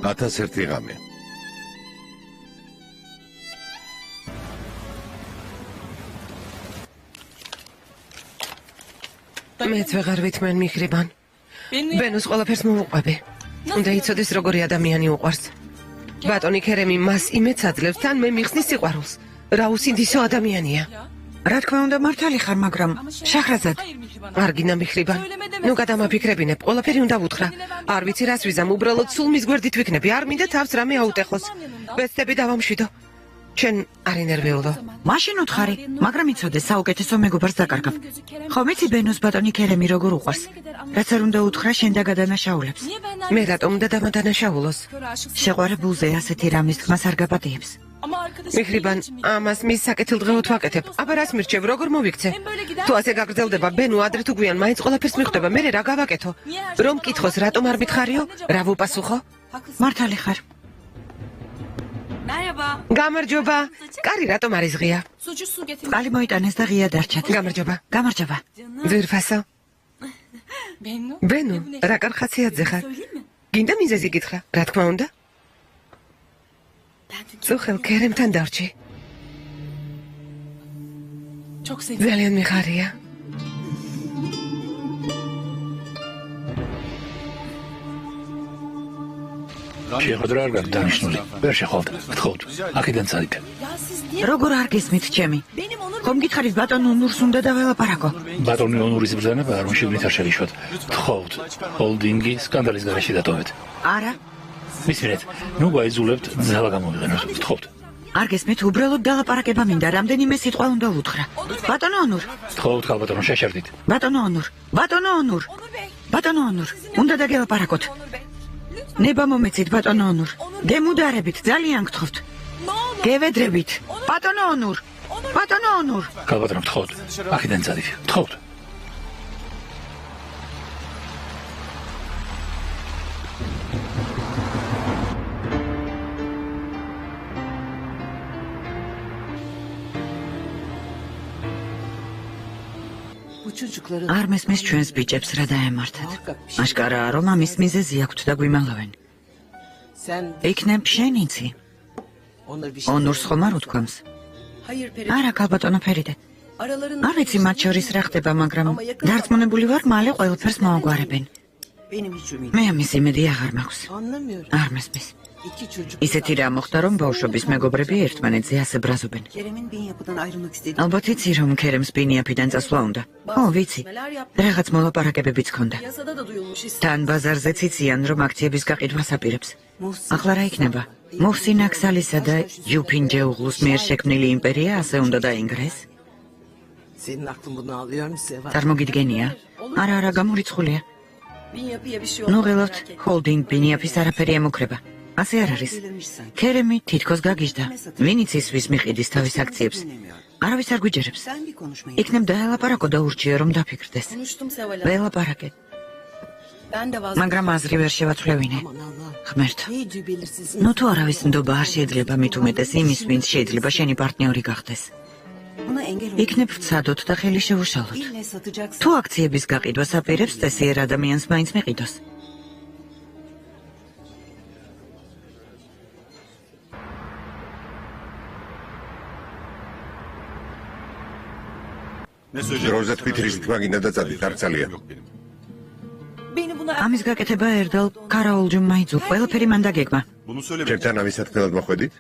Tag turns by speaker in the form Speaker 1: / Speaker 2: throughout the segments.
Speaker 1: 1001 ღამე.
Speaker 2: მეც ვეღარ ვითმენ მიხრიბან. ბენოს ყველაფერს მოვუყვები. უნდა იცოდეს როგორი ადამიანი უყვარს. ბატონი ქერემი მას იმედს აძლევს, თან მე მიხსნის სიყვარულს. რა უსინდისო ადამიანია.
Speaker 3: რა თქმა უნდა მართალი ხარ, მაგრამ შაჰრაზად.
Speaker 2: არ გინდა მიხრიბან. ნუ გადამაფიქრებინებ, ყველაფერი უნდა ვუთხრა. არ ვიცი რას ვიზამ, უბრალოდ სულ მის გვერდით ვიქნები. არ მინდა თავს რამე აუტეხოს. ვეცდები დავამშვიდო. ჩვენ არ ინერვიულო.
Speaker 3: მაშინ უთხარი, მაგრამ იცოდეს საუკეთესო მეგობარს დაკარგავ. ხომ იცი ბენოს ბატონი ქერემი როგორ უყვარს? რაც არ უნდა უთხრა შენ და გადანაშაულებს.
Speaker 2: მე რატომ უნდა დამადანაშაულოს?
Speaker 3: შეყვარებულზე ასეთი რამის თქმას არ გაპატიებს.
Speaker 2: მიხრიბან, ამას მის საკეთილდღეოდ ვაკეთებ. აბა რას მირჩევ, როგორ მოვიქცე? თუ ასე გაგრძელდება, ბენო ადრე თუ გვიან მაინც ყველაფერს მიხვდება, მე რა გავაკეთო? რომ მკითხოს, რატომ არ მითხარიო? რა ვუპასუხო?
Speaker 3: მართალი ხარ.
Speaker 2: გამარჯობა. კარი რატომ არის ღია?
Speaker 3: წყალი მოიტანეს და ღია დარჩათ.
Speaker 2: გამარჯობა.
Speaker 3: გამარჯობა.
Speaker 2: ძვირფასო. ბენო, რა კარხაციათზე ხარ? გინდა მიზეზი გითხრა, რა თქმა უნდა? წუხელ ქერემთან დარჩი. ძალიან მიხარია.
Speaker 4: შეხვედრა არ გაქვს დანიშნული. ვერ შეხვალთ. გთხოვთ, აქედან წადით.
Speaker 3: როგორ არ გესმით ჩემი? ხომ გითხარით ბატონ ონურს უნდა დაველაპარაკო?
Speaker 4: ბატონი ონურის ბრძანება არ მოშიგნით არ შევიშვათ. გთხოვთ, ჰოლდინგი სკანდალის გარეშე დატოვეთ.
Speaker 3: არა.
Speaker 4: მისმენთ, ნუ გაიზულებთ, ძალა გამოვიყენოთ. გთხოვთ.
Speaker 3: არ გესმით, უბრალოდ დალაპარაკება მინდა, რამდენიმე სიტყვა უნდა უთხრა. ბატონო ონურ.
Speaker 4: გთხოვთ, ქალბატონო, შეშერდით.
Speaker 3: ბატონო ონურ. ბატონო ონურ. ბატონო ონურ. უნდა დაგელაპარაკოთ. ნება მომეცით ბატონო ონურ. გემუდარებით, ძალიან გთხოვთ. გევედრებით. ბატონო ონურ. ბატონო ონურ.
Speaker 4: ქალბატონო, გთხოვთ. აქედან წადით. გთხოვთ.
Speaker 3: არ მესმის ჩვენს ბიჭებს რა დაემართათ. აშკარაა რომ ამის მიზეზი აქვთ და გვიმალავენ. იქნებ შენ იცი. ონურს ხომ არ უთქვამს? არა ქალბატონო ფერიდე. არ ვიცი მათ შორის რა ხდება, მაგრამ დარწმუნებული ვარ მალე ყველაფერს მოაგვარებენ. მე ამის იმედი აღარ მაქვს. არ მესმის. ისეთი რა მოხდა რომ ბავშვობის მეგობრები ერთმანეთზე ასე ბრაზობენ. ალბათ იცი რომ ქერემს ბინიაფიდან წასვლა უნდა. ო ვიცი, რაღაც მოლაპარაკებებიც ჰქონდა. თან ბაზარზეც იციან რომ აქციების გაყიდვას აპირებს. ახლა რა იქნება? მუჰსინ აქსალისა და იუფინ ჯეუღლუს მიერ შექმნილი იმპერია ასე უნდა დაინგრეს? წარმოგიდგენია? არა გამორიცხულია. ნუ ღელავთ, ჰოლდინგ ბინიაფის არაფერი ემუქრება. ასე არ არის. ქერემი თითქოს გაგიჟდა. ვინ იცის ვის მიყიდის თავის აქციებს? არავის არ გვიჯერებს. იქნებ დაელაპარაკო და ურჩიო რომ დაფიქრდეს. ველაპარაკე. მაგრამ აზრი ვერ შევაცვლევინე. ღმერთო. ნუ თუ არავის ნდობა არ შეიძლება მით უმეტეს იმის, ვინც შეიძლება შენი პარტნიორი გახდეს. იქნებ ვცადოთ და ხელი შევუშალოთ. თუ აქციების გაყიდვას აპირებს, წესიერ ადამიანს მაინც მიყიდოს.
Speaker 1: დროზე თქვით რის თქმა გინდა და წადით, არ ძალიან.
Speaker 3: ამის გაკეთება ერდალ ქარაულჯუმმა იწუ, ყველაფერი მან დაგეგმა.
Speaker 1: ჩემთან ამის სათქმელად მოხვედით?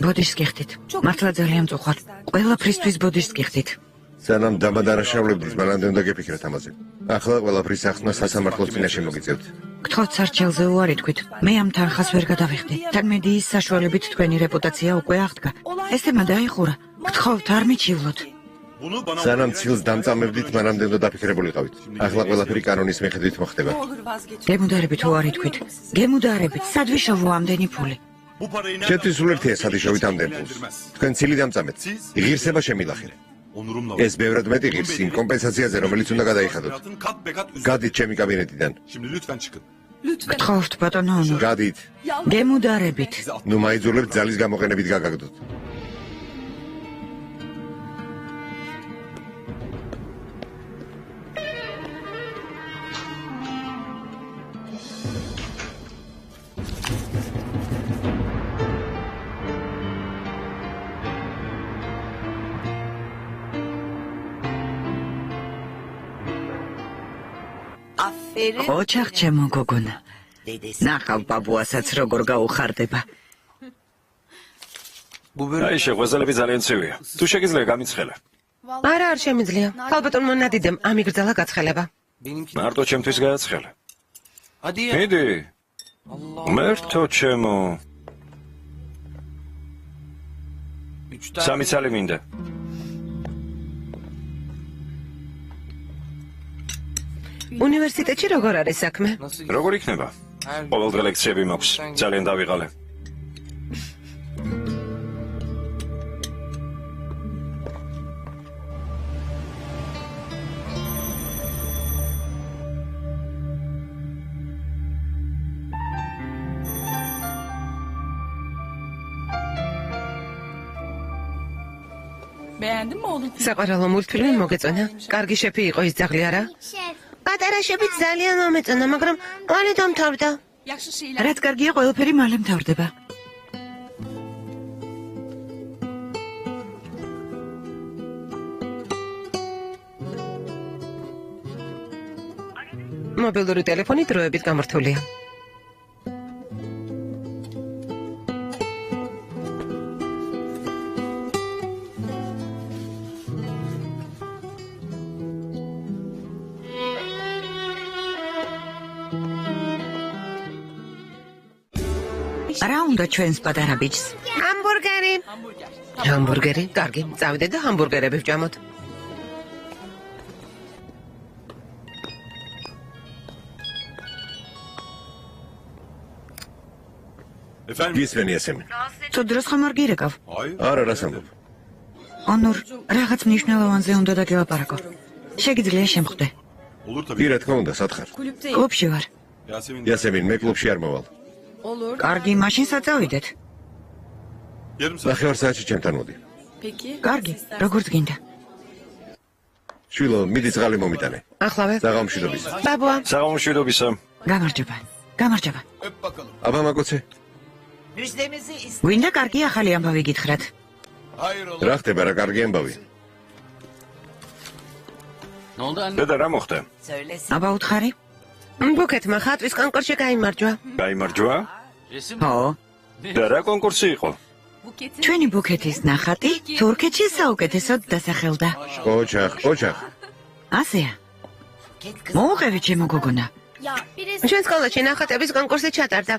Speaker 3: ბოდიშს გიხდით. მართლა ძალიან მწუხარ. ყველაფრისთვის ბოდიშს გიხდით.
Speaker 1: სანამ დამადანაშავლებდით, მანამდე უნდა გეფიქრეთ ამაზე. ახლა ყველაფრის ახსნა სასამართლოს წინაშე მოგიწევთ.
Speaker 3: გთხოვთ სარჩელზე უარი თქვით. მე ამ თანხას ვერ გადავიხდი. თან მედიის საშუალებით თქვენი რეპუტაცია უკვე აღდგა. ეს თემა დაიხურა. გთხოვთ არ მიჩივლოთ.
Speaker 1: სანამ ცილს დამწამებდით, მანამდე უნდა დაფიქრებულიყავით. ახლა ყველაფერი კანონის მიხედვით მოხდება.
Speaker 3: გემუდარებით უარი თქვით. გემუდარებით, სად ვიშოვო ამდენი ფული?
Speaker 1: შეთვის სულერთია სადიშოვით ამდენ ფულს. თქვენ ცილი დამწამეთ. ღირსება შემილახე. ეს ბევრად მეტი ღირს იმ კომპენსაციაზე, რომელიც უნდა გადაიხადოთ. გადით ჩემი კაბინეტიდან.
Speaker 3: გთხოვთ ბატონო ონურ.
Speaker 1: გადით.
Speaker 3: გემუდარებით.
Speaker 1: ნუ მაიძულებთ ძალის გამოყენებით გაგაგდოთ.
Speaker 3: ოჩახ ჩემო გოგონა. ნახავ ბაბუასაც როგორ გაუხარდება.
Speaker 5: აი შეგვეძლები ძალიან ცივია. თუ შეგიძლია გამიცხელე.
Speaker 2: არა, არ შემიძლია. ალბათონმა ნადიდემ ამიგრძალა გაცხელება.
Speaker 5: მარტო ჩემთვის გააცხელე. მიდი. მერტო ჩემო. სამი ცალი მინდა.
Speaker 2: უნივერსიტეტში როგორ არის საქმე?
Speaker 5: როგორ იქნება? ყოველდღე ლექციები მაქვს. ძალიან დავიღალე.
Speaker 2: საყვარელო მულტფილმი მოგეწონა? კარგი შეფი იყო ის ძაღლი არა? პატარა შეფი ძალიან მომეწონა, მაგრამ მალე დამთავრდა.
Speaker 3: რაც კარგია, ყველაფერი მალე მთავრდება.
Speaker 2: მობილური ტელეფონი დროებით გამართულია.
Speaker 3: რა უნდა ჩვენს პატარა ბიჭს?
Speaker 2: ჰამბურგერი. ჰამბურგერი? კარგი, წავიდეთ და ჰამბურგერები ვჭამოთ.
Speaker 1: გისმენი ესემი.
Speaker 3: თუ დროს ხომ არ გირეკავ?
Speaker 1: არა, რას ამბობ?
Speaker 3: ონურ, რაღაც მნიშვნელოვანზე უნდა დაგელაპარაკო. შეგიძლია შემხვდე.
Speaker 1: კი, რა თქმა უნდა, სათხარ.
Speaker 3: კლუბში ვარ.
Speaker 1: იასემინ, მე კლუბში არ მოვალ.
Speaker 3: კარგი, მაშინ საწავიდეთ.
Speaker 1: ნახევარ საათში ჩემთან მოდი.
Speaker 3: კარგი, როგორც გინდა.
Speaker 1: შვილო, მიდი წყალი მომიტანე.
Speaker 2: ახლავე.
Speaker 1: საღამოშიდობის.
Speaker 2: ბაბუა.
Speaker 5: საღამოშიდობისა.
Speaker 3: გამარჯობა. გამარჯობა.
Speaker 1: აბა მაგოცე.
Speaker 3: გვინდა კარგი ახალი ამბავი გითხრათ.
Speaker 1: რა ხდება რა კარგი ამბავი?
Speaker 5: დედა რა მოხდა?
Speaker 3: აბა უთხარი?
Speaker 2: ბუქეთმა ხატვის კონკურსში გაიმარჯვა.
Speaker 5: გაიმარჯვა?
Speaker 3: ო,
Speaker 5: და რა კონკურსი იყო?
Speaker 3: ჩვენი ბუქეთის ნახატი თურქეთში საუკეთესოდ დასახელდა.
Speaker 1: ოჩახ.
Speaker 3: ასეა. მოუყევი ჩემო გოგონა.
Speaker 2: ჩვენ სკოლაში ნახატების კონკურსი ჩატარდა.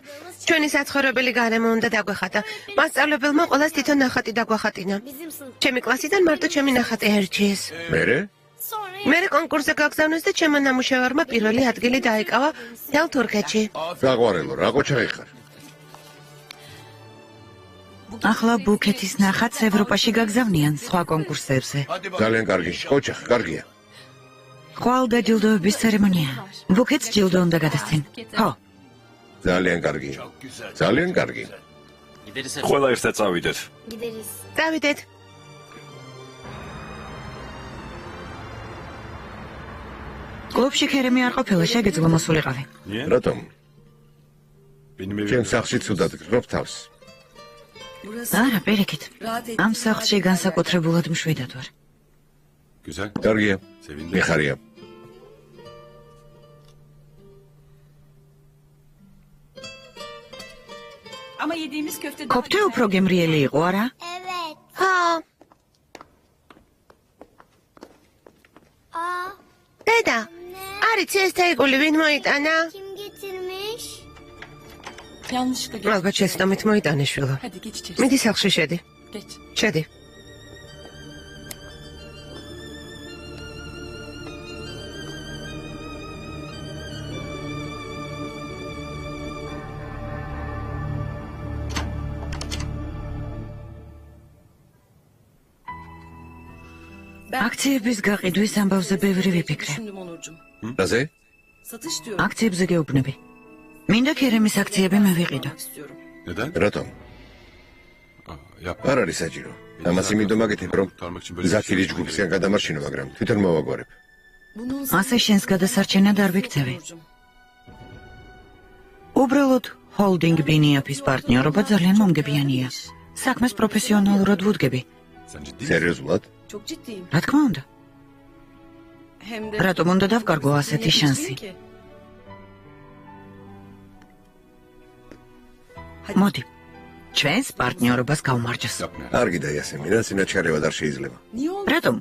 Speaker 2: ჩვენი საცხოვრებელი გარემო უნდა დაგვეხატა. მასწავლებელმა ყველას თვითონ ნახატი დაგვახატინა. ჩემი კლასიდან მარტო ჩემი ნახატი ერჩიეს.
Speaker 1: მერე?
Speaker 2: მერე კონკურსზე გაგზავნეს და ჩემო ნამუშევარმა პირველი ადგილი დაიკავა მთელ თურქეთში.
Speaker 1: საყვარელო, რა ყოჩაღი ხარ?
Speaker 3: ახლა ბუქეთის ნახატს ევროპაში გაგზავნიან სხვა კონკურსებზე.
Speaker 1: ძალიან კარგი. ოჩახ, კარგია.
Speaker 3: ხვალ დაჯილდოების ცერემონია. ბუქეთს ჯილდო უნდა გადასცენ. ხო.
Speaker 1: ძალიან კარგი. ძალიან კარგი.
Speaker 5: ყველა ერთად წავიდეთ.
Speaker 2: წავიდეთ.
Speaker 3: კლუბში ქერემი არ ყოფილა, შეგეძლო მოსულიყავი.
Speaker 1: რატომ? ჩემ სახლში ცუდად გრობ თავს.
Speaker 3: არა, პერეკით. ამ სახლში განსაკუთრებულად მშვიდად ვარ.
Speaker 1: კარგია. მიხარია.
Speaker 3: ქოფთე უფრო გემრიელი იყო, არა?
Speaker 2: ხო. დედა, არიცი ეს თეიგული ვინ მოიტანა?
Speaker 6: Kim getirmiş?
Speaker 7: Yanlışlıkla geç.
Speaker 2: ალბათ შეცდომით მოიტანე შვილო.
Speaker 7: Hadi geç içeri.
Speaker 2: მიდი სახლში შედი.
Speaker 7: Geç.
Speaker 2: შედი.
Speaker 3: აქციების გაყიდვის ამბავზე ბევრი ვიფიქრე.
Speaker 7: Düşündüm Onurcuğum.
Speaker 1: რაზე?
Speaker 7: Satış diyorum.
Speaker 3: აქციებზე გეუბნები. მინდა ქერემის აქციები მე ვიყიდო.
Speaker 7: istiyorum.
Speaker 8: Neden?
Speaker 1: რატომ?
Speaker 8: Yapma.
Speaker 1: არ არის საჭირო. ამას იმედო მაგეთებ, რომ ზაქირი ჯგუფისგან გადამარჩინო, მაგრამ თვითონ მოვაგვარებ.
Speaker 7: Bunun
Speaker 3: ასე შენს გადასარჩენად არ ვიქცევი. უბრალოდ ჰოლდინგ ბინიაფის პარტნიორობა ძალიან მომგებიანია. საქმეს პროფესიონალურად ვუდგები.
Speaker 8: Sen ciddi misin?
Speaker 1: სერიოზულად?
Speaker 7: çok ciddiyim.
Speaker 3: რა თქმა უნდა.
Speaker 7: Hem de
Speaker 3: რატომ უნდა დავკარგო ასეთი შანსი?
Speaker 7: ki.
Speaker 3: მოდი. ჩვენს პარტნიორობას გავმარჯოს.
Speaker 1: არ გიდა იასემინა, სინაჩქარევა არ შეიძლება.
Speaker 3: რატომ?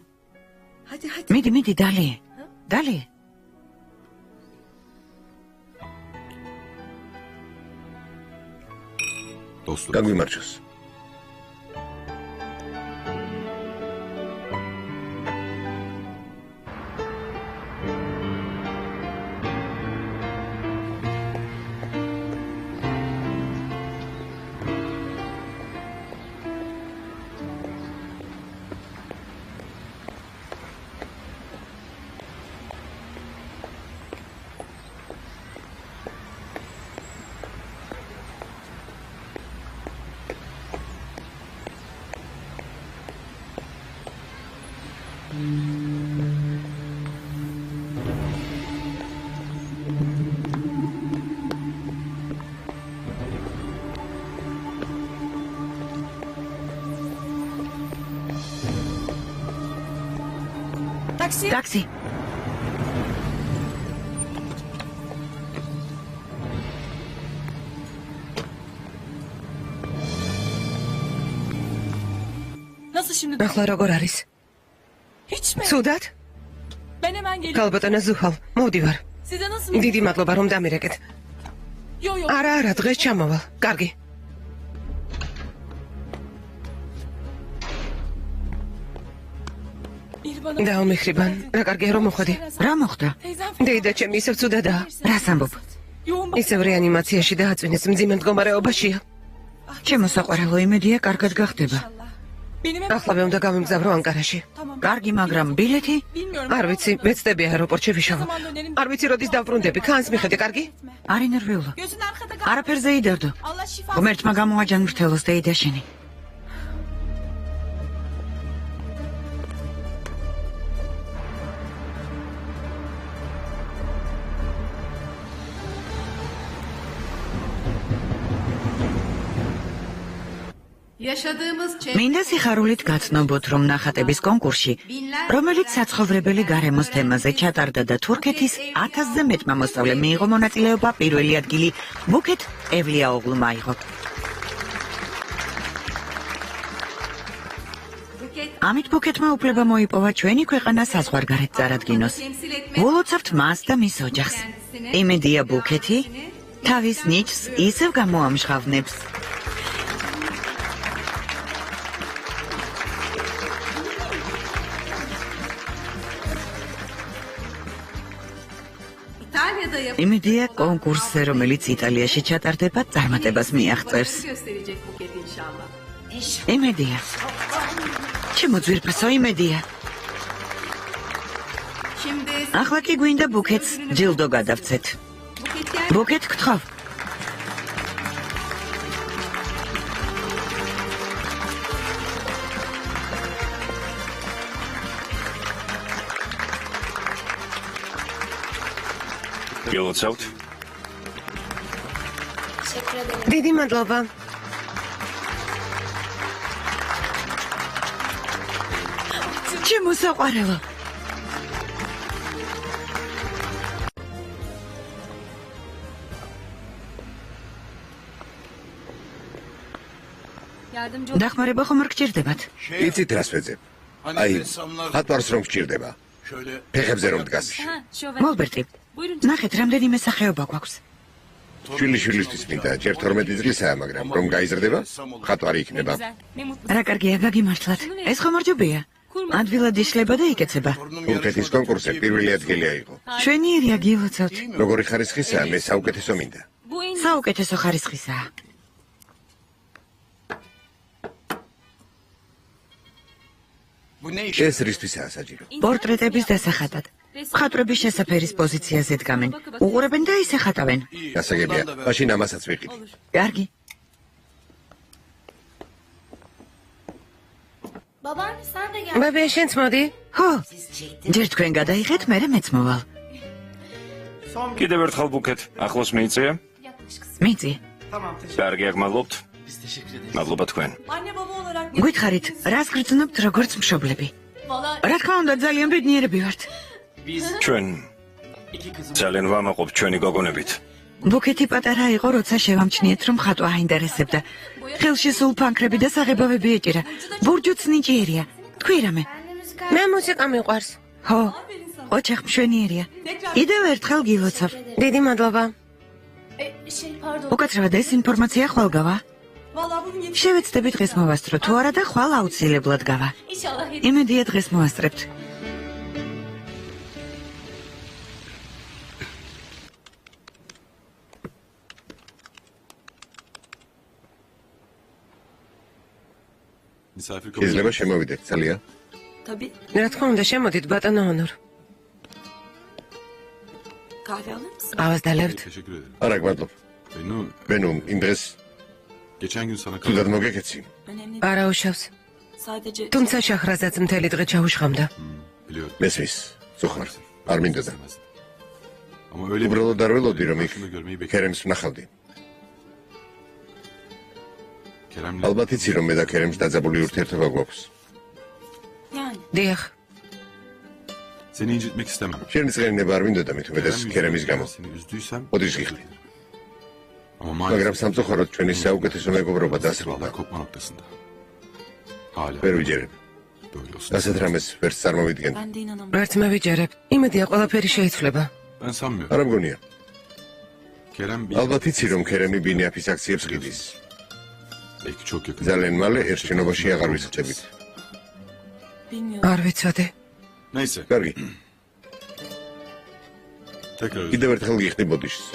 Speaker 3: მიდი, დალიე. დალიე.
Speaker 1: გაგვიმარჯოს.
Speaker 3: ტაქსი.
Speaker 2: ახლა როგორ არის? ცუდად? ქალბატონო ზუჰალ, მოვდივარ. დიდი მადლობა რომ დამირეკეთ. არა, დღეს ჩამოვალ. კარგი. დაუმეხრიბან, რა კარგია რომ მოხვედი.
Speaker 3: რა მოხდა?
Speaker 2: დეიდა ჩემი ისევ ცუდადაა.
Speaker 3: რას ამბობ?
Speaker 2: ისევ რეანიმაციაში დააწვინეს, მძიმე მდგომარეობაშია.
Speaker 3: ჩემო საყვარელო, იმედია კარგად გახდება.
Speaker 2: ახლავე უნდა გავიმგზავრო ანკარაში.
Speaker 3: კარგი, მაგრამ ბილეთი?
Speaker 2: არ ვიცი, ვეცდები აეროპორტში ვიშავა. არ ვიცი როდის დავბრუნდები, ქანს მიხედე, კარგი?
Speaker 3: არ ინერვიულა. არაფერზე იდერდო. ღმერთმა გამოაჯანმრთელოს დეიდა შენი. მინდა სიხარულით გაცნობოთ, რომ ნახატების კონკურსში, რომელიც საცხოვრებელი გარემოს თემაზე ჩატარდა და თურქეთის 1000-ზე მეტმა მოსწავლემ მიიღო მონაწილეობა, პირველი ადგილი ბუქეთ ევლიაოღლუმა აიღო. ამით ბუქეთმა უფლება მოიპოვა ჩვენი ქვეყანა საზღვარგარეთ წარადგინოს. ველოცავთ მას და მის ოჯახს. იმედია ბუქეთი თავის ნიჭს ისევ გამოამჟღავნებს. იმედია კონკურსზე, რომელიც იტალიაში ჩატარდება, წარმატებას მიაღწევს. იმედია. ჩემო ძვირფასო, იმედია. ახლა კი გვინდა ბუქეთს ჯილდო გადავცეთ. ბუქეთ გთხოვ.
Speaker 5: გილოცავთ?
Speaker 2: დიდი მადლობა.
Speaker 3: ჩემო საყვარელო. დახმარება ხომ არ გჭირდებათ?
Speaker 1: იცით რას ვეძებ? აი, ხატვარს რომ გჭირდება. ფეხებზე რომ დგას.
Speaker 3: მოლბერტი, ნახეთ, რამდენიმე სახეობა გვაქვს.
Speaker 1: შვილიშვილისთვის მინდა, ჯერ 12 წლისაა, მაგრამ რომ გაიზრდება, ხატვარი იქნება.
Speaker 3: რა კარგია, გაგიმართლათ. ეს ხომ მარჯობია? ადვილად იშლება და იკეცება.
Speaker 1: თურქეთის კონკურსზე პირველი ადგილი აიღო.
Speaker 3: შვენიერია, გილოცავთ.
Speaker 1: როგორი ხარისხისაა, მე საუკეთესო მინდა.
Speaker 3: საუკეთესო ხარისხისაა.
Speaker 1: ეს რისთვისაა საჭირო?
Speaker 3: პორტრეტების დასახატად. მხატვრების შესაფერის პოზიციაზე დგამენ. უყურებენ და ისე ხატავენ.
Speaker 1: გასაგებია, მაშინ ამასაც ვიყიდ.
Speaker 3: კარგი.
Speaker 2: ბაბე, შენც მოდი.
Speaker 3: ხო. ჯერ თქვენ გადაიღეთ, მერე მეც მოვალ.
Speaker 5: კიდევ ერთხელ ბუქეთ, ახლოს მიიწია?
Speaker 3: მიწი.
Speaker 5: კარგი, გმადლობთ. მადლობა თქვენ.
Speaker 3: გითხარით, რას გრძნობთ როგორც მშობლები? რა თქმა უნდა, ძალიან ბედნიერები ვართ.
Speaker 5: ჩვენ ძალიან ვამაყობთ ჩვენი გოგონებით.
Speaker 3: ბუქეთი პატარა იყო, როცა შევამჩნიეთ, რომ ხატვა აინტერესებდა. ხელში სულ ფანქრები და საღებავები ეჭირა. ბურჯუც ნიჭიერია. თქვი რამე.
Speaker 2: მე მუსიკა მიყვარს.
Speaker 3: ხო, ოჩახ მშვენიერია. კიდევ ერთხელ გილოცავ.
Speaker 2: დიდი მადლობა.
Speaker 3: უკაცრავად ეს ინფორმაცია ხვალ გავა? შევეცდები დღეს მოვასწრო, თუ არა და ხვალ აუცილებლად გავა. იმედია დღეს მოვასწრებთ.
Speaker 1: შეიძლება შემოვიდეთ, ძალიან.
Speaker 7: Tabii.
Speaker 2: რა თქმა უნდა, შემოდით ბატონო ონორ.
Speaker 7: Kahve alır mısın?
Speaker 2: ყავას დალებთ.
Speaker 8: Teşekkür ederim.
Speaker 1: არა, გმადლობ.
Speaker 8: Bennu,
Speaker 1: ბენუ, იმ დღეს
Speaker 8: geçen gün sana
Speaker 1: თუდად მოგეკეცი.
Speaker 7: Önemli değil.
Speaker 2: არა უშავს.
Speaker 7: Sadece
Speaker 2: თუმცა შახრაზაც მთელი დღე ჩაუშხამდა.
Speaker 8: biliyorum.
Speaker 1: მესმის, სუხარ. არ მინდოდა.
Speaker 8: Ama öyle
Speaker 1: უბრალოდ არ ველოდი, რომ იქ
Speaker 8: Karşımda görmeyi bekliyorum.
Speaker 1: ქერემს ვნახავდი.
Speaker 8: Kerem'le
Speaker 1: ალბათ იცი, რომ მე და ქერემს დაძაბული ურთიერთობა გვაქვს.
Speaker 7: yani.
Speaker 2: დიახ,
Speaker 8: seni incitmek istemem.
Speaker 1: შენი წღერინება არ მინდოდა მით უმეტეს ქერემის გამო.
Speaker 8: Seni üzdüysem
Speaker 1: ოდიშ გიხდი.
Speaker 8: ama
Speaker 1: მაგრამ
Speaker 8: maalesef
Speaker 1: სამწუხაროდ ჩვენი საუკეთესო მეგობრობა დასრულდა.
Speaker 8: bağlar kopma noktasında. Hala
Speaker 1: ვერ ვიჯერებ.
Speaker 8: böyle olsun.
Speaker 1: ასეთ რამეს ვერც წარმოვიდგენ.
Speaker 7: Ben de inanamıyorum.
Speaker 2: ვერც მე ვიჯერებ. იმედია ყველაფერი შეიცვლება.
Speaker 8: Ben sanmıyorum.
Speaker 1: არა მგონია.
Speaker 8: Kerem bir
Speaker 1: ალბათ იცი, რომ ქერემი ბინიაფის აქციებს ყიდის.
Speaker 8: belki çok yakın.
Speaker 1: ძალიან მალე ერთ შენობაში აღარ ვისწრებით.
Speaker 7: Bilmiyorum.
Speaker 2: არ ვიცოდე.
Speaker 8: Neyse.
Speaker 1: კარგი,
Speaker 8: Tekrar özür
Speaker 1: კიდევ ერთხელ გიხდი ბოდიშს.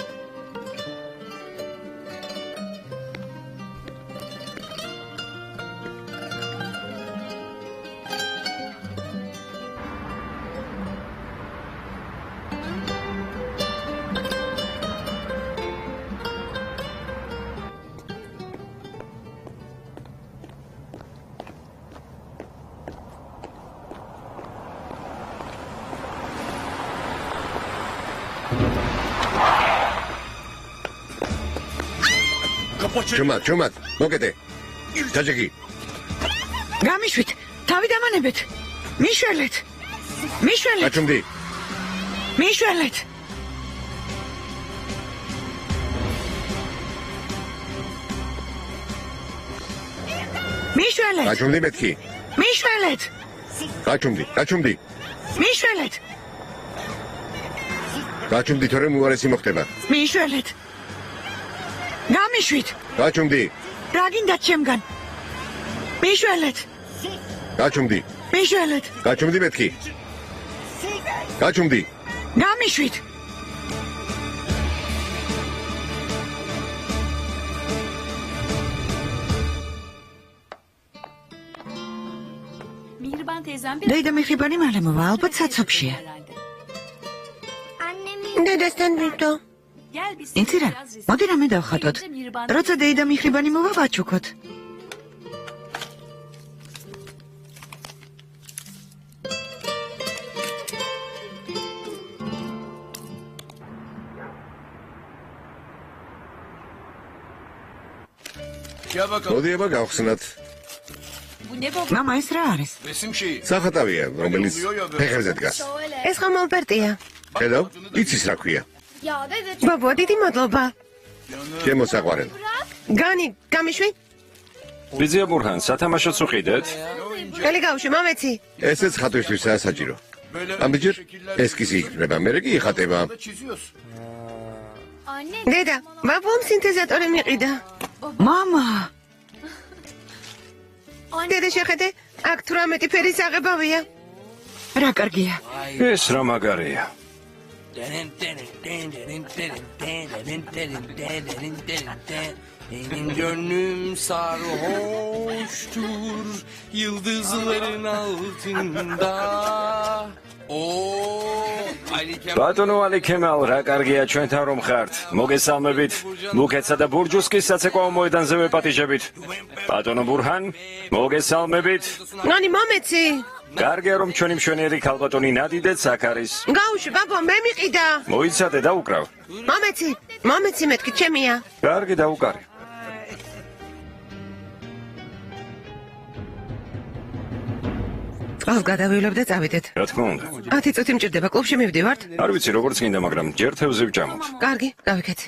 Speaker 1: ჩუმად, მოკეთე. ჯაჯექი,
Speaker 3: გამიშვით, თავი დამანებეთ. მიშველეთ. მიშველეთ.
Speaker 1: გაჩუმდი.
Speaker 3: მიშველეთ. მიშველეთ.
Speaker 1: გაჩუმდი მეთქი.
Speaker 3: მიშველეთ.
Speaker 1: გაჩუმდი.
Speaker 3: მიშველეთ.
Speaker 1: გაჩუმდი, თორემ უარესი მოხდება.
Speaker 3: მიშველეთ. გამიშვით.
Speaker 1: გაჩუმდი.
Speaker 3: რა გინდათ ჩემგან? მიშველეთ.
Speaker 1: გაჩუმდი.
Speaker 3: მიშველეთ.
Speaker 1: გაჩუმდი მეთქი. გაჩუმდი.
Speaker 3: გამიშვით.
Speaker 6: Mihriban teyzem bir
Speaker 3: დეიდა მიხიბანი მალე მოვა, ალბათ საცობშია.
Speaker 2: დედასთან ვიდო.
Speaker 6: Gel biz
Speaker 3: იცი რა? მოდი რამე დავხატოთ. როცა დეიდა მიხიბანი მოვა, ვაჩუქოთ.
Speaker 1: მოდი აბა გავხსნათ.
Speaker 6: bu ne baba?
Speaker 3: მამა ეს რა არის?
Speaker 1: სახატავია, რომელიც ფეხებზე დგას.
Speaker 2: ეს ხომ ალბერტია.
Speaker 1: ხედავ? იცის რა ქვია?
Speaker 2: ბაბო, დიდი მადლობა.
Speaker 1: ჩემო საყვარელო.
Speaker 2: განი, გამიშვი?
Speaker 5: ბიზია ბურჰან, სათამაშოც უყიდეთ?
Speaker 2: ელი გავში, მომეცი.
Speaker 1: ესეც ხატვისთვისაა საჭირო. ამბიჯერ ესკიზი იქნება, მერე კი იხატება.
Speaker 2: დედა, ბაბომ სინთეზატორი მიყიდა.
Speaker 3: მამა,
Speaker 2: დედა შეხედე, აქ თუ რამეტი ფერის აღებავია.
Speaker 3: რა კარგია.
Speaker 5: ეს რა მაგარია.
Speaker 9: Benim gönlüm sarhoştur yıldızların altında.
Speaker 5: ბატონო ალი ქემალ, რა კარგია ჩვენთან რომ ხართ. მოგესალმებით. მუქეცსა და ბურჯუსკის საცეკვაო მოედანზე ვეპატიჟებით. ბატონო ბურჰან, მოგესალმებით.
Speaker 2: განი, მომეცი.
Speaker 5: კარგია რომ ჩვენი მშვენიერი ქალბატონი ნადიდეც აქ არის.
Speaker 2: გავში, ბაბო, მე მიყიდა.
Speaker 5: მოიცადე და უკრავ.
Speaker 2: მომეცი მეთქი, ჩემია.
Speaker 5: კარგი დაუკარი.
Speaker 2: წყალს გადავივლებ და წავიდეთ.
Speaker 5: რა თქმა უნდა.
Speaker 2: 10 წუთი მჭირდება, კლუბში მივდივართ.
Speaker 5: არ ვიცი როგორც გინდა, მაგრამ ჯერ თევზი ვჭამოთ.
Speaker 2: კარგი, გავიქეცი.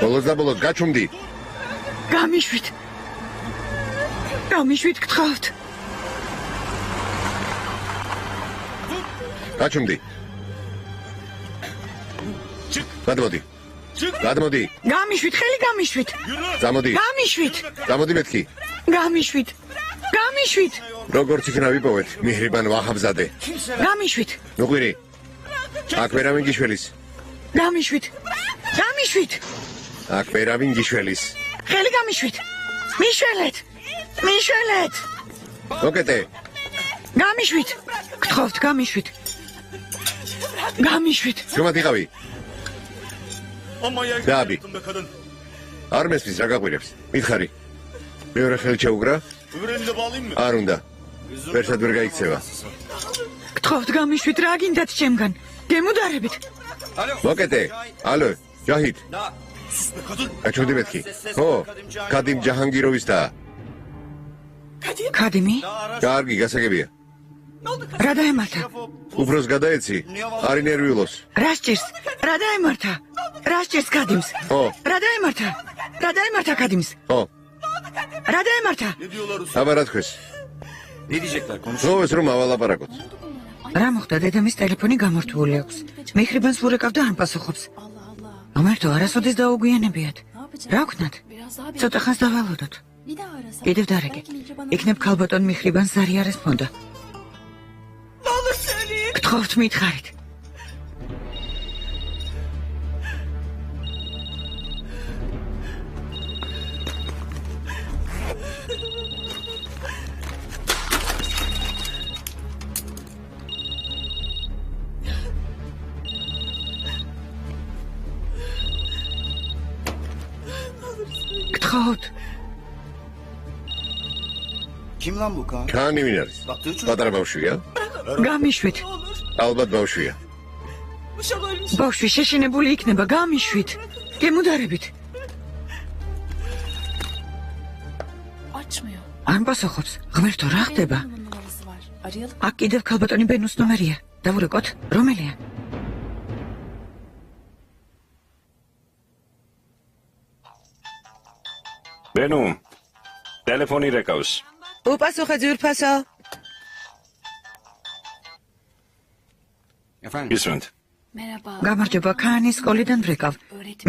Speaker 1: ბოლოს და ბოლოს გაჩუმდი.
Speaker 3: გამიშვით. გამიშვით გთხოვთ.
Speaker 1: გაჩუმდი. გადმოდი. გადმოდი.
Speaker 3: გამიშვით, ხელი გამიშვით.
Speaker 1: წამოდი.
Speaker 3: გამიშვით.
Speaker 1: წამოდი მეთქი.
Speaker 3: გამიშვით. გამიშვით.
Speaker 1: როგორც იქნა ვიპოვეთ, მიჰრიბან ვაჰაბზადე.
Speaker 3: გამიშვით.
Speaker 1: ნუყვირი. აქ ვერავინ გიშველის.
Speaker 3: გამიშვით. გამიშვით.
Speaker 1: აქ ვერავინ გიშველის.
Speaker 3: ხელი გამიშვით. მიშველეთ. მიშველეთ.
Speaker 1: მოკეტე.
Speaker 3: გამიშვით. გთხოვთ, გამიშვით. გამიშვით.
Speaker 1: შრომად იყავი. დააბი. არ მესმის რა გაყვირებს. მითხარი. მეორე ხელი შეუგრა? არ უნდა. ვერსად ვერ გაიქცევა.
Speaker 3: გთხოვთ, გამიშვით, რა გინდათ ჩემგან? გემუდარებით.
Speaker 1: მოკეტე. ალო, ჯაჰიდ. გაჩვენდი მეთქი. ხო, კადიმ ჯაჰანგიროვის და.
Speaker 3: კადიმი?
Speaker 1: კარგი, გასაგებია.
Speaker 3: რა დაემართა?
Speaker 1: უფროს გადაეცი? არ ინერვიულოს.
Speaker 3: რა სჭირს? რა დაემართა? რა სჭირს კადიმს?
Speaker 1: ხო.
Speaker 3: რა დაემართა? რა დაემართა კადიმს?
Speaker 1: ხო.
Speaker 3: რა დაემართა?
Speaker 1: აბა რა თქვეს? ხო, ეს რომ ავალაპარაკოთ.
Speaker 3: რა მოხდა, დედამის ტელეფონი გამორთული აქვს. მიხრიბანს ვურეკავ და არ პასუხობს. ამერთო არასოდეს დაუგვიანებიათ. რა ვქნათ? ცოტა ხანს დავალოდოთ. კიდევ დარეკე. იქნებ ქალბატონ მიხრიბანს ზარი არ ესმოდა. გთხოვთ, მითხარით. გთხოვთ.
Speaker 1: ჩანი ვინ არის? პატარა ბავშვია?
Speaker 3: გამიშვით.
Speaker 1: ალბათ ბავშვია.
Speaker 3: ბავშვი შეშინებული იქნება, გამიშვით. გემუდარებით. არ პასუხობს. ღმერთო, რა ხდება? აქ კიდევ ქალბატონი ბენუს ნომერია. დავურეკოთ, რომელია?
Speaker 5: ბენუ, ტელეფონი რეკავს.
Speaker 2: უპასუხე ძვირფასო.
Speaker 5: ისმენთ.
Speaker 3: გამარჯობა, ქაანის სკოლიდან ვრეკავ.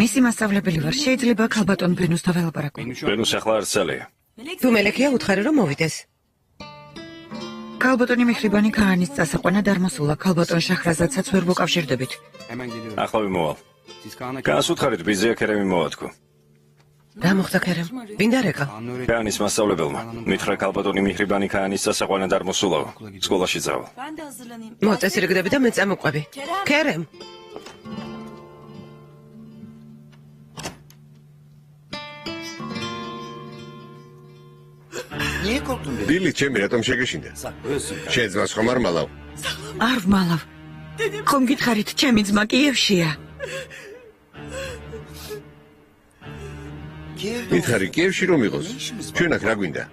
Speaker 3: მისი მასწავლებელი ვარ. შეიძლება ქალბატონ ბენუს დაველაპარაკო.
Speaker 5: ბენუს ახლა არ ცალია.
Speaker 2: თუ მელიქია უთხარი რომ მოვიდეს.
Speaker 3: ქალბატონი მიხრიბანი ქაანის წასაყვანად არ მოსულა. ქალბატონ შაჰრაზადსაც ვერ მოკავშირდებით.
Speaker 5: ახლა ვიმოვალ. გას უთხარით ბიზია ქერემი მოვათქო.
Speaker 2: რა მოხდა ქერემ? ვინ დარეკა?
Speaker 5: ქაანის მასწავლებელმა. მითხრა ქალბატონი მიხრიბანი ქაანის წასაყვანად არ მოსულაო. სკოლაში წავალ.
Speaker 2: მოწესრიგდები და მე წამოყვები. ქერემ.
Speaker 1: დილით ჩემი რატომ შეგეშინდა? შეძმას ხომ არ მალავ?
Speaker 3: არ ვმალავ. ხომ გითხარით, ჩემი ძმა კიევშია.
Speaker 1: მითხარი, კიევში რომ იყოს? ჩვენ აქ რა გვინდა?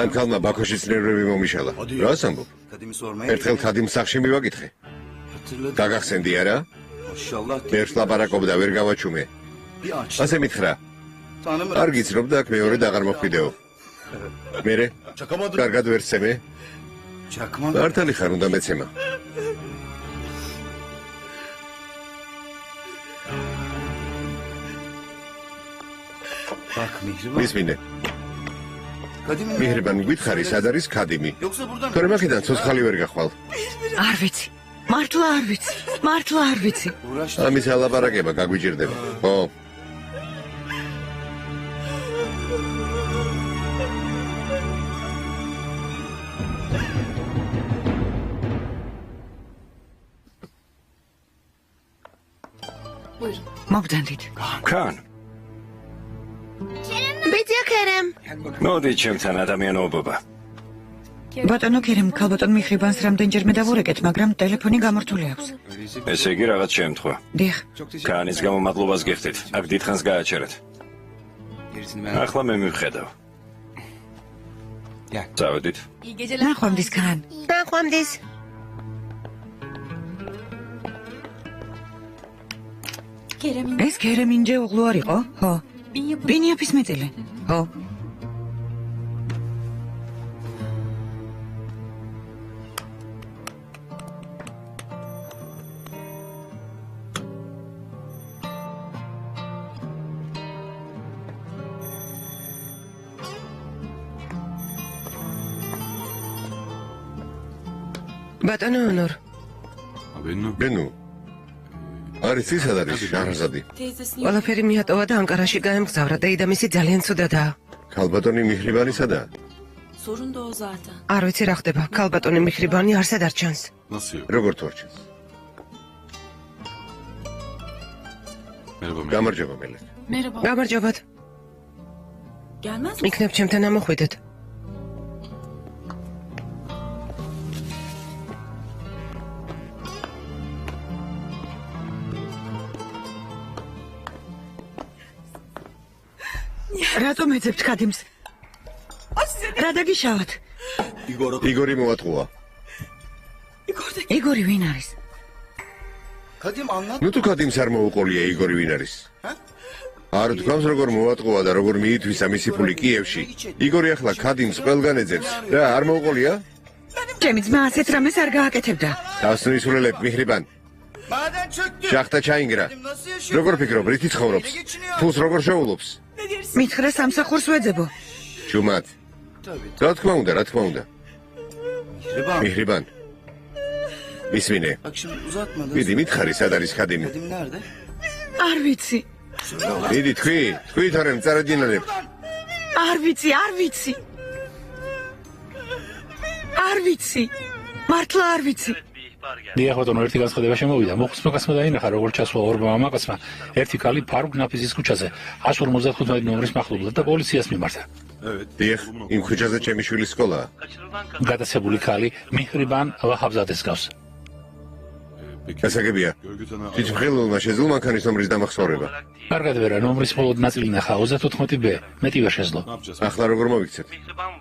Speaker 1: ამ ქალმა ბაქოში ნერვები მომიშალა. რას ამბობ? ერთხელ ქადიმ სახში მივაკითხე. გაგახსენდი არა? ერთ ლაპარაკობდა, ვერ გავაჩუმე. ასე მითხრა. არ გიცნობ და აქ მეორედ აღარ მოხვიდეო. მერე? კარგად ვერ ცემე? მართალი ხარ უნდა მეცემა. მისმინე. მიჰრიბან გითხარი, სად არის ქადიმი? თორემ აქედან ცოცხალი ვერ გახვალ.
Speaker 3: არ ვიცი. მართლა არ ვიცი. მართლა არ ვიცი.
Speaker 1: ამის ალაპარაკება გაგვიჭირდება. ხო.
Speaker 3: მოგდანდით.
Speaker 5: ქან.
Speaker 2: ბიძია ქერემ.
Speaker 5: მოდი ჩემთან ადამიანობობა.
Speaker 3: ბატონო ქერემ, ქალბატონ მიხრიბანს რამდენჯერმე დავურეკეთ, მაგრამ ტელეფონი გამორთული აქვს.
Speaker 5: ესე იგი რაღაც შემთხვევა.
Speaker 3: დიახ.
Speaker 5: ქანის გამო მადლობას გიხდით. აქ დიდხანს გააჩერეთ. ახლა მე მივხედავ. წავედით.
Speaker 3: ნახვამდის ქან. ეს ქერემინჯე უღლუ არ იყო? ხო. ბინიაფის მეტილი. ხო.
Speaker 2: ბატონო ონორ,
Speaker 1: ბენუ არის ისად არის შაჰრაზადი.
Speaker 2: ყველაფერი მიატოვა და ანკარაში გაემგზავრა. დეიდამისი ძალიან ცუდადაა.
Speaker 1: ქალბატონი მიჰრიბანი სადაა?
Speaker 7: Sorun da o zaten.
Speaker 2: არ ვიცი რა ხდება. ქალბატონი მიჰრიბანი არსად არ ჩანს.
Speaker 1: როგორ თორჩეს? გამარჯობა მელეკ.
Speaker 2: გამარჯობათ.
Speaker 7: Gelmez mi?
Speaker 2: იქნებ ჩემთან ამოხვიდეთ.
Speaker 3: რატომ ეძებთ ქადიმს? რა დაგიშავათ?
Speaker 1: იგორი მოატყუა.
Speaker 3: იგორი ვინ არის?
Speaker 1: ნუ თუ ქადიმს არ მოუყოლია იგორი ვინ არის? არ თქვავს როგორ მოატყუა და როგორ მიითვისა მისი ფული კიევში. იგორი ახლა ქადიმს ყველგან ეძებს. რა არ მოუყოლია?
Speaker 3: ჩემი ძმა ასეთ რამეს არ გააკეთებდა.
Speaker 1: დასნისულელებ მიჰრიბან. შახტა ჩაინგრა. როგორ ფიქრობ, რითი ცხოვრობს? ფულს როგორ შეულობს?
Speaker 3: მითხრა სამსახურს ვეძებო.
Speaker 1: ჯუმად. რა თქმა უნდა, რა თქმა უნდა. მიჰრიბან. მისმინე. მიდი მითხარი, სად არის ხადიმი?
Speaker 3: არ ვიცი.
Speaker 1: მიდი თქვი თორემ წარადინანებ.
Speaker 3: არ ვიცი. არ ვიცი. მართლა არ ვიცი.
Speaker 4: დიახ ბატონო, ერთი განცხადება შემოვიდა. მოხუცმა კაცმა დაინახა, როგორ ჩასვა ორმა მამაკაცმა ერთი ქალი ფარუქ ნაფიზის ქუჩაზე 155 ნომრის მახლობლად და პოლიციას მიმართა.
Speaker 1: დიახ, იმ ქუჩაზე ჩემი შვილის სკოლაა.
Speaker 4: გატაცებული ქალი მიჰრიბან ვაჰაბზადეს გავს.
Speaker 1: გასაგებია. თვითმხილულმა შეძლო მანქანის ნომრის დამახსოვრება.
Speaker 4: კარგად ვერა, ნომრის მხოლოდ ნაწილი ნახა 34B, მეტი ვერ შეძლო.
Speaker 1: ახლა როგორ მოვიქცეთ?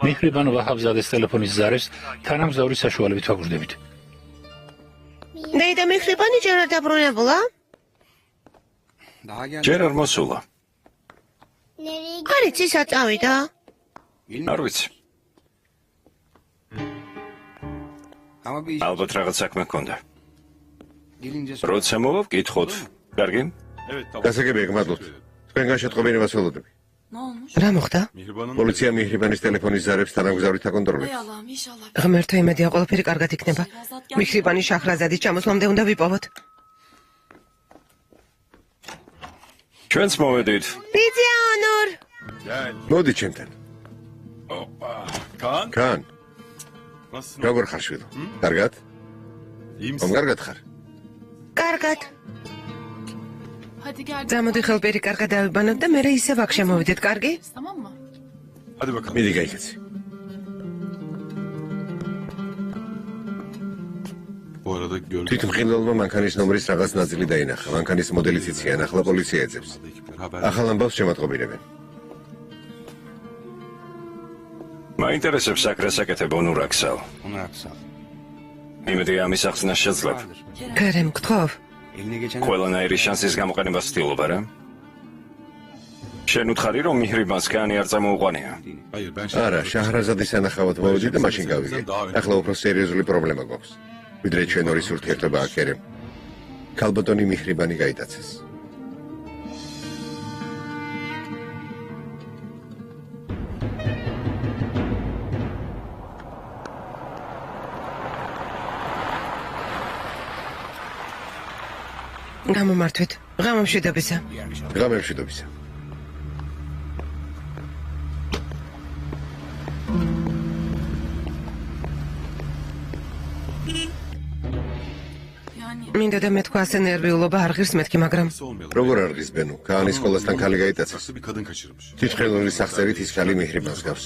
Speaker 4: მიჰრიბან ვაჰაბზადეს ტელეფონის ზარებს თანამგზავრის საშუალებით ვაგრძდებით.
Speaker 2: დეიდა მიჰრიბანი ჯერ არ დაბრუნებულა?
Speaker 5: ჯერ არ მოსულა.
Speaker 2: არ იცი სად წავიდა?
Speaker 5: არ ვიცი. ალბათ რაღაც საქმე ჰქონდა. როცა მოვა ვკითხოთ. კარგი?
Speaker 1: გასაგებია, გმადლობთ. თქვენგან შეტყობინებას ველოდები.
Speaker 7: Ne olmuş?
Speaker 2: რა მოხდა?
Speaker 1: პოლიცია მიჰრიბანის ტელეფონის ზარებს თანამგზავრით აკონტროლებს.
Speaker 7: Ey Allah'ım inşallah.
Speaker 2: ღმერთო იმედია ყველაფერი კარგად იქნება. მიჰრიბანი შაჰრაზადის ჩამოსვლამდე უნდა ვიპოვოთ.
Speaker 5: ჩვენც მოვედით.
Speaker 2: ბიძია ონორ.
Speaker 1: მოდი ჩემთან. კან. როგორ ხარ შვილო? კარგად? კარგად ხარ.
Speaker 2: კარგად.
Speaker 6: Hadi gel.
Speaker 2: წამოდი ხელბერი კარგად დავიბანოთ და მე ისევ აქ შემოვიდეთ, კარგი?
Speaker 6: Tamam mı?
Speaker 1: მიდი გაიქეცი. თვითმხილველმა მანქანის ნომრის რაღაც ნაწილი დაინახა. მანქანის მოდელიც იციან, ახლა პოლიცია ეძებს. ახალ ამბავს შემატყობინებენ.
Speaker 5: მაინტერესებს საკრას აკეთებ ონურაქსალ. იმედი ამის ახსნა შეძლებ.
Speaker 2: ქერემ გთხოვ.
Speaker 5: ყველანაირი შანსის გამოყენებას ვცდილობ, არა? შენ უთხარი, რომ მიჰრიბანს კანი არ წამოუყვანია?
Speaker 1: არა, შაჰრაზადის ანახავად მოვიდი და მაშინ გავიგე. ახლა უფრო სერიოზული პრობლემა გვაქვს. ვიდრე ჩვენ ორის ურთიერთობაა ქერემ. ქალბატონი მიჰრიბანი გაიტაცეს.
Speaker 2: გამომართვით. ღამომშვიდობისა.
Speaker 1: გამომშვიდობისა. მინდა და მე თქვა ასე ნერვიულობა არ ღირს მეთქი, მაგრამ როგორ არ ღირს ბენუ? კაანის სკოლასთან ქალი გაიტაცეს. თვითმხილველი სახსრით ის ქალი მიჰრიბანს გავს.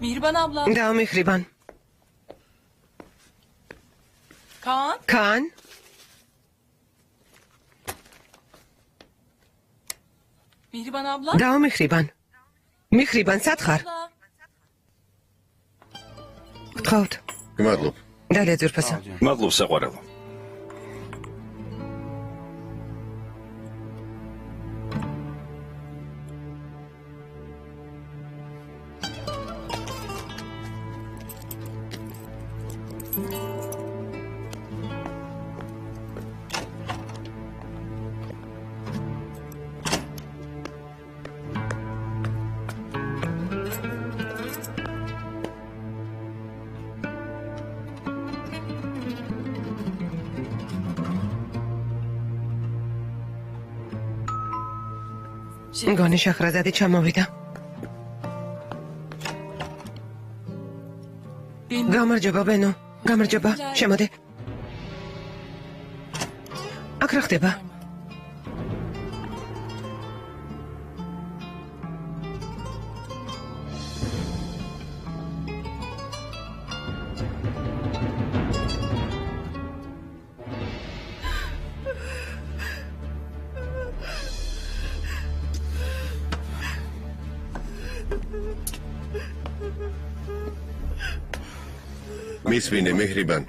Speaker 6: Mihriban abla.
Speaker 2: დაამიხრიბან.
Speaker 6: Kaan.
Speaker 2: კან,
Speaker 6: Mihriban abla.
Speaker 2: დაამიხრიბან. მიხრიბან, სათხარ.
Speaker 6: Abla.
Speaker 2: გთხოვთ.
Speaker 1: გმადლობ.
Speaker 2: დალია ძვირფასო.
Speaker 5: მადლობ საყვარელო.
Speaker 2: მგონი შახრაზადი ჩამოვიდა. გამარჯობა ბენო, გამარჯობა, შემოდე. აქ რა ხდება?
Speaker 1: მისვინე მიხრიბან.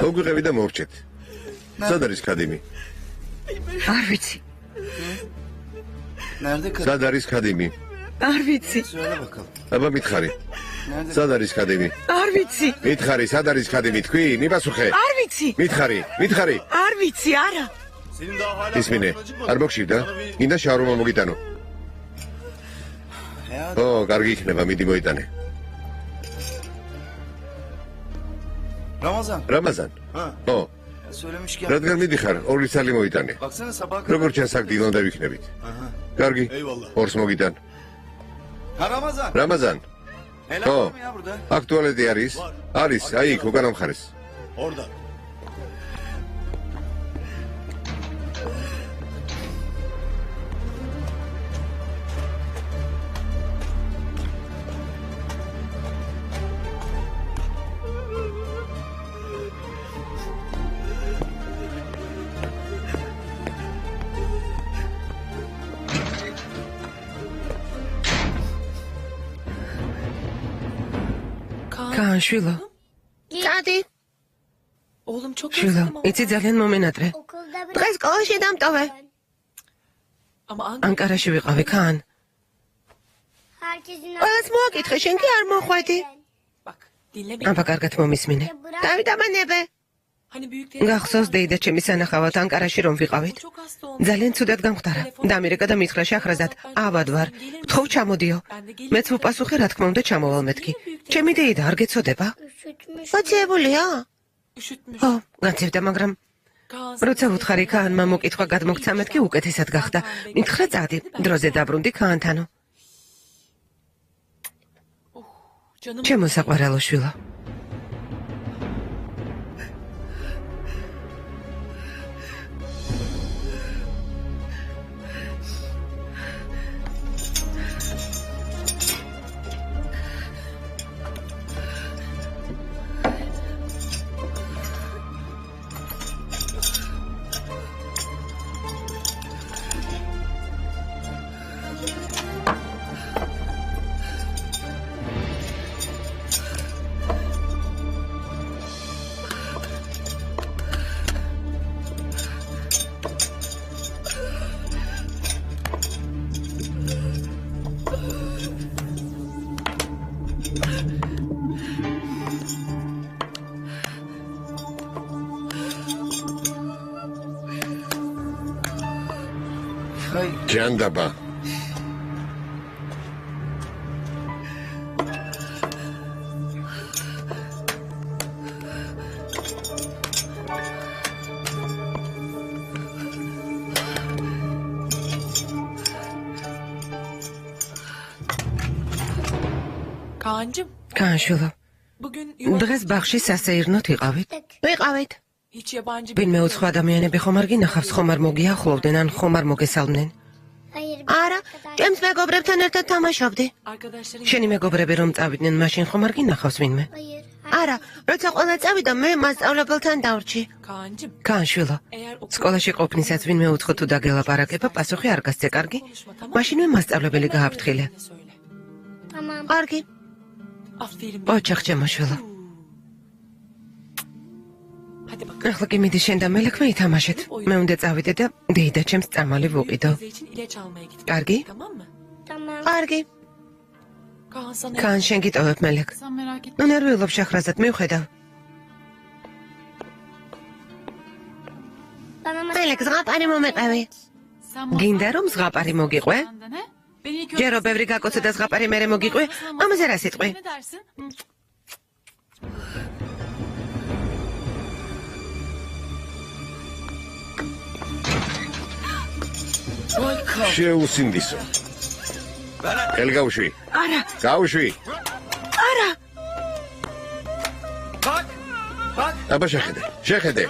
Speaker 1: მოგვიყევი და მოვჭეთ. სად არის ქადიმი?
Speaker 2: არ ვიცი,
Speaker 1: სად არის ქადიმი?
Speaker 2: არ ვიცი,
Speaker 1: აბა მითხარი. სად არის ქადიმი?
Speaker 2: არ ვიცი,
Speaker 1: მითხარი, სად არის ქადიმი? თქვი, მიპასუხე.
Speaker 2: არ ვიცი,
Speaker 1: მითხარი, მითხარი.
Speaker 2: არ ვიცი, არა.
Speaker 1: ისმინე, არ მოგშივდა? გინდა შავრომა მოგიტანო. ო, კარგი იქნება, მიდი მოიტანე. რამაზან. ო, რადგან მიდიხარ, ორი ცალი მოიტანე. როგორ ჩანს აქ დილონდა ვიქნებით. კარგი, ორს მოგიტან. რამაზან. ო, აქ ტუალეტი არის? არის, აი იქ, უკანა მხარეს.
Speaker 2: კან, შვილო. წადი.
Speaker 6: Oğlum çok
Speaker 2: შვილო,
Speaker 6: özledim ama.
Speaker 2: იცი ძალიან მომენატრე. დღეს სკოლაში დამტოვე.
Speaker 6: Ama
Speaker 2: ანკარაში ვიყავი, კან. ყველას მოაკითხე, შენ კი არ მოხვედი.
Speaker 6: bak dinle beni.
Speaker 2: აბა კარგად მომისმინე. დავიტამანებე.
Speaker 6: Hani büyükleri
Speaker 2: გახსოვს დეიდა ჩემი სანახავად ანკარაში რომ ვიყავით.
Speaker 6: çok hasta olmuş.
Speaker 2: ძალიან ცუდად გამხდარა. დამირეკა და მითხრა შახრაზად, აბად ვარ. თხოვ ჩამოდიო. მეც უპასუხე, რა თქმა უნდა, ჩამოვალ მეთქი. ჩემი დეიდა არ გეცოდება? გაცეებულია?
Speaker 6: Üşütmüş.
Speaker 2: ო, გაცევდა, მაგრამ
Speaker 6: Kaan.
Speaker 2: როცა უთხარი კაანმა მოკითხვა გადმოგცა მეთქი უკეთესად გახდა. მითხრა წადი, დროზე დაბრუნდი კაანთანო.
Speaker 6: Canım.
Speaker 2: ჩემო საყვარელო შვილო.
Speaker 1: ჯანდაბა.
Speaker 6: Kaan'cığım
Speaker 2: კან, შვილო.
Speaker 6: bugün
Speaker 2: დღეს ბაღში სასეირნოთ იყავით? ვიყავით.
Speaker 6: hiç yabancı
Speaker 2: ვინმე უცხო ადამიანები ხომ არ გინახავს, ხომ არ მოგიახლოვდნენ, ან ხომ არ მოგესალმნენ. არა, ჩემს მეგობრებთან ერთად თამაშობდი.
Speaker 6: Arkadaşların
Speaker 2: შენი მეგობრები რომ წავიდნენ, მაშინ ხომ არ გინახავს ვინმე? არა, როცა ყველა წავიდა, მე მასწავლებელთან დავრჩი.
Speaker 6: Kaan'cığım
Speaker 2: გაანშვილო.
Speaker 6: eğer okul
Speaker 2: სკოლაში ყოფნისას ვინმე უცხო თუ დაგელაპარაკება, პასუხი არ გასცე, კარგი? მაშინვე მასწავლებელი გააფრთხილე.
Speaker 7: Tamam.
Speaker 2: კარგი.
Speaker 6: aferin.
Speaker 2: ოჩახ ჩემოშვილო.
Speaker 6: Hadi bakalım.
Speaker 2: ახლა კი მიდი შენ და მელექმა ითამაშეთ. მე უნდა წავიდე და დეიდა ჩემს წამალი ვუყიდო.
Speaker 6: Teyze için ilaç almaya gittik.
Speaker 2: კარგი?
Speaker 6: Tamam mı?
Speaker 7: Tamam.
Speaker 2: კარგი.
Speaker 6: Kaan sana
Speaker 2: კან შენ გიტოვებ მელეკ.
Speaker 6: sen merak etme.
Speaker 2: ნუ ნერვიულობ შახრაზად მივხედავ.
Speaker 7: Bana
Speaker 2: მელეკ ზღაპარი მომეყევი. გინდა რომ ზღაპარი მოგიყვე? ჯერო ბევრი გაკოცე და ზღაპარი მერე მოგიყვე? ამაზე რა სიტყვი?
Speaker 6: Ne dersin?
Speaker 1: შეუსინდისო. ხელი გავუშვი.
Speaker 3: არა,
Speaker 1: გავუშვი.
Speaker 3: არა.
Speaker 1: აბა შეხედე. შეხედე.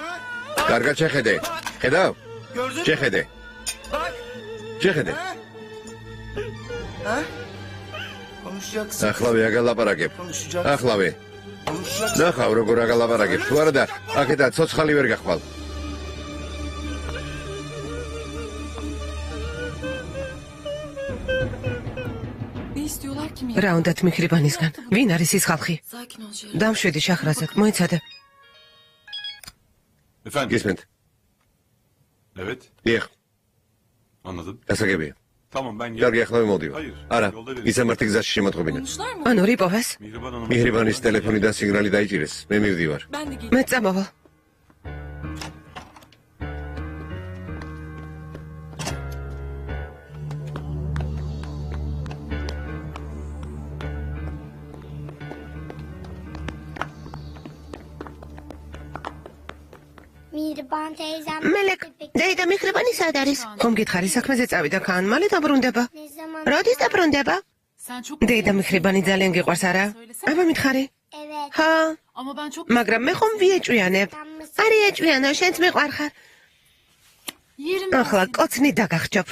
Speaker 1: კარგად შეხედე. ხედავ? შეხედე. შეხედე. ახლავე აგალაპარაკებ. ახლავე. ნახავ როგორ აგალაპარაკებ. თუ არა და აქეთა ცოცხალი ვერ გახვალ.
Speaker 6: Ne istiyorlar ki mi?
Speaker 2: რა უნდათ მიხრიბანისგან? ვინ არის ის ხალხი?
Speaker 7: sakin ol Ceren.
Speaker 2: დამშვიდი შახრაზად, მოიცადე.
Speaker 8: Efendim?
Speaker 1: გისმენთ?
Speaker 8: Evet.
Speaker 1: დიახ,
Speaker 8: Anladım.
Speaker 1: გასაგებია.
Speaker 8: Tamam ben
Speaker 1: კარგი, ახლა მოვდივარ.
Speaker 8: Hayır.
Speaker 1: არა,
Speaker 8: Yolda veririz.
Speaker 1: ისამართი გზაში შემოწყობინეთ.
Speaker 6: Konuşlar mı?
Speaker 2: ანუ რიპოვეს?
Speaker 8: Mihriban Hanım.
Speaker 1: მიხრიბანის ტელეფონიდან სიგნალი დაიჭირეს. მე მივდივარ.
Speaker 6: Ben de geleyim.
Speaker 2: მე წამოვალ.
Speaker 7: Mihriban teyzem.
Speaker 2: მელეკ, დეიდა მიხრიბანი სად არის? ხომ გითხარი საქმეზე წავიდა კან, მალე დაბრუნდება.
Speaker 7: Ne zaman?
Speaker 2: როდის დაბრუნდება?
Speaker 6: Sen çok
Speaker 2: დეიდა მიხრიბანი ძალიან გიყვარს არა? აბა მითხარი?
Speaker 7: Evet.
Speaker 2: ჰა,
Speaker 6: ama ben çok
Speaker 2: მაგრამ მე ხომ ვიეჭვიანებ? არი ეჭვიანო, შენც მიყვარხარ.
Speaker 6: yerim.
Speaker 2: ახლა კოცნი დაგახჭობ.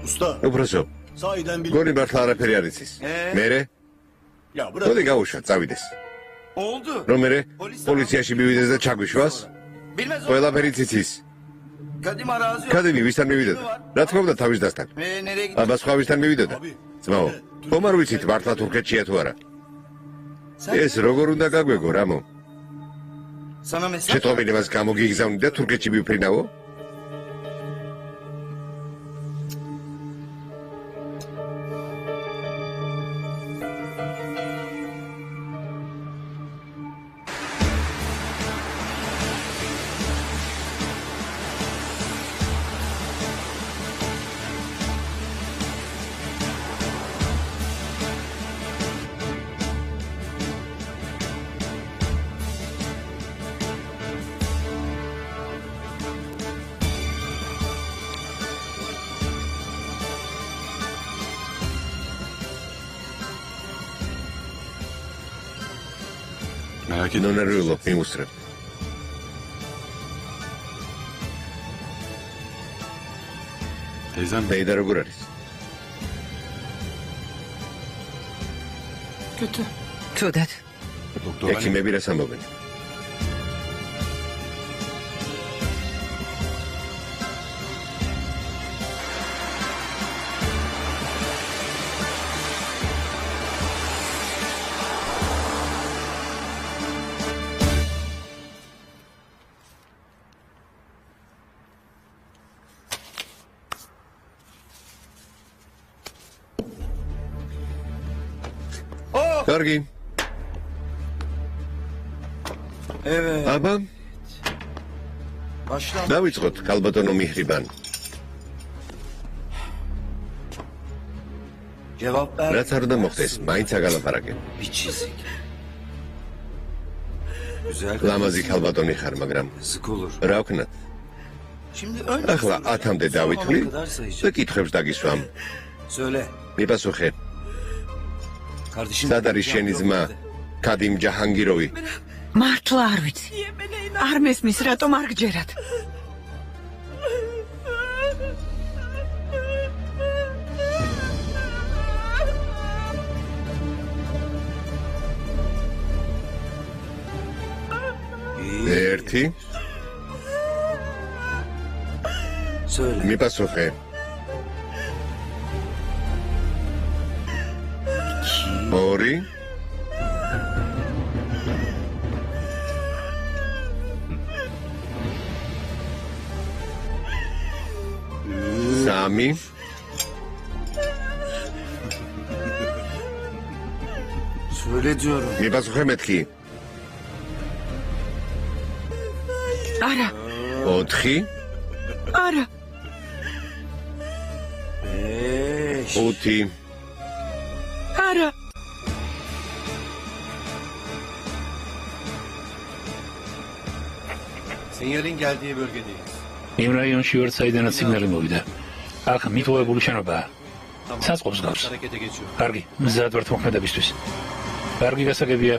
Speaker 10: Usta,
Speaker 1: უბრალოდ
Speaker 10: sahiden bil...
Speaker 1: გონი მართლა არაფერი არ იცის. მერე?
Speaker 10: Ya bırak.
Speaker 1: მოდი გაუშვა, წავიდეს.
Speaker 9: Oldu.
Speaker 1: რომ მერე პოლიციაში მივიდეს და ჩაგვიშვას?
Speaker 9: Bilmez o.
Speaker 1: ყველაფერი იცის.
Speaker 9: Kadim arazi yok.
Speaker 1: კადიმი ვისთან მივიდოდა? რა თქმა უნდა თავის დასთან.
Speaker 9: Nereye gitti?
Speaker 1: აბა სხვა ვისთან მივიდოდა? ძმაო, ხომ არ ვიცით მართლა თურქეთშია თუ არა? ეს როგორ უნდა გაგვეგო, რამო?
Speaker 9: Sana mesaj.
Speaker 1: შეტყობინებას გამოგიგზავნი და თურქეთში მივფრინავო?
Speaker 8: Merak etme.
Speaker 1: ნონერვილო, მიმუსრებ.
Speaker 8: Teyzem
Speaker 1: დეიდა როგორ არის?
Speaker 6: Kötü.
Speaker 2: ცუდად.
Speaker 8: doktor
Speaker 1: ექიმები რას ამბობენ? კარგი.
Speaker 9: Evet.
Speaker 1: აბა,
Speaker 9: Başla.
Speaker 1: დავიწყოთ, ქალბატონო მიხრიბან.
Speaker 9: Cevap ver.
Speaker 1: რაც არ უნდა მოხდეს, მაინც აგალაპარაკებ.
Speaker 9: Bir çizik. Güzel.
Speaker 1: ლამაზი ქალბატონი ხარ, მაგრამ
Speaker 9: Sık olur.
Speaker 1: რა ვქნათ?
Speaker 9: Şimdi önce
Speaker 1: ახლა 10-მდე დავითვლი
Speaker 9: Sabahına kadar
Speaker 1: და
Speaker 9: sayacağım.
Speaker 1: კითხვებს დაგისვამ.
Speaker 9: Söyle.
Speaker 1: მიპასუხე,
Speaker 9: Kardeşim.
Speaker 1: სად არის შენი ძმა, ქადიმ ჯაჰანგიროვი?
Speaker 3: მართლა არ ვიცი. არ მესმის რატომ არ გჯერათ.
Speaker 1: ერთი
Speaker 9: სოლე.
Speaker 1: მიპასუხე. ორი სამი
Speaker 9: სოლე ჯორო.
Speaker 1: მიპასუხე მეთქი.
Speaker 3: არა,
Speaker 1: ოთხი
Speaker 3: არა,
Speaker 1: ხუთი
Speaker 3: არა.
Speaker 10: Senyor'in geldiği bölgedeyiz.
Speaker 4: იმ რაიონში ვარ საიდანაც სიგნალი მოვიდა. აქ მიტოვებული შენობაა. საწყობს გავს.
Speaker 10: Harekete geçiyor.
Speaker 4: კარგი, მზად ვართ მოქმედებისთვის. კარგი გასაგებია.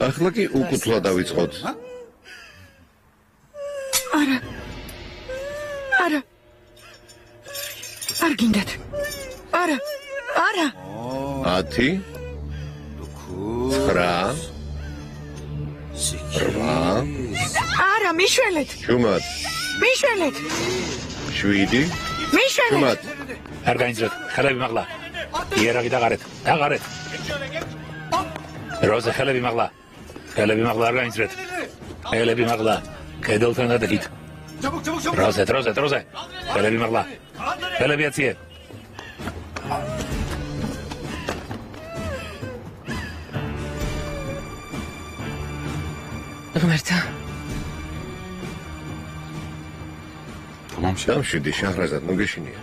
Speaker 1: ახლა კი უკუთვლა დავიწყოთ.
Speaker 3: არა. არა. არ გინდათ. არა. არა.
Speaker 1: 10 9
Speaker 3: არა, მიშველეთ.
Speaker 1: შუმად
Speaker 3: მიშველეთ.
Speaker 1: 7
Speaker 3: მიშველეთ.
Speaker 1: შუმად
Speaker 4: არ გაინძრეთ, ხელები მაღლა. იერაღი დაღარეთ, დაღარეთ. როზე ხელები მაღლა. ხელები მაღლა არ გაინძრეთ. ხელები მაღლა. კედელთან დადებით.
Speaker 10: Çabuk çabuk çabuk.
Speaker 4: როზე. ხელები მაღლა. ხელები აციე.
Speaker 2: ღმერთა,
Speaker 8: Tamam şey.
Speaker 1: დამშვიდი შაჰრაზად ნუ გეშინია.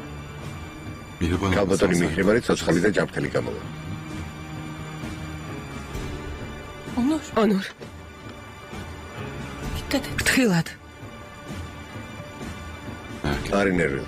Speaker 8: Mihriban
Speaker 1: ქალბატონი მიჰრიბანი ცოცხალი და ჯანმრთელი გამოვა.
Speaker 6: Onur.
Speaker 2: ონურ,
Speaker 6: Dikkat et.
Speaker 2: ფრთხილად.
Speaker 1: არი ნერვი.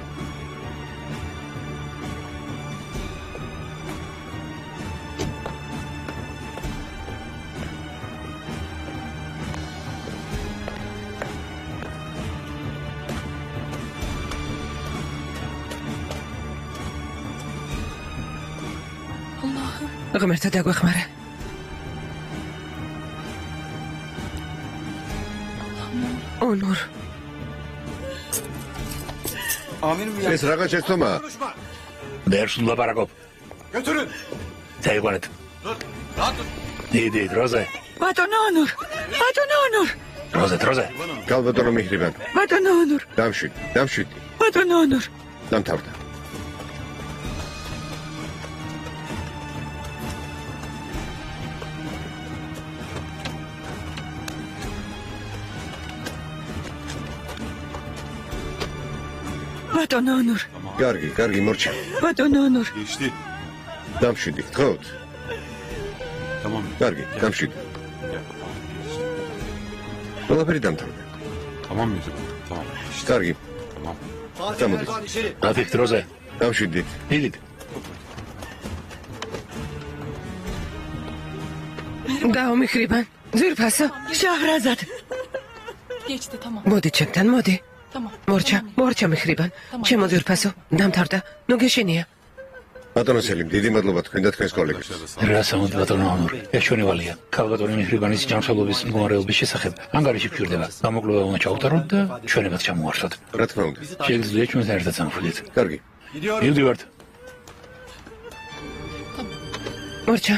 Speaker 6: Allah'ım.
Speaker 2: ღმერთა დაგვეხმარა. ონურ,
Speaker 10: Amirim ya.
Speaker 1: ეს რაღაც შეცდომაა.
Speaker 10: Konuşma.
Speaker 4: ვერ სულ ლაპარაკობ.
Speaker 10: Götürün.
Speaker 4: დაიყვანეთ.
Speaker 10: Dur. Rahat dur.
Speaker 4: დიდი, როზე.
Speaker 3: ბატონო ონურ. ბატონო ონურ.
Speaker 4: როზე.
Speaker 1: ქალბატონი მიჰრიბანი.
Speaker 3: ბატონო ონურ.
Speaker 1: დამშვიდი.
Speaker 3: ბატონო ონურ.
Speaker 1: დამთავრდა.
Speaker 3: ბატონო ონურ.
Speaker 1: კარგი, მორჩა.
Speaker 3: ბატონო ონურ.
Speaker 8: Geçti.
Speaker 1: დამშვიდი, გთხოვთ.
Speaker 8: Tamam.
Speaker 1: კარგი, დამშვიდი.
Speaker 8: Gel. Tamam. Geçti.
Speaker 1: ყველაფერი დამთავრდა.
Speaker 8: Tamam Mihriban. Tamam. Geçti.
Speaker 1: კარგი,
Speaker 8: Tamam.
Speaker 10: Fatih
Speaker 1: Tamam.
Speaker 10: Erdoğan içeri.
Speaker 4: გაფიქრ როზე.
Speaker 1: დამშვიდი.
Speaker 4: დილით.
Speaker 2: დაო მიჰრიბან, ძვირფასო.
Speaker 3: შაჰრაზად.
Speaker 6: Geçti tamam.
Speaker 2: მოდი ჩემთან, მოდი.
Speaker 6: Tamam.
Speaker 2: მორჩა მიჰრიბან. ჩემო ძვირფასო, დამთავრდა. ნუ გეშინია.
Speaker 1: ბატონო სელიმ, დიდი მადლობა თქვენ და თქვენს კოლეგებს.
Speaker 4: რასამოდ ბატონო ონურ. ეს ჩვენი ვალია. ქალბატონი მიჰრიბანის ჯანმრთელობის მდგომარეობის შესახებ ანგარიში ფიქრდება. გამოკვლევა უნდა ჩაუტაროთ და ჩვენებად ჩამოართვათ.
Speaker 1: რა თქმა უნდა.
Speaker 4: შეგიძლია ჩვენთან ერთად სამშვიდეთ.
Speaker 1: კარგი.
Speaker 10: Gidiyorum.
Speaker 4: მივდივართ.
Speaker 2: მორჩა,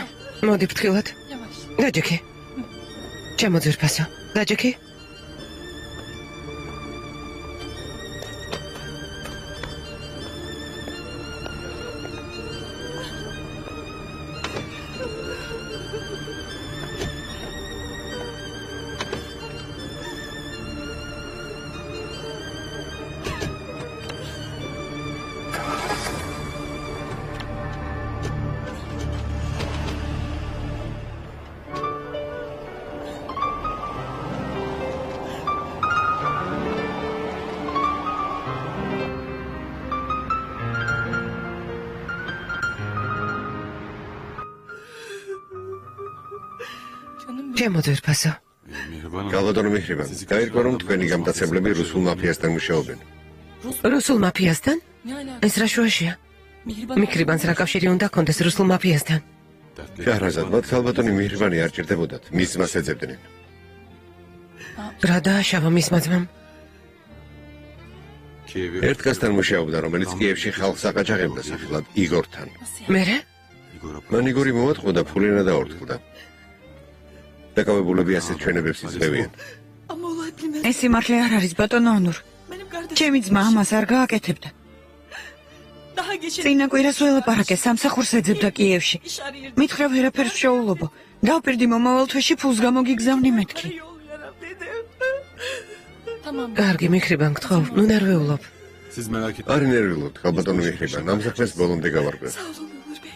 Speaker 2: მოდი ფრთხილად.
Speaker 6: Yavaş.
Speaker 2: დაჯექი. ჩემო ძვირფასო, დაჯექი. ჩემო ძვირფასო.
Speaker 8: Mihriban
Speaker 1: გალბატონო მიხრიბან, გაირკვა რომ თქვენი გამტაცებლები რუსულ მაფიასთან მუშაობენ.
Speaker 2: რუსულ მაფიასთან? ეს რა შუაშია? მიხრიბანს რა კავშირი უნდა ქონდეს რუსულ მაფიასთან?
Speaker 1: შაჰრაზად, მათ გალბატონი მიხრიბანი არ ჭირდებოდათ, მის ძმას ეძებდნენ.
Speaker 2: რა დააშავა მისმა ძმამ?
Speaker 8: Kiev'i
Speaker 1: ერთ კაცთან მუშაობდა, რომელიც კიევში ხალხს აკაჭაღებდა სახელად იგორთან.
Speaker 2: მერე?
Speaker 1: მან იგორი მოატყო და ფულენა დაორთქლდა. დაკავებულები ასეთ ჩვენებებს იძლევიან.
Speaker 3: ეს სიმართლე არ არის ბატონო ონურ. ჩემი ძმა ამას არ გააკეთებდა. წინა კვირას ველაპარაკე სამსახურს ეძებდა კიევში. მითხრა ვერაფერს შეულობო. დავპირდი მომავალ თვეში ფულს გამოგიგზავნი მეთქი.
Speaker 2: კარგი მიხრიბან გთხოვ, ნუ ნერვეულობ.
Speaker 8: siz merak etmeyin.
Speaker 1: არ ინერვილობთ, გალბატონო მიხრიბან, ამ საქმეს ბოლომდე გავარკვევ.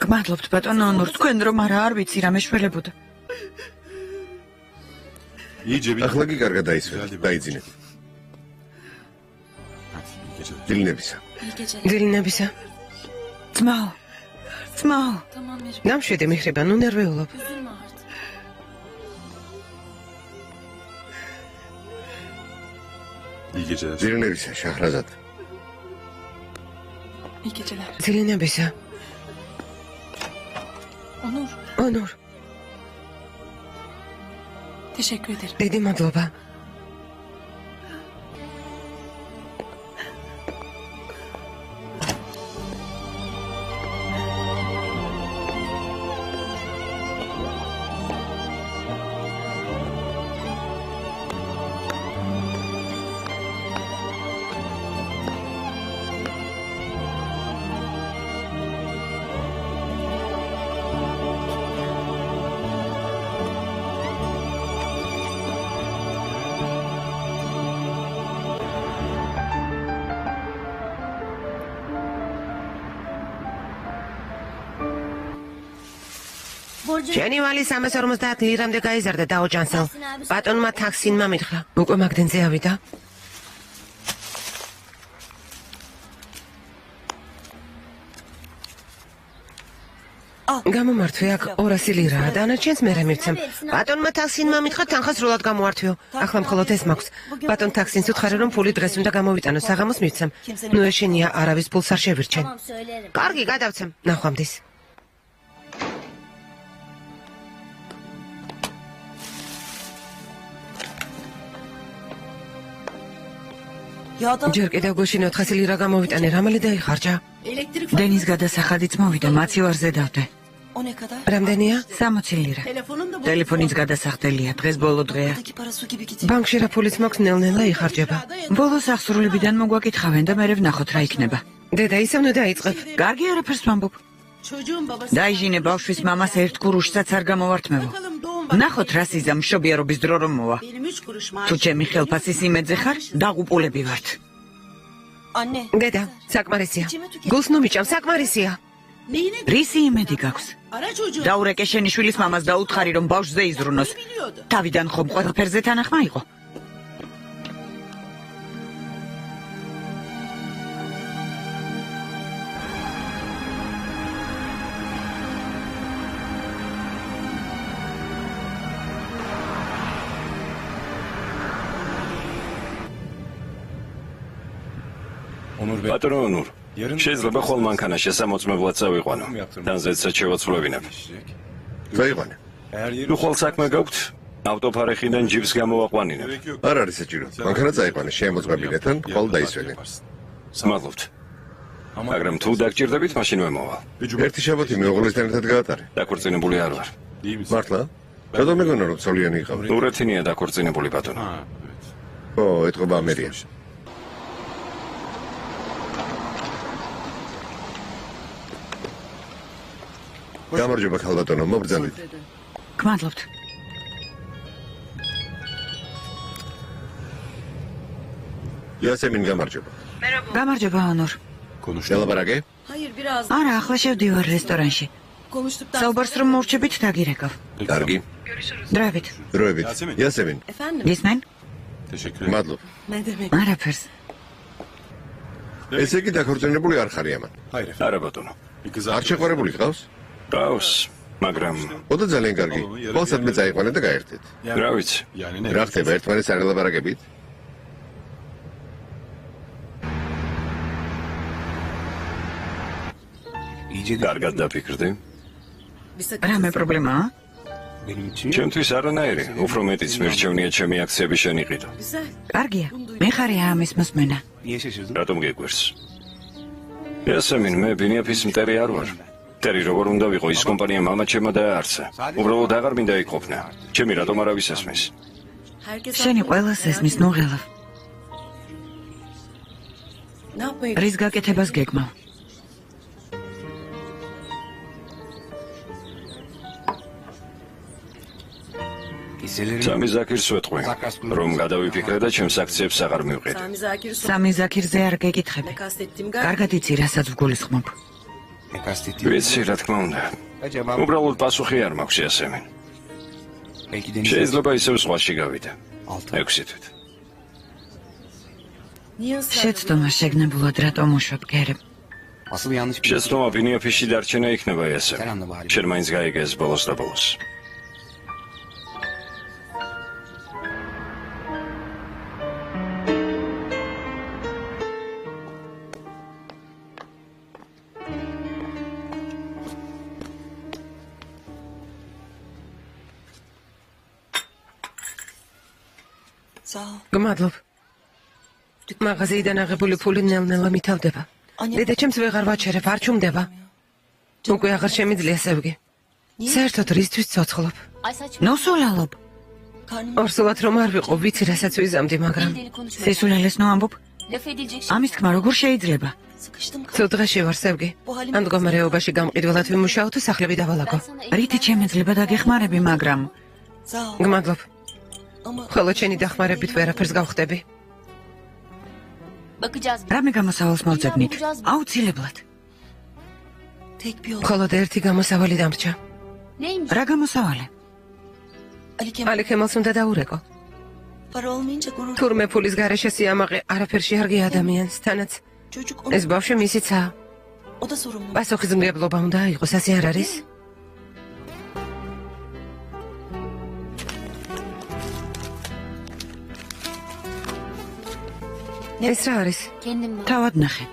Speaker 3: გმადლობთ ბატონო ონურ, თქვენ რომ არ ვიცი რა მეშველებოდა.
Speaker 8: İyice bir...
Speaker 1: ახლა კი კარგად დაისვენეთ, დაიძინეთ.
Speaker 8: Hadi, iyi geceler.
Speaker 1: დილინებისა.
Speaker 2: დილინებისა.
Speaker 3: ძმაო. ძმაო.
Speaker 2: დამშვიდე მიხრიბან, ნუ ნერვეულობ.
Speaker 8: İyi geceler.
Speaker 1: დილინებისა, შაჰრაზად.
Speaker 6: İyi geceler.
Speaker 2: დილინებისა.
Speaker 6: Onur,
Speaker 2: ონურ,
Speaker 6: teşekkür ederim.
Speaker 2: დიდი მადლობა. შენი ვალი 350 ლირამდე გაიზარდა დაოჯანსელ. ბატონმა თაქსინმა მითხრა. უკვე მაგდენზე ავიდა. გამომართვე აქ 200 ლირაა, დანარჩენს მერე მივცემ. ბატონმა თაქსინმა მითხრა თანხა სრულად გამოვართვიო. ახლა მხოლოდ ეს მაქვს. ბატონ თაქსინს უთხარი რომ ფული დღეს უნდა გამოვიტანო, საღამოს მივცემ. ნუ ეშენია არავის ფულს არ შევირჩენ. კარგი, გადავცემ. ნახვამდის. ჯერ კიდევ გუშინ 400 ლირა გამოვიტანე, რამალი დაიხარჯა?
Speaker 3: დენის გადასახადიც მოვიდა, მაცივარზე დავდე.
Speaker 2: რამდენია?
Speaker 3: 60 ლირა. ტელეფონიც გადასახდელია, დღეს ბოლო დღეა.
Speaker 2: ბანკში რა ფულიც მაქვს, ნელ-ნელა იხარჯება.
Speaker 3: ბოლოს აღსრულებიდან მოგვაკითხავენ და მერე ვნახოთ რა იქნება.
Speaker 2: დედა ისე უნდა დაიწყებ.
Speaker 3: კარგი არაფერს ვამბობ. დაიჟინე ბავშვის მამას ერთ კურუშსაც არ გამოვართმევო. ნახოთ რა სიზა მშობიარობის დრო რომ მოვა. თუ ჩემი ხელფასის იმედზე ხარ, დაღუპულები ვართ.
Speaker 2: დედა, საკმარისია. გულს ნუ მიჭამ, საკმარისია.
Speaker 3: რისი იმედი გაქვს? დაურეკე შენი შვილის მამას და უთხარი რომ ბავშვზე იზრუნოს. თავიდან ხომ ყველაფერზე თანახმა იყო?
Speaker 5: ბატონო ონურ, შეიძლება ხოლ მანქანაში სამოწმებლად წავიყვანო. თანზეცაც შევაცვლევინებ.
Speaker 1: გაიყვანე.
Speaker 5: თუ ხოლ საქმე გაქვთ, ავტოფარეხიდან ჯიპს გამოვაყვანინებ.
Speaker 1: არ არის საჭირო. მანქანა წაიყვანე, შემოწმებინებთან, ყოლ დაისვენე.
Speaker 5: მადლობთ. მაგრამ თუ დაგჭირდებით, მაშინ ვემოვალ.
Speaker 1: ერთი შაბათი მეუღლესთან ერთად გაატარე.
Speaker 5: დაქორწინებული არ ვარ.
Speaker 1: მართლა? რატომ მეგონა რომ ცოლიანი იყავი?
Speaker 5: ურეთინია დაქორწინებული ბატონო.
Speaker 1: ო, ეთქობა ამერია. გამარჯობა ხალბატონო, მობრძანეთ.
Speaker 3: გმადლობთ.
Speaker 1: იასემინ გამარჯობა.
Speaker 3: გამარჯობა ონურ.
Speaker 1: ელაპარაკე?
Speaker 3: არა, ახლა შევდივარ რესტორანში. საუბარს რომ მორჩებით დაგირეკავ.
Speaker 1: კარგი.
Speaker 3: დროებით.
Speaker 1: დროებით. იასემინ.
Speaker 3: გისმენ?
Speaker 1: მადლობ.
Speaker 3: არაფერს.
Speaker 1: ესე იგი დაქორწინებული არ ხარი ამან.
Speaker 5: არა ბატონო.
Speaker 1: არ შეყვარებული გყავს?
Speaker 5: გავს. მაგრამ
Speaker 1: ოდო ძალიან კარგი. ყოველსადმე წაიყვანეთ და გაერთეთ.
Speaker 5: რა ვიცი.
Speaker 1: რა ხდება ერთმანეთს არ ელაპარაკებით?
Speaker 5: კარგად დაფიქრდი.
Speaker 3: რამე პრობლემაა?
Speaker 5: ჩემთვის არანაირი, უფრო მეტიც მირჩევნია ჩემი აქციები შენ იყიდო.
Speaker 3: კარგია. მე ხარია ამის მოსმენა.
Speaker 5: რატომ გეკვირს? ესამინ მე ბინიაფის მტერი არ ვარ. მტერი როგორ უნდა ვიყო ის კომპანია მამაჩემმა დააარსა. უბრალოდ აღარ მინდა იყოფნა. ჩემი რატომ არავის ესმის?
Speaker 3: შენი ყველას ესმის ნუღელა. რის გაკეთებას გეგმავ?
Speaker 5: სამი ზაქირს ვეთყვი, რომ გადავიფიქრე და ჩემს აქციებს აღარ მივყიდე.
Speaker 3: სამი ზაქირზე არ გეკითხები. კარგად იცი, რასაც ვგულისხმობ.
Speaker 5: ვიცი, რა თქმა უნდა. უბრალოდ პასუხი არ მაქვს ესამინ. შეიძლება ისევ ზღვაში გავიდე. 6 თვით.
Speaker 3: შეცდომა შეგნებულად რატომ უშვებ გერებ?
Speaker 5: შეცდომა ბინიაფისში დარჩენა იქნება ესამინ. შენ მაინც გაიგე ეს ბოლოს და ბოლოს.
Speaker 2: გმადლობ. მაღაზიიდან აღებული ფული ნელ-ნელა მითავდება. დედაჩემს ვეღარ ვაჩერებ, არ ჩუმდება. უკვე აღარ შემიძლია სევგი. საერთოდ რისთვის ცოცხლობ?
Speaker 3: ნოსულალობ.
Speaker 2: ორსულად რომ არ ვიყო, ვიცი რასაც ვიზამდი, მაგრამ
Speaker 3: სისულელეს ნო ამბობ? ამის თქმა როგორ შეიძლება?
Speaker 2: ცუდ დღეში ვარ სევგი. ამ მდგომარეობაში გამყიდველად ვიმუშაო თუ სახლები დავალაგო.
Speaker 3: რითი შემეძლება დაგეხმარები, მაგრამ
Speaker 2: გმადლობ. ხოლო ჩენი დახმარებით ვერაფერს გავხდები.
Speaker 3: რამე გამოსავალს მოვძებნით? აუცილებლად.
Speaker 2: მხოლოდ ერთი გამოსავალი დამრჩა.
Speaker 3: რა გამოსავალი?
Speaker 2: ალიქემალს უნდა დაურეკო. თურმე ფულის გარეშე სიამაყე არაფერში არ გია ადამიანს, თანაც ეს ბავშვი მისიცაა. პასუხისმგებლობა უნდა იყოს, ასე არ არის? ეს რა არის?
Speaker 3: თავად ნახე.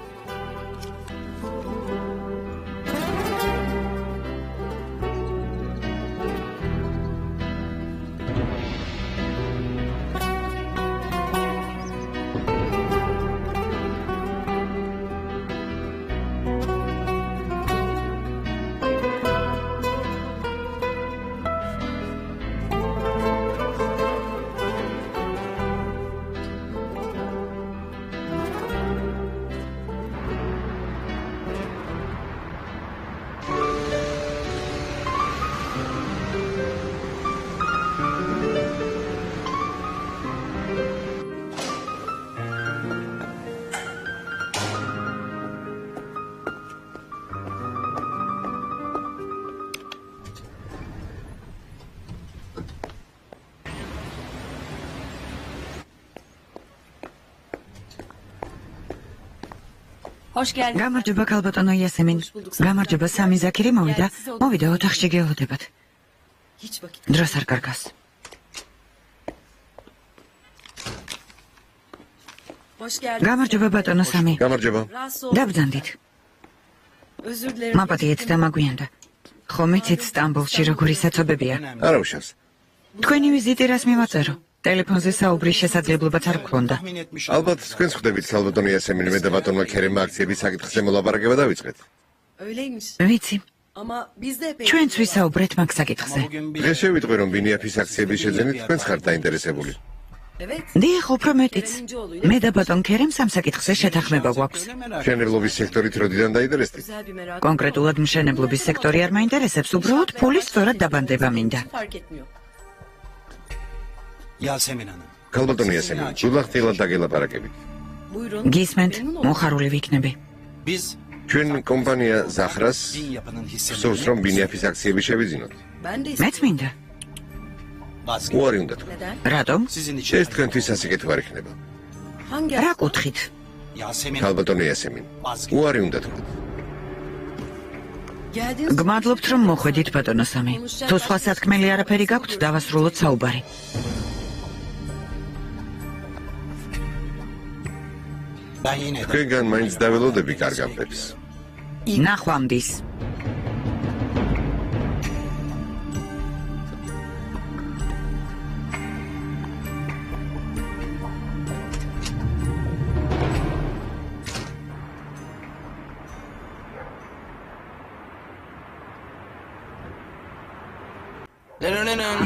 Speaker 3: გამარჯობა ქალბატონო იასემინ. გამარჯობა სამი ზაქირი მოვიდა. მოვიდა ოთახში გეოდებათ. დროს არ კარგავს. გამარჯობა ბატონო სამი.
Speaker 1: გამარჯობა.
Speaker 3: დაბრძანდით. მაპატიეთ და მაგვიანდა. ხომ იცით სტამბოლში როგორი საცობებია?
Speaker 1: არა უშავს.
Speaker 3: თქვენი ვიზიტი რას მივაწერო? ტელეფონზე საუბრის შესაძლებლობაც არ გქონდა.
Speaker 1: ალბათ თქვენს ხვდებით სალბატონი ესემინი მე და ბატონმა ქერემმა აქციების საკითხზე მოლაპარაკება დავიწყეთ.
Speaker 3: ვიცი. ჩვენც ვისაუბრეთ მაგ საკითხზე.
Speaker 1: დღეს შევიტყვი რომ ბინიაფის აქციების შეძენით თქვენც ხართ დაინტერესებული.
Speaker 3: დიახ, უფრო მეტიც. მე და ბატონ ქერემ სამ საკითხზე შეთანხმება გვაქვს.
Speaker 1: მშენებლობის სექტორით როდიდან დაინტერესდით?
Speaker 3: კონკრეტულად მშენებლობის სექტორი არ მაინტერესებს, უბრალოდ ფულის სწორად დაბანდება მინდა.
Speaker 1: ქალბატონი ესემინი, გულახდილად დაგელაპარაკებით.
Speaker 3: გისმენთ, მოხარული ვიქნები.
Speaker 1: ჩვენ კომპანია ზახრას სურს რომ ბინიაფის აქციები შევიძინოთ.
Speaker 3: მეც მინდა.
Speaker 1: უარი უნდა თქვა.
Speaker 3: რატომ?
Speaker 1: ეს თქვენთვის სასიკეთო არ იქნება.
Speaker 3: რა კუთხით?
Speaker 1: ქალბატონი ესემინი, უარი უნდა თქვა.
Speaker 3: გმადლობთ რომ მოხვედით ბატონო სამი. თუ სხვა სათქმელი არაფერი გაქვთ, დავასრულოთ საუბარი.
Speaker 1: თქვენგან მაინც დაველოდები კარგავდებს.
Speaker 3: ნახვამდის.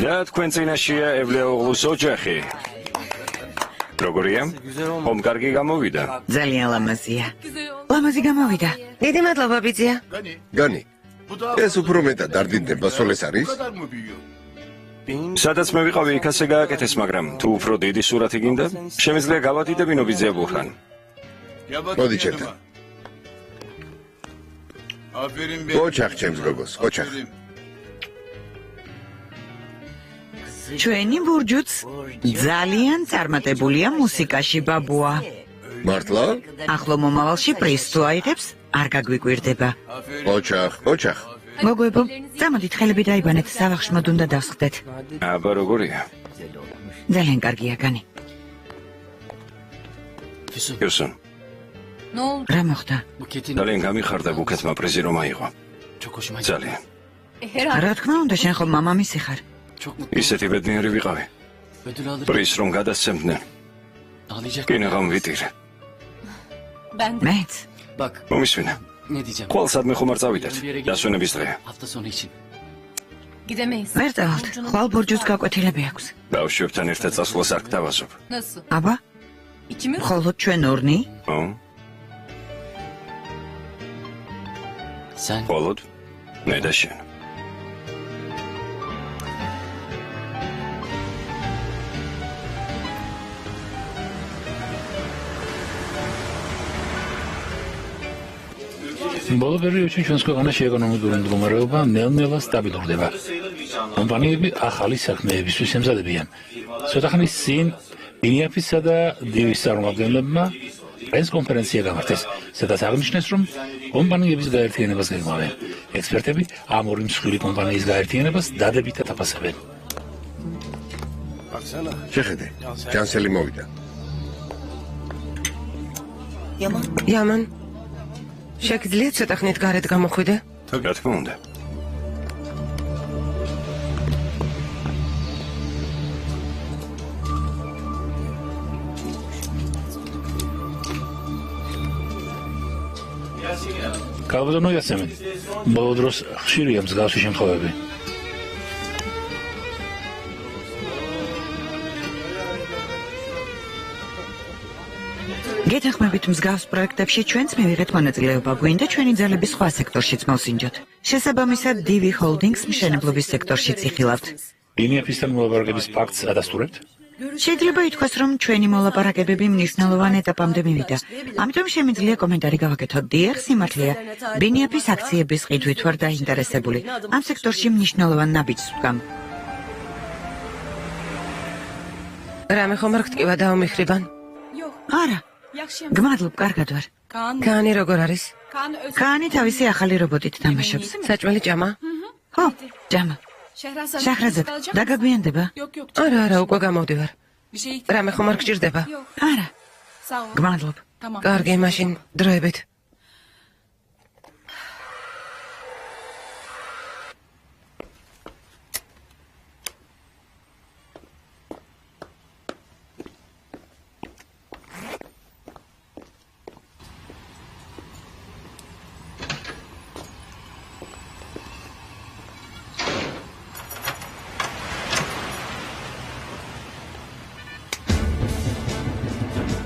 Speaker 5: და თქვენ წინაშეა ევლეოღლუს ოჯახი. როგორია? ხომ კარგი გამოვიდა?
Speaker 3: ძალიან ლამაზია. ლამაზი გამოვიდა.
Speaker 2: დიდი მადლობა ბიძია.
Speaker 1: განი, ეს უფრო მეტად დარდინდება, სოლეს არის?
Speaker 5: სადაც მე ვიყავი, იქ ასე გააკეთეს, მაგრამ თუ უფრო დიდი სურათი გინდა, შემიძლია გავადიდებინო ბიძია ბურჰან.
Speaker 1: მოდი ჩემთან. ოჩახ ჩემს გოგოს, ოჩახ.
Speaker 3: ჩვენი ბურჯუც ძალიან წარმატებულია მუსიკაში ბაბუა.
Speaker 1: მართლა?
Speaker 3: ახლო მომავალში პრიზს თუ აიღებს, არ გაგვიკვირდება.
Speaker 1: ოჩახ, ოჩახ.
Speaker 3: მოგოებო, წამოდით ხელები დაიბანეთ, სავახში მოდუნდა დავსხდეთ.
Speaker 5: აბა როგორია?
Speaker 3: ძალიან კარგია განი.
Speaker 5: გესონ.
Speaker 3: რა მოხდა?
Speaker 5: ძალიან გამიხარდა ბუქეტმა პრიზი რომ აიღო. ძალიან.
Speaker 3: რა თქმა უნდა, შენ ხომ მამამისი ხარ.
Speaker 5: ისეთი ბედნიერი ვიყავი. პრიზს რომ გადასცემდნენ. კინაღამ ვიტირე.
Speaker 3: მეც.
Speaker 5: მომისვენა. ყოველსადმე ხომ არ წავიდეთ. დასვენების დღეა.
Speaker 3: ვერ წავალთ, ხვალ ბურჯუს გაკვეთილები აქვს.
Speaker 5: ბავშვებთან ერთად წასვლას არ გთავაზობ.
Speaker 3: აბა? მხოლოდ ჩვენ ორნი?
Speaker 5: ო? მხოლოდ? მე და შენ.
Speaker 4: ბოლო პერიოდში ჩვენს ქვეყანაში ეკონომიკური მდგომარეობა ნელ-ნელა სტაბილურდება. კომპანიები ახალი საქმეებისთვის ემზადებიან. ცოტა ხნის წინ ბინიაფისა და დივის წარმომადგენლებმა პრეს-კონფერენცია გამართეს, სადაც აღნიშნეს, რომ კომპანიების გაერთიანებას გეგმავენ. ექსპერტები ამ ორი მსხვილი კომპანიის გაერთიანებას დადებითად აფასებენ.
Speaker 1: შეხედე, ჯანსელი მოვიდა.
Speaker 2: იამან. შეგიძლიათ ცოტა ხნით გარეთ გამოხვიდე?
Speaker 5: რა თქმა უნდა.
Speaker 4: კალბატონო იასემენ, ბოლო დროს ხშირია მსგავსი შემთხვევები.
Speaker 3: გეთანხმებით მსგავს პროექტებში ჩვენც მივიღეთ მონაწილეობა, გვინდა ჩვენი ძალების სხვა სექტორშიც მოვსინჯოთ. შესაბამისად, DV Holdings მშენებლობის სექტორშიც იხილავთ.
Speaker 4: ბინიაფისთან მოლაპარაკების ფაქტს ადასტურებთ?
Speaker 3: შეიძლება ითქვას, რომ ჩვენი მოლაპარაკებები მნიშვნელოვან ეტაპამდე მივიდა. ამიტომ შემიძლია კომენტარი გავაკეთოთ. დიახ, სიმართლეა. ბინიაფის აქციების ყიდვით ვარ დაინტერესებული. ამ სექტორში მნიშვნელოვან ნაბიჯს ვდგამ.
Speaker 2: რამე ხომ არ გტკივა დაუმიხრიბან?
Speaker 3: არა. გმადლობ, კარგად ვარ.
Speaker 2: კანი როგორ არის?
Speaker 3: კანი თავისი ახალი რობოტით თამაშობს.
Speaker 2: საჭმელი ჭამა?
Speaker 3: ხო, ჭამა. შაჰრაზად, დაგაგვიანდება?
Speaker 2: არა, უკვე გამოვდივარ. რამე ხომ არ გჭირდება?
Speaker 3: არა. გმადლობ.
Speaker 2: კარგი, მაშინ დროებით.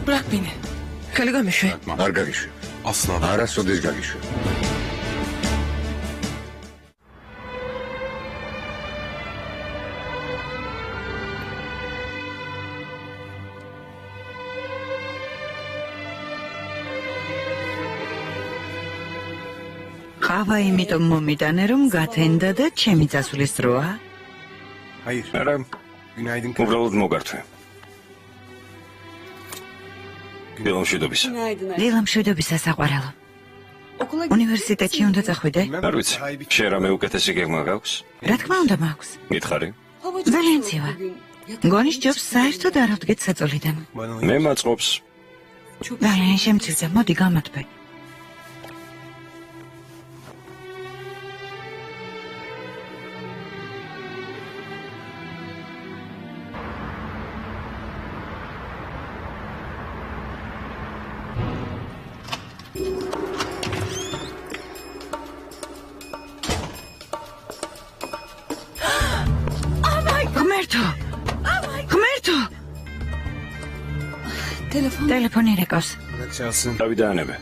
Speaker 6: Bırak beni.
Speaker 2: ხელი გამიშვე.
Speaker 1: არ გაგიშვე.
Speaker 8: ასლა.
Speaker 1: არასოდეს გაგიშვე.
Speaker 3: ყავა იმიტომ მომიტანე, რომ გათენდა და ჩემი წასვლის დროა.
Speaker 5: არა, უბრალოდ მოგართვე. დილამშვიდობისა.
Speaker 3: დილამშვიდობისა, საყვარელო. უნივერსიტეტში უნდა წახვიდე?
Speaker 5: არ ვიცი, შენ რამე უკეთესი გეგმა გაქვს?
Speaker 3: რა თქმა უნდა მაქვს.
Speaker 5: მითხარი?
Speaker 3: ძალიან ცივა. მგონი სჯობს საერთოდ არ ავდგეთ საწოლიდან.
Speaker 5: მე მაწყობს.
Speaker 3: ძალიან შემცირდა, მოდი გამათბე. Telefoni rekos.
Speaker 5: Davide anebe.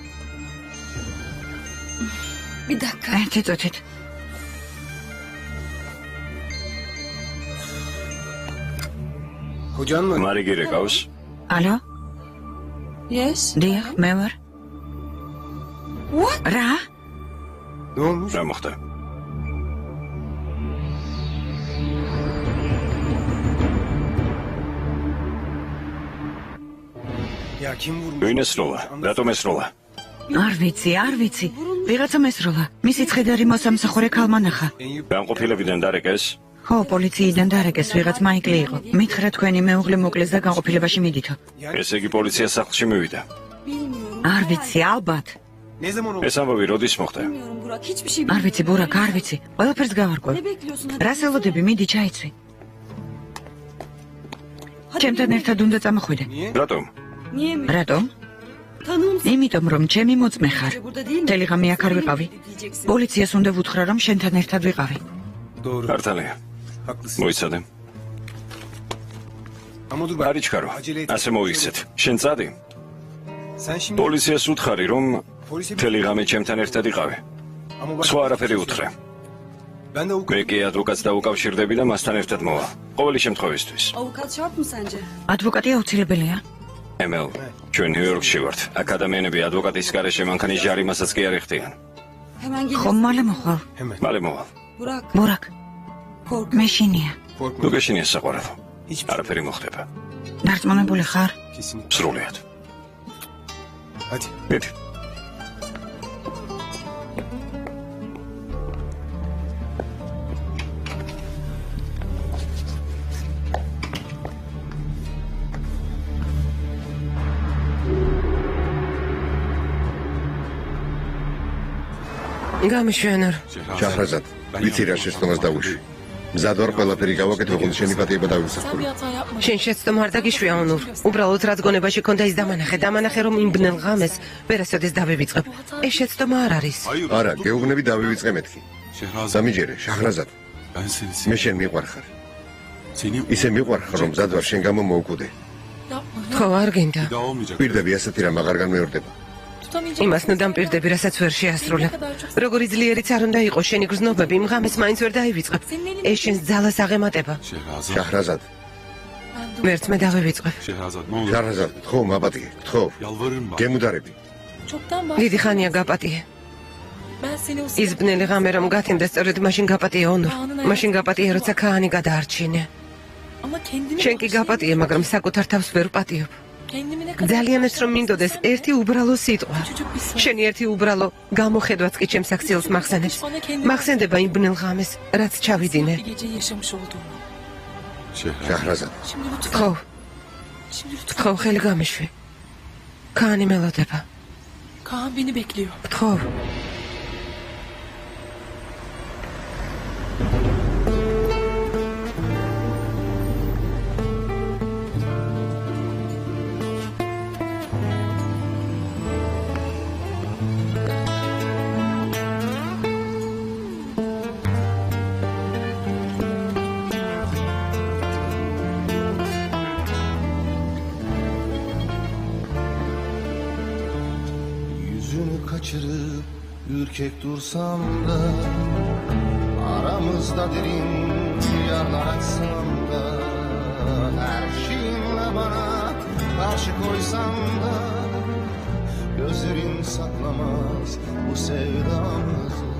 Speaker 6: Bir dakika.
Speaker 3: Ერთი წუთით.
Speaker 10: Kocan mı?
Speaker 5: Marigi rekავს.
Speaker 3: Алло?
Speaker 6: Yes.
Speaker 3: დიახ, მე ვარ.
Speaker 6: What?
Speaker 3: რა?
Speaker 10: Ne olmuş?
Speaker 5: რა მოხდა?
Speaker 10: Ya kim vurmuş?
Speaker 5: ვინ ესროლა? რატომ ესროლა?
Speaker 3: არ ვიცი. ვიღაცამ ესროლა. მისი ცხედარი მოსამსახურე ქალმა ნახა.
Speaker 5: განყოფილებიდან დარეკეს?
Speaker 3: ხო, პოლიციიდან დარეკეს, ვიღაც მაიკლი იყო. მითხრა თქვენი მეუღლე მოკლეს და განყოფილებაში მიდითო.
Speaker 5: ესე იგი პოლიცია სახლში მივიდა.
Speaker 3: არ ვიცი, ალბათ.
Speaker 10: Ne zaman oldu?
Speaker 5: ეს ამბავი როდის მოხდა?
Speaker 6: Bilmiyorum Burak. Hiçbir şey
Speaker 3: არ ვიცი, ბურაკ, არ ვიცი. ყველაფერს გავარკვევ.
Speaker 6: Ne bekliyorsun? Hadi.
Speaker 3: რას ელოდები, მიდი ჩაიცვი. ჩემთან ერთად უნდა წამოხვიდე.
Speaker 5: რატომ?
Speaker 6: Niye mi?
Speaker 3: რატომ?
Speaker 6: Tanığım seni.
Speaker 3: იმიტომ რომ ჩემი მოწმე ხარ.
Speaker 6: Burada değil mi?
Speaker 3: მთელი ღამე აქ არ ვიყავი.
Speaker 6: Diyeceksin.
Speaker 3: პოლიციას უნდა ვუთხრა რომ შენთან ერთად ვიყავი.
Speaker 10: Doğru.
Speaker 5: კარტალია.
Speaker 10: Haklısın.
Speaker 5: მოიცადე.
Speaker 10: Ama dur
Speaker 5: არ იჩქარო.
Speaker 10: Acele et.
Speaker 5: ასე მოიქცეთ. შენ წადი.
Speaker 10: Sen şimdi
Speaker 5: პოლიციას უთხარი რომ
Speaker 10: polise
Speaker 5: მთელი ღამე ჩემთან ერთად იყავი.
Speaker 10: Ama bak.
Speaker 5: სხვა არაფერი უთხრე.
Speaker 10: Ben de avukat.
Speaker 5: მე კი ადვოკატს დაუკავშირდები და მასთან ერთად მოვა. ყოველი შემთხვევისთვის.
Speaker 6: Avukat şart mı sence?
Speaker 3: ადვოკატი აუცილებელია.
Speaker 5: ემელ, ჩვენ ნიუ-იორკში ვართ. აქ ადამიანები ადვოკატის გარეშე მანქანის ჟარიმასაც კი არ ეხტიან.
Speaker 6: Hemen
Speaker 3: ხომ
Speaker 6: geliyorsun.
Speaker 3: მალე მოხვალ.
Speaker 10: Hemen.
Speaker 5: მალე მოვალ.
Speaker 6: Burak.
Speaker 3: ბურაკ,
Speaker 6: Kork.
Speaker 3: მე შინია.
Speaker 10: Korkma.
Speaker 5: ნუ გეშინია საყვარელო.
Speaker 10: Hiçbir şey.
Speaker 5: არაფერი მოხდება.
Speaker 3: დარწმუნებული ხარ?
Speaker 10: Kesinlikle.
Speaker 5: სრულიად.
Speaker 10: Hadi.
Speaker 5: მიდი.
Speaker 2: გამიშვენარ.
Speaker 1: შაჰრაზად, ვიცი რა შეცდომას დავუშვი. მზად ვარ ყველაფერი გავაკეთე, ოღონდ შენი პატიება დავიმსახურე.
Speaker 2: შენ შეცდომა არ დაგიშვია უნურ. უბრალოდ რაც გონებაში ქონდა ის დამანახე რომ იმ ბნელ ღამეს ვერასოდეს დავივიწყებ. ეს შეცდომა არ არის.
Speaker 1: არა, გეუბნები დავივიწყე მეთქი.
Speaker 8: Şehrazat.
Speaker 1: სამიჯერე, შაჰრაზად,
Speaker 8: Ben seni
Speaker 1: მე
Speaker 8: seviyorum.
Speaker 1: შენ მიყვარხარ.
Speaker 8: Seni
Speaker 1: ისე მიყვარხარ, რომ მზად ვარ შენ გამო მოვკვდე.
Speaker 2: ხო, არ გინდა.
Speaker 8: bir daha olmayacak.
Speaker 1: პირდები ასეთი რამ აღარ განმეორდება.
Speaker 2: იმას ნუ დამპირდები, რასაც ვერ შეასრულებ. როგორი ძლიერიც არ უნდა იყოს შენი გრძნობები, იმ ღამეს მაინც ვერ დაივიწყებ. ეს შენს ძალას აღემატება.
Speaker 8: Şehrazat.
Speaker 1: შაჰრაზად,
Speaker 2: ვერც მე დავივიწყებ.
Speaker 8: Şehrazat ne olur.
Speaker 1: შაჰრაზად, გთხოვ, მაპატიე, გთხოვ.
Speaker 8: Yalvarırım bak.
Speaker 1: გემუდარები.
Speaker 2: დიდი ხანია გაპატიე. ის ბნელი ღამე რომ გათენდა სწორედ მაშინ გაპატიე ონურ. მაშინ გაპატიე, როცა ქაანი გადაარჩინე. შენ კი გაპატიე, მაგრამ საკუთარ თავს ვერ პატიობ. ძალიანაც რომ მინდოდეს ერთი უბრალო სიტყვა. შენი ერთი უბრალო გამოხედვაც კი ჩემს აქციელს მახსენებს. მახსენდება იმ ბნელ ღამეს, რაც ჩავიდინე.
Speaker 8: Şehrazat.
Speaker 1: შაჰრაზად,
Speaker 2: გთხოვ, ხელი გამიშვი. ქაანი მელოდება.
Speaker 6: Kaan beni bekliyor.
Speaker 2: გთხოვ.
Speaker 11: Yüzünü kaçırıp ürkek dursam da aramızda derin yaralar açsam da her şeyinle bana karşı koysam da gözlerin saklamaz bu sevdamızı.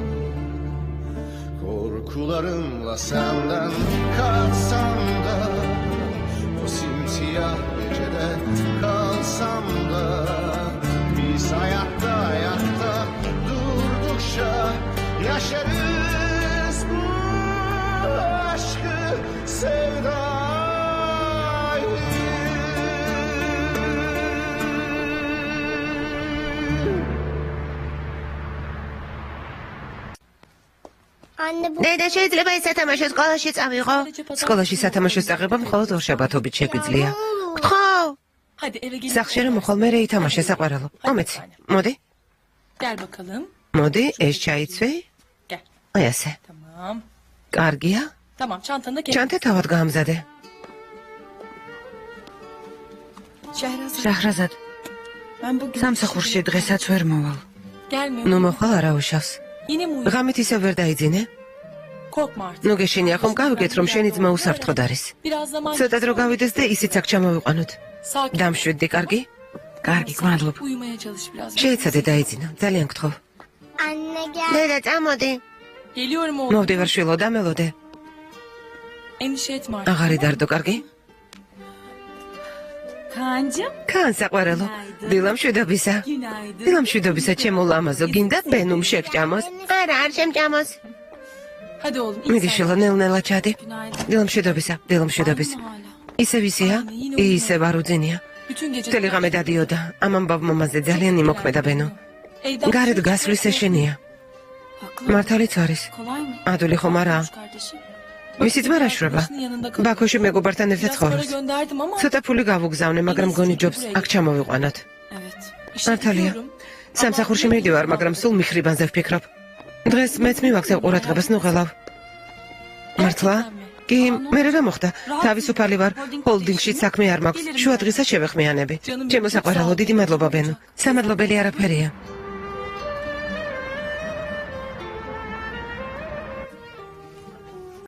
Speaker 11: Korkularımla senden kaçsam da o simsiyah gecede kalsam da biz ayakta
Speaker 2: დედა შეიძლება ეს სათამაშო სკოლაში წავიღო? სკოლაში სათამაშოს წაღება მხოლოდ ორშაბათობით შეგვიძლია. გთხოვ. სახში რომ მოხვალ მე ითამაშე საყვარელო. მომეცი. მოდი.
Speaker 6: Gel bakalım.
Speaker 2: მოდი, ეს ჩაიცვი.
Speaker 6: Gel.
Speaker 2: აი ასე.
Speaker 6: Tamam.
Speaker 2: კარგია.
Speaker 6: Tamam çantanı da
Speaker 2: ჩანთე თავად გაამზადე.
Speaker 3: შაჰრაზად, სამსახურში დღესაც ვერ მოვალ.
Speaker 6: Gelmiyor.
Speaker 2: ნუ მოხვალ არა უშავს.
Speaker 6: Yine mi uyuyor?
Speaker 2: ღამით ისე ვერ დაიძინე?
Speaker 6: Korkma artık.
Speaker 2: ნუ გეშენია ხომ გავიგეთ რომ შენი ძმა უსაფრთხოდ არის.
Speaker 6: Biraz zaman
Speaker 2: ცოტა დრო გავიდეს და ისიც აქ ჩამოვიყვანოთ.
Speaker 6: sakin.
Speaker 2: დამშვიდდი, კარგი?
Speaker 3: კარგი, გმადლობ.
Speaker 6: Uyumaya çalış biraz.
Speaker 2: შეიცადე დაიძინო. ძალიან გთხოვ.
Speaker 7: Anne gel.
Speaker 2: დედა წამოდი.
Speaker 6: Geliyorum oğlum.
Speaker 2: მოვდივარ შვილო, დამელოდე.
Speaker 6: Endişe etme artık.
Speaker 2: აღარი დარდო, კარგი?
Speaker 6: Kaan'cığım.
Speaker 2: კან საყვარელო. დილამ შვიდობისა.
Speaker 6: Günaydın.
Speaker 2: დილამ შვიდობისა ჩემო ლამაზო, გინდა ბენუმ შეგჭამოს? არა, არ შემჭამოს.
Speaker 6: Hadi oğlum. iyi
Speaker 2: მიდი
Speaker 6: sen.
Speaker 2: შვილო, ნელ-ნელა ჩადი.
Speaker 6: Günaydın.
Speaker 2: დილამ შვიდობისა, დილამ შვიდობისა. ისე ვისია? ისე არ უძინია.
Speaker 6: Bütün gece.
Speaker 2: მთელი ღამე დადიოდა. ამ ამბავ მომაზე ძალიან იმოქმედა ბენო.
Speaker 6: Evden
Speaker 2: გარეთ გასვლის ეშენია. მართალიც არის.
Speaker 6: kolay mı?
Speaker 2: ადული ხომ არა?
Speaker 6: Kardeşim.
Speaker 2: მისი ძმა რა შრება?
Speaker 6: Yanında kalıyor.
Speaker 2: ბაქოში მეგობართან ერთად
Speaker 6: Biraz para
Speaker 2: ცხოვრობს.
Speaker 6: gönderdim ama.
Speaker 2: ცოტა ფული გავუგზავნე, მაგრამ გონი ჯობს აქ ჩამოვიყვანოთ.
Speaker 6: Evet.
Speaker 2: მართალია. სამსახურში მივდივარ, მაგრამ სულ მიხრიბანზე ვფიქრობ. დღეს მეც მივაქცევ ყურადღებას, ნუ ღელავ. მართლა? კი, მე რა მოხდა? თავისუფალი ვარ, ჰოლდინგში საქმე არ მაქვს. შუა დღესაც შევეხმიანები. ჩემო საყვარელო, დიდი მადლობა ბენო. სამადლობელი არაფერია.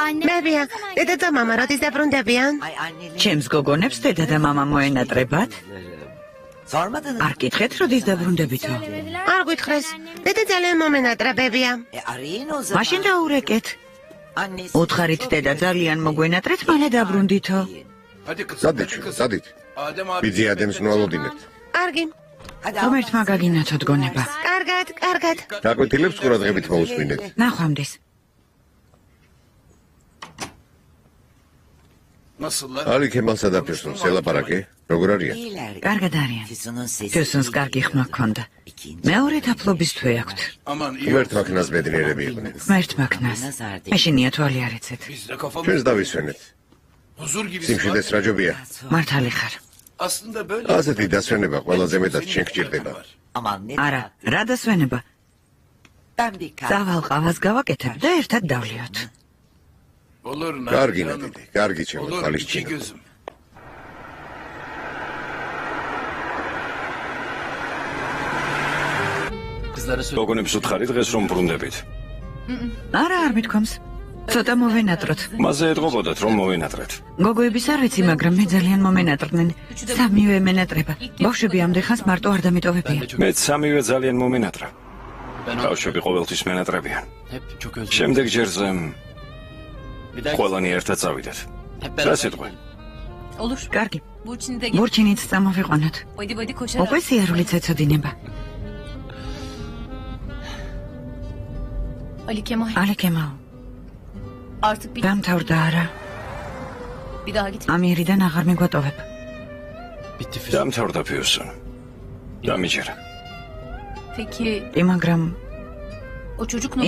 Speaker 2: მებია, დედა და მამა როდის დაბრუნდებიან?
Speaker 3: ჩემს გოგონებს დედა და მამა მოენატრებათ? არ კითხეთ, როდის დაბრუნდებითო?
Speaker 2: არ გითხრეს. დედა ძალიან მომენატრებებია.
Speaker 3: მაშინ დაურეკეთ. უთხარით დედა ძალიან მოგვენატრეთ, მალე დაბრუნდითო.
Speaker 1: სადით, სადით. ბიძი ადემს ნვალოდინებთ.
Speaker 2: კარგი.
Speaker 3: ღმერთმა გაგინაცოთ გონება.
Speaker 2: კარგად, კარგად.
Speaker 1: დაკვეთილებს ყურადღებით მოусმინეთ.
Speaker 3: ნახვამდის.
Speaker 1: ალი ქემალსა და ფირსონს ელაპარაკე, როგორ არიან?
Speaker 3: კარგად არიან. ფირსონს კარგი ხმა ჰქონდა. მეორე თაფლობის თვე აქვთ.
Speaker 1: ღმერთმა ქნას ბედნიერები იყვნენ.
Speaker 3: ღმერთმა ქნას. ეშინია თვალი არ ეცეთ.
Speaker 1: ჩვენს დავისვენეთ. სიმშვიდეს რა ჯობია?
Speaker 3: მართალი ხარ.
Speaker 1: ასეთი დასვენება ყველაზე მეტად შენ გჭირდება.
Speaker 3: არა, რა დასვენება? დავალ ყავას გავაკეთებ და ერთად დავლიოთ.
Speaker 1: კარგი ნადიდი, კარგი ჩემო ხალისჩინა.
Speaker 5: გოგონებს უთხარი დღეს რომ ბრუნდებით.
Speaker 3: არა, არ მithkoms. ცოტა მოვენატროთ.
Speaker 5: მასე ეთყობოდათ რომ მოვენატრეთ.
Speaker 3: გოგოების არ ვიცი, მაგრამ მე ძალიან მომენატრნენ. სამივე მენატრება. ბავშვები ამდენ მარტო არ დამიტოვებია.
Speaker 5: მე სამივე ძალიან მომენატრა. ბავშვები ყოველთვის მენატრებიან. შემდეგ ჯერზე ყველანი ერთად წავიდეთ. რა სიტყვა?
Speaker 3: კარგი. ბურჩინიც წამოვიყვანოთ. უკვე სიარულიც ეცოდინება. ალი კემალ. დამთავრდა არა. ამიერიდან აღარ მიგვატოვებ.
Speaker 5: დამთავრდა ფიუსონ. დამიჯერა.
Speaker 3: მაგრამ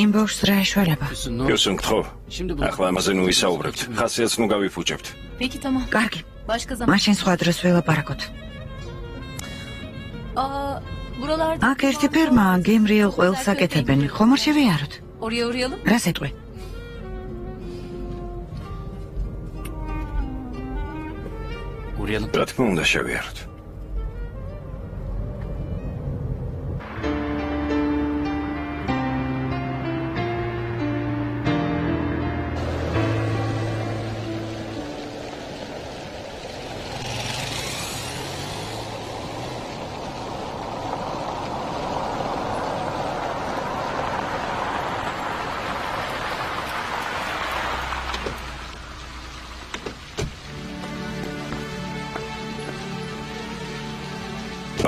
Speaker 3: იმ ბავშვს რა ეშველება?
Speaker 5: ფიუსონ გთხოვ. ახლა ამაზე ნუ ვისაუბრებთ. ხასიათს ნუ გავიფუჭებთ.
Speaker 3: კარგი. მაშინ სხვა დროს ველაპარაკოთ. აქ ერთი ფერმა გემრიელ ყველს აკეთებენ. ხომ არ შევიაროთ? რა სიტყვი?
Speaker 5: რა თქმა უნდა შევიაროთ.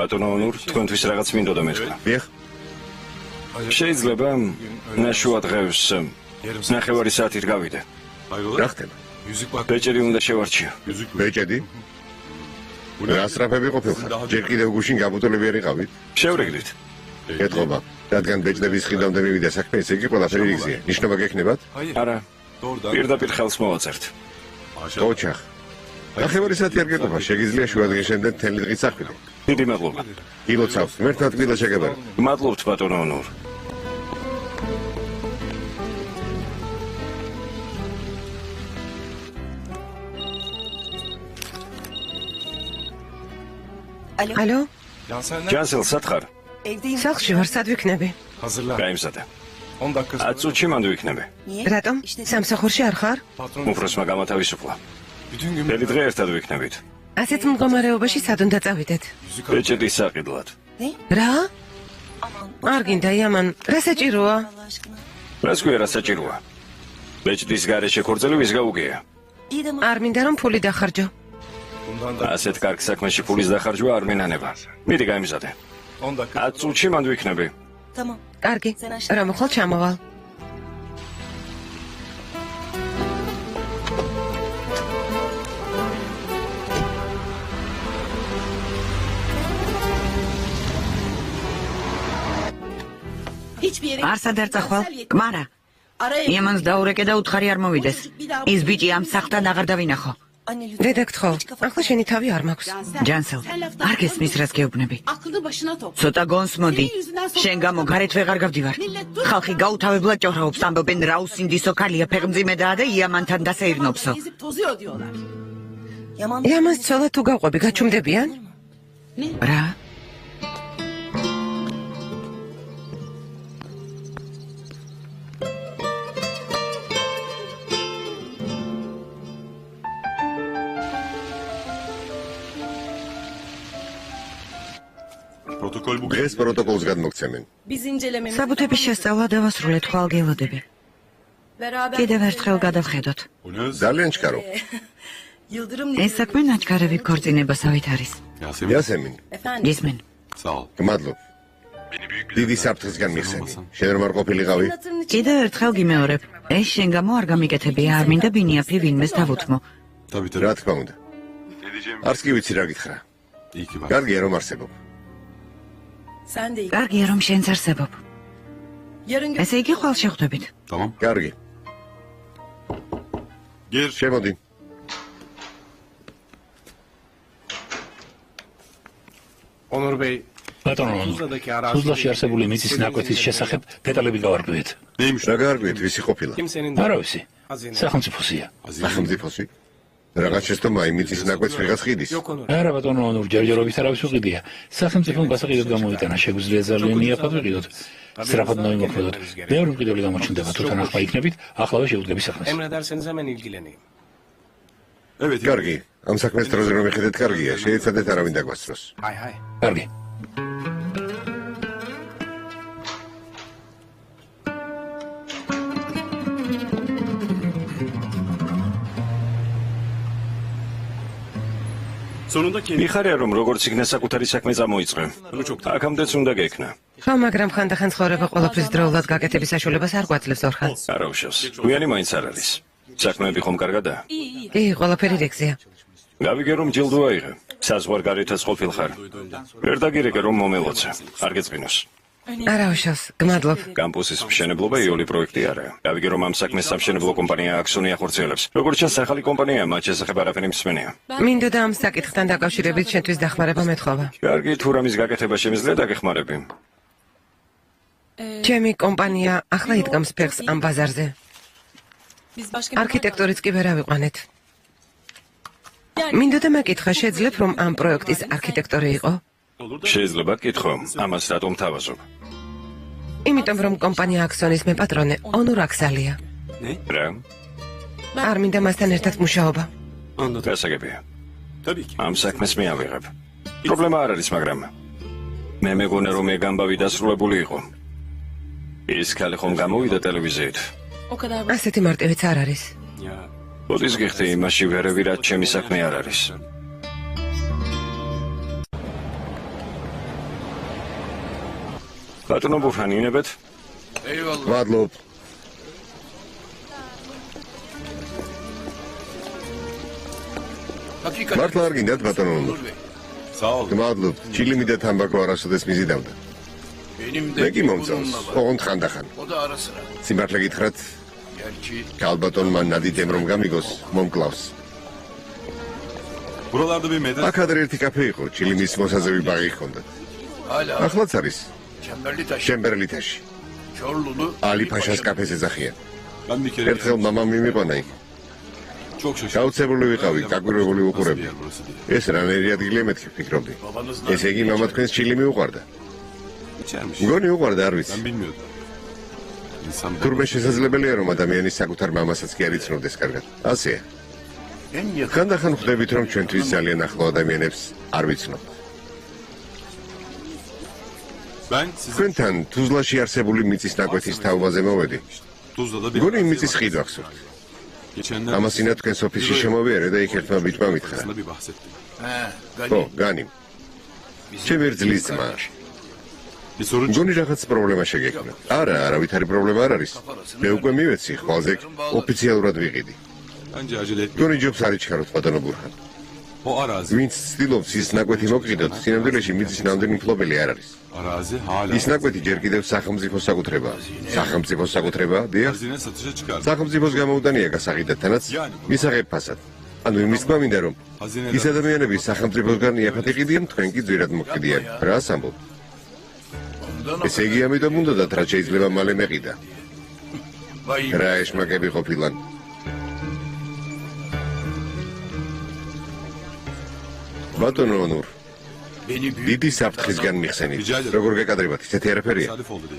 Speaker 5: ბატონო ნურ, თქვენთვის რაღაც მინდოდა მეთქვა.
Speaker 1: დიახ.
Speaker 5: შეიძლება ნაშუა დღეს ნახევარი საათით გავიდე.
Speaker 1: რა ხდება?
Speaker 5: ბეჭედი უნდა შევარჩიო.
Speaker 1: ბეჭედი? რა სტრაფები ყოფილხარ? ჯერ კიდევ გუშინ გაბუტონებიერი ყავით?
Speaker 5: შევრიგდით.
Speaker 1: ეთყობა. რადგან ბეჭდების ხიდამდე მივიდა საქმე, ესე იგი ყველაფერი რიგზია. ნიშნობა გექნებათ?
Speaker 5: არა. პირდაპირ ხელს მოვაწერთ.
Speaker 1: ოჩახ. ახევარი საათი არ გეყოფა, შეგიძლია შუადღეშენდან მთელი დღის საქმე.
Speaker 5: დიდი მადლობა.
Speaker 1: ილოცავთ, მერთად დილა შეგებარ.
Speaker 5: მადლობთ ბატონო ონურ.
Speaker 2: ალო?
Speaker 5: ჯანსელ სათხარ.
Speaker 2: სახლში ვარ, სად ვიქნები?
Speaker 5: გაიმზადე. 10 წუთში მანდ ვიქნები.
Speaker 2: რატომ? სამსახურში არ ხარ?
Speaker 5: უფროსმა გამოთავისუფლა. მთელი დღე ერთად ვიქნებით.
Speaker 2: ასეთ მდგომარეობაში სად უნდა წავიდეთ?
Speaker 5: ბეჭდის საყიდლად.
Speaker 2: რა? არ გინდა იამან, რა საჭიროა?
Speaker 5: რას ქვია რა საჭიროა? ბეჭდის გარეშე ქორწილი ვის გაუგეა?
Speaker 2: არ მინდა რომ ფული დახარჯო.
Speaker 5: ასეთ კარგ საქმეში ფულის დახარჯვა არ მინანება. მიდი გაიმზადე. 10 წუთში მანდ ვიქნები.
Speaker 2: კარგი, რა მოხვალ ჩამოვალ.
Speaker 3: არსად არ წახვალ? კმარა. იამანს დაურეკე და უთხარი არ მოვიდეს. ის ბიჭი ამ სახლთან აღარ დავინახო.
Speaker 2: დედაგთხო, ახლა შენი თავი არ მაქვს.
Speaker 3: ჯანსელ, არ გესმის რას გეუბნები. ცოტა გონს მოდი. შენ გამო გარეთ ვეღარ გავდივარ. ხალხი გაუთავებლად ჭოხრაობს, ამბობენ რაუსინდისო ქალია, ფეხმძიმედაა და იამანთან დასეირნობსო.
Speaker 2: იამანს ცოლა თუ გავყვები, გაჩუმდებიან?
Speaker 3: რა?
Speaker 1: დღეს პროტოკოლს გადმოგცემენ.
Speaker 3: საბუთების შესწავლა დავასრულეთ, ხვალ გელოდები. კიდევ ერთხელ გადავხედოთ.
Speaker 1: ძალიან ჩქარო.
Speaker 3: ეს საქმე ნაჩქარევი ქორწინებასავით არის.
Speaker 1: იასემინ.
Speaker 3: გისმენ.
Speaker 1: გმადლობ. დიდი საფრთხისგან მიხსენი. შენ რომ არ ყოფილიყავი?
Speaker 3: კიდევ ერთხელ გიმეორებ. ეს შენ გამო არ გამიკეთებია, არ მინდა ბინიაფი ვინმეს დავუთმო.
Speaker 1: რა თქმა უნდა. არც კი ვიცი რა გითხრა. კარგია რომ არსებობ.
Speaker 3: კარგია რომ შენც არსებობ. ესე იგი ხვალ შეხვდებით.
Speaker 1: კარგი. შემოდი.
Speaker 10: ონორბეი.
Speaker 4: ბატონო, სუზლაში არსებული მიწის ნაკვეთის შესახებ დეტალები გავარკვიეთ.
Speaker 1: რა გაარკვიეთ, ვისი ყოფილა?
Speaker 4: არა ვიცი. სახელმწიფოსია.
Speaker 1: სახელმწიფოსი? რაღაც შეცდომა იმიწის ნაკვეთს ვიღაც ხიდის.
Speaker 4: არა ბატონო, ონურ ჯერჯერობით არავის უყიდია. სახელმწიფომ გასაყიდოდ გამოიტანა, შეგვიძლია ძალიან იაფად ვიყიდოთ. სწრაფად ნოიმოქმედოთ. მეორე მყიდველი გამოჩნდება, თუ თან ახლა იქნებით, ახლავე შევდგები საქმეს.
Speaker 1: კარგი, ამ საქმეს დროზე რომ ეხედეთ კარგია, შეეცადეთ არავინ დაგვასწროს.
Speaker 4: კარგი.
Speaker 5: მიხარია რომ როგორც იქნა საკუთარი საქმე წამოიწყე. აქამდეც უნდა გექნა.
Speaker 2: ხო, მაგრამ ხანდახან ცხოვრება ყველაფრის დროულად გაკეთების საშუალებას არ გვაძლევს ორხანს.
Speaker 5: არა უშავს. გვიანი მაინც არ არის. საქმეები ხომ კარგადაა?
Speaker 2: კი, ყველაფერი რიგზეა.
Speaker 5: გავიგე რომ ჯილდო აიღე. საზღვარგარეთაც ყოფილ ხარ. ვერ დაგირეკე რომ მომელოცე. არ გეწყინოს.
Speaker 2: არა უშავს, გმადლობ.
Speaker 5: კამპუსის მშენებლობა იოლი პროექტი არაა. გავიგე რომ ამ საქმეს სამშენებლო კომპანია აქსონი ახორციელებს. როგორც ჩანს, ახალი კომპანია მათ შესახებ არაფერი მსმენია.
Speaker 2: მინდოდა ამ საკითხთან დაკავშირებით შენთვის დახმარება მეთხოვა.
Speaker 5: კარგი, თუ რამის გაკეთება შემიძლია დაგეხმარები.
Speaker 2: ჩემი კომპანია ახლა იდგამს ფეხს ამ ბაზარზე. არქიტექტორიც კი ვერ ავიყვანეთ. მინდოდა მეკითხა, შეძლებ რომ ამ პროექტის არქიტექტორი იყო?
Speaker 5: შეიძლება გითხო, ამას რატომ თავაზობ?
Speaker 2: იმიტომ რომ კომპანია აქსონის მეპატრონე ონურ აქსალია.
Speaker 5: რა?
Speaker 2: არ მინდა მასთან ერთად მუშაობა.
Speaker 5: გასაგებია. ამ საქმეს მე ავიღებ. პრობლემა არ არის, მაგრამ მე მეგონა რომ ეგ ამბავი დასრულებული იყო. ის ქალი ხომ გამოვიდა ტელევიზიით.
Speaker 2: ასეთი მარტივიც არ არის.
Speaker 5: ოდის გიხდი იმაში ვერევი რაც ჩემი საქმე არ არის. ბატონო ბურჰანი ინებეთ?
Speaker 1: მადლობ. მართლა არ გინდათ ბატონო? მადლობ. ჩილი მიდე თამბაქო არასოდეს მიზიდავდა. მე კი მომწონს, ოღონდ ხანდახან. სიმართლე გითხრათ, ალბათონმა ნადიდემ რომ გამიგოს, მომკლავს. აქ ადრე ერთი კაფე იყო, ჩილიმის მოსაზევი ბაღი ჰქონდათ. ახლაც არის. ჩემბერლითაში. ალი-ფაშას კაფეს ეძახიან. ერთხელ მამამ მიმიყვანა იქ. გაუცებული ვიყავი, გაგვირებული უყურებდი. ეს რანაირი ადგილია მეთქი ვფიქრობდი. ესე იგი მამა თქვენს ჩილი მიუყვარდა. მგონი უყვარდა, არ ვიცი. თურმე შესაძლებელია რომ ადამიანის საკუთარ მამასაც კი არ იცნობდეს კარგად. ასეა. ხანდახან ხვდებით რომ ჩვენთვის ძალიან ახლო ადამიანებს არ ვიცნობთ. თქვენთან თუზლაში არსებული მიწის ნაკვეთის თაობაზე მოვედი. მგონი მიწის ხიდვა გსურთ. ამასინა თქვენს ოფისში შემოვიარე და იქ ერთმა ბიჭმა მითხრა. ო, განი. ჩემი რძლის ძმა. მგონი რაღაც პრობლემა შეგექმნა. არა, არავითარი პრობლემა არ არის. მე უკვე მივეცი, ხვალზე ოფიციალურად ვიყიდი. მგონი ჯობს არ იჩქაროთ, ბატონო ბურჰან. ვინც ცდილობს ის ნაკვეთი მოკიდოთ, სინამდვილეში მიწის ნამდვილი მფლობელი არ არის. ის ნაკვეთი ჯერ კიდევ სახელმწიფოს საკუთრებაა. სახელმწიფოს საკუთრებაა, დიახ. სახელმწიფოს გამოუდანია გასაღიდად, თანაც მისაღებ ფასად. ანუ იმის თქმა მინდა რომ ის ადამიანები სახელმწიფოსგან იაფად იყიდიან, თქვენ კი ძვირად მოკიდიან. რას ამბობ? ესე იგი ამიტომ უნდათ რაც შეიძლება მალე მეყიდა. რა ეშმაკები ყოფილან. ბატონო ონურ, დიდი საფრთხისგან მიხსენით. როგორ გეკადრებათ, ისეთი არაფერია.